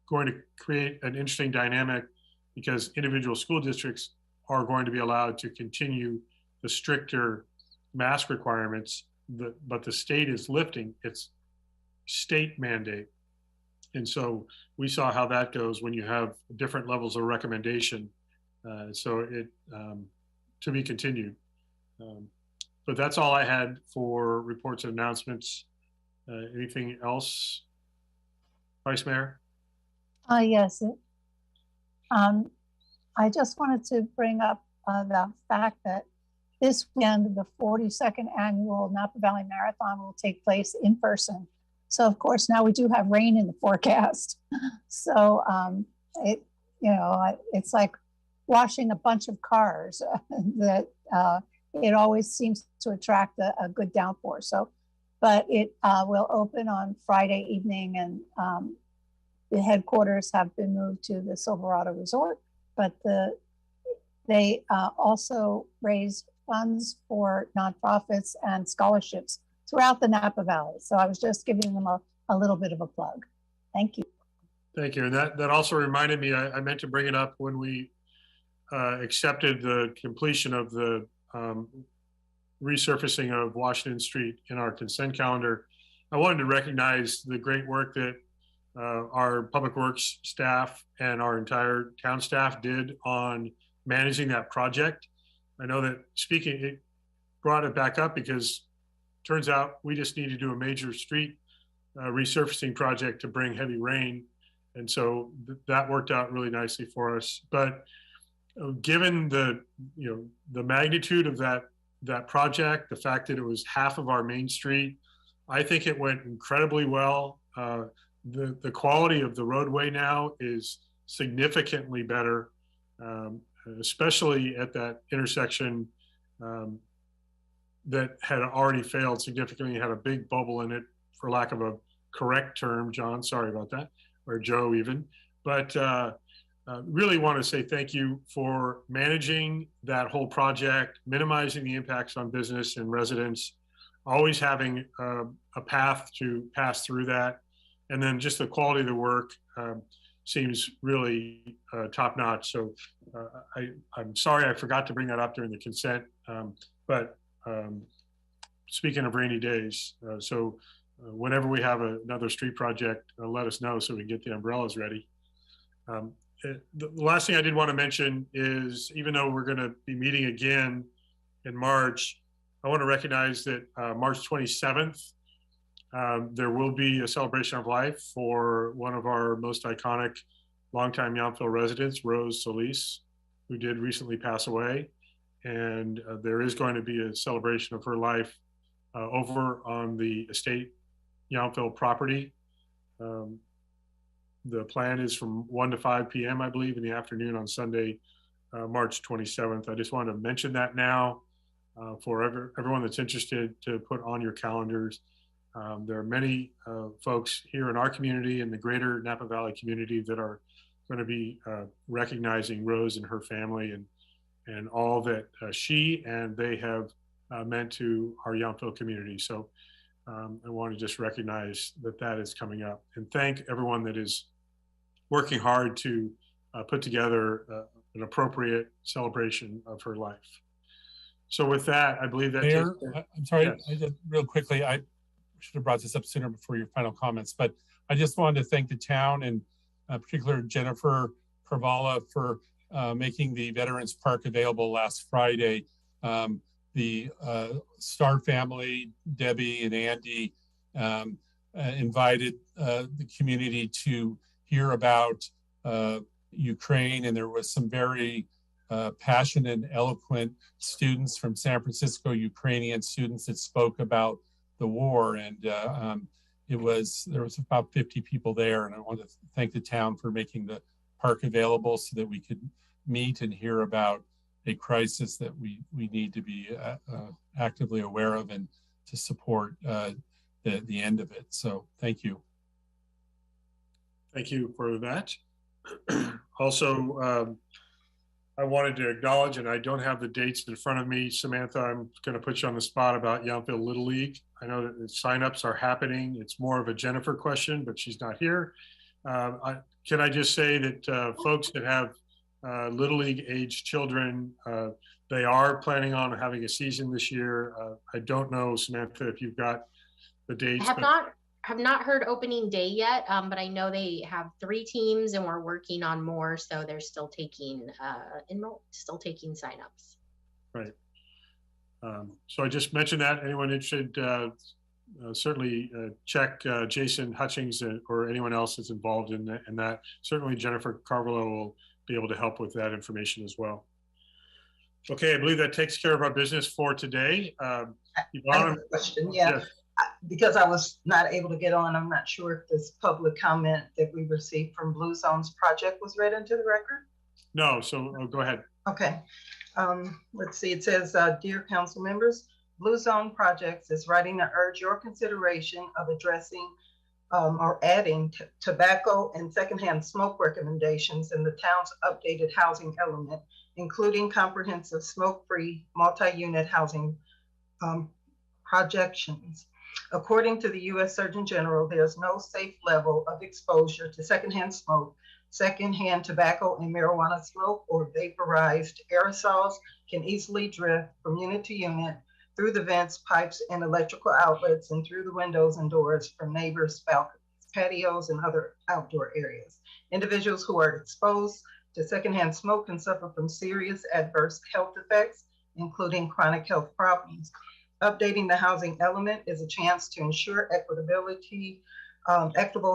S1: going to create an interesting dynamic, because individual school districts are going to be allowed to continue the stricter mask requirements, but the state is lifting its state mandate. And so we saw how that goes when you have different levels of recommendation. So it to be continued. But that's all I had for reports and announcements. Anything else, Vice Mayor?
S8: Yes. I just wanted to bring up the fact that this weekend, the 42nd annual Napa Valley Marathon will take place in person. So of course, now we do have rain in the forecast. So it's like washing a bunch of cars that it always seems to attract a good downpour. So, but it will open on Friday evening, and the headquarters have been moved to the Silverado Resort, but they also raise funds for nonprofits and scholarships throughout the Napa Valley. So I was just giving them a little bit of a plug. Thank you.
S1: Thank you. And that also reminded me, I meant to bring it up when we accepted the completion of the resurfacing of Washington Street in our consent calendar. I wanted to recognize the great work that our public works staff and our entire town staff did on managing that project. I know that it brought it back up because turns out we just need to do a major street resurfacing project to bring heavy rain. And so that worked out really nicely for us. But given the magnitude of that project, the fact that it was half of our main street, I think it went incredibly well. The quality of the roadway now is significantly better, especially at that intersection that had already failed significantly, had a big bubble in it, for lack of a correct term. John, sorry about that, or Joe even. But really want to say thank you for managing that whole project, minimizing the impacts on business and residents, always having a path to pass through that. And then just the quality of the work seems really top notch. So I'm sorry I forgot to bring that up during the consent, but speaking of rainy days, so whenever we have another street project, let us know so we can get the umbrellas ready. The last thing I did want to mention is, even though we're going to be meeting again in March. I want to recognize that March 27th, there will be a celebration of life for one of our most iconic longtime Yountville residents, Rose Solis, who did recently pass away. And there is going to be a celebration of her life over on the estate Yountville property. The plan is from 1 to 5 p.m., I believe, in the afternoon on Sunday, March 27th. I just want to mention that now for everyone that's interested to put on your calendars. There are many folks here in our community and the greater Napa Valley community that are going to be recognizing Rose and her family and all that she and they have meant to our Yountville community. So I want to just recognize that that is coming up and thank everyone that is working hard to put together an appropriate celebration of her life. So with that, I believe that
S9: Mayor, I'm sorry,
S1: Yes.
S9: I just, real quickly, I should have brought this up sooner before your final comments, but I just wanted to thank the town and particularly Jennifer Carvala for making the Veterans Park available last Friday. The Star family, Debbie and Andy, invited the community to hear about Ukraine, and there was some very passionate and eloquent students from San Francisco, Ukrainian students that spoke about the war, and there was about 50 people there, and I want to thank the town for making the park available so that we could meet and hear about a crisis that we need to be actively aware of and to support the end of it. So thank you.
S1: Thank you for that. Also, I wanted to acknowledge, and I don't have the dates in front of me, Samantha, I'm going to put you on the spot about Yountville Little League. I know that the signups are happening. It's more of a Jennifer question, but she's not here. Can I just say that folks that have Little League age children, they are planning on having a season this year. I don't know, Samantha, if you've got the dates.
S2: I have not heard opening day yet, but I know they have 3 teams and we're working on more, so they're still taking signups.
S1: Right. So I just mentioned that. Anyone interested, certainly check Jason Hutchings or anyone else that's involved in that. Certainly Jennifer Carvalho will be able to help with that information as well. Okay, I believe that takes care of our business for today.
S6: I have a question, yeah.
S1: Yes.
S6: Because I was not able to get on, I'm not sure if this public comment that we received from Blue Zones project was read into the record.
S1: No, so go ahead.
S6: Okay, let's see, it says, dear council members, Blue Zone Projects is writing to urge your consideration of addressing or adding tobacco and secondhand smoke recommendations in the town's updated housing element, including comprehensive smoke-free multi-unit housing projections. According to the U.S. Surgeon General, there's no safe level of exposure to secondhand smoke. Secondhand tobacco and marijuana smoke or vaporized aerosols can easily drift from unit to unit through the vents, pipes, and electrical outlets, and through the windows and doors from neighbors' balconies, patios, and other outdoor areas. Individuals who are exposed to secondhand smoke can suffer from serious adverse health effects, including chronic health problems. Updating the housing element is a chance to ensure equitable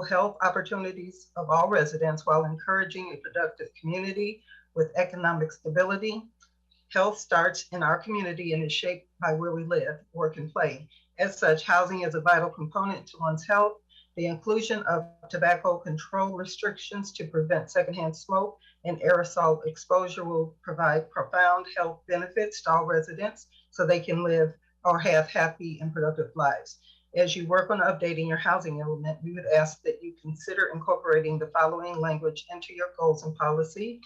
S6: health opportunities of all residents while encouraging a productive community with economic stability. Health starts in our community and is shaped by where we live, work, and play. As such, housing is a vital component to one's health. The inclusion of tobacco control restrictions to prevent secondhand smoke and aerosol exposure will provide profound health benefits to all residents so they can live or have happy and productive lives. As you work on updating your housing element, we would ask that you consider incorporating the following language into your goals and policy: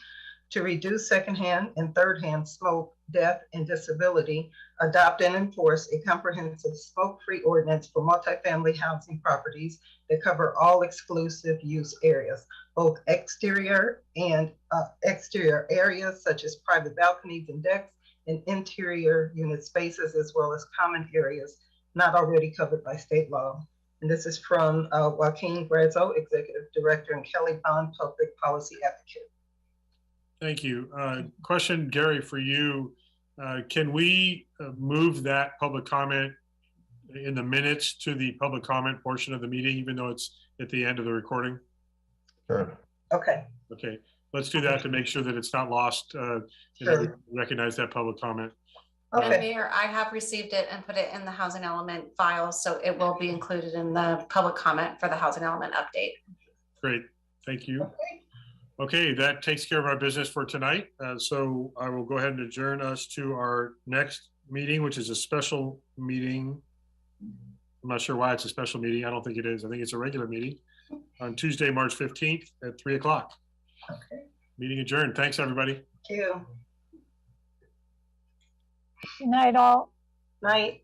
S6: to reduce secondhand and thirdhand smoke, death, and disability, adopt and enforce a comprehensive smoke-free ordinance for multifamily housing properties that cover all exclusive use areas, both exterior and exterior areas such as private balconies and decks, and interior unit spaces, as well as common areas not already covered by state law. And this is from Joaquin Brazo, Executive Director, and Kelly Bond, Public Policy Advocate.
S1: Thank you. Question, Gary, for you. Can we move that public comment in the minutes to the public comment portion of the meeting, even though it's at the end of the recording?
S20: Sure.
S6: Okay.
S1: Okay, let's do that to make sure that it's not lost. And that we recognize that public comment.
S21: And Mayor, I have received it and put it in the housing element file, so it will be included in the public comment for the housing element update.
S1: Great, thank you. Okay, that takes care of our business for tonight. So I will go ahead and adjourn us to our next meeting, which is a special meeting. I'm not sure why it's a special meeting. I don't think it is. I think it's a regular meeting on Tuesday, March 15th at 3 o'clock.
S6: Okay.
S1: Meeting adjourned. Thanks, everybody.
S6: Thank you.
S8: Good night, all.
S6: Night.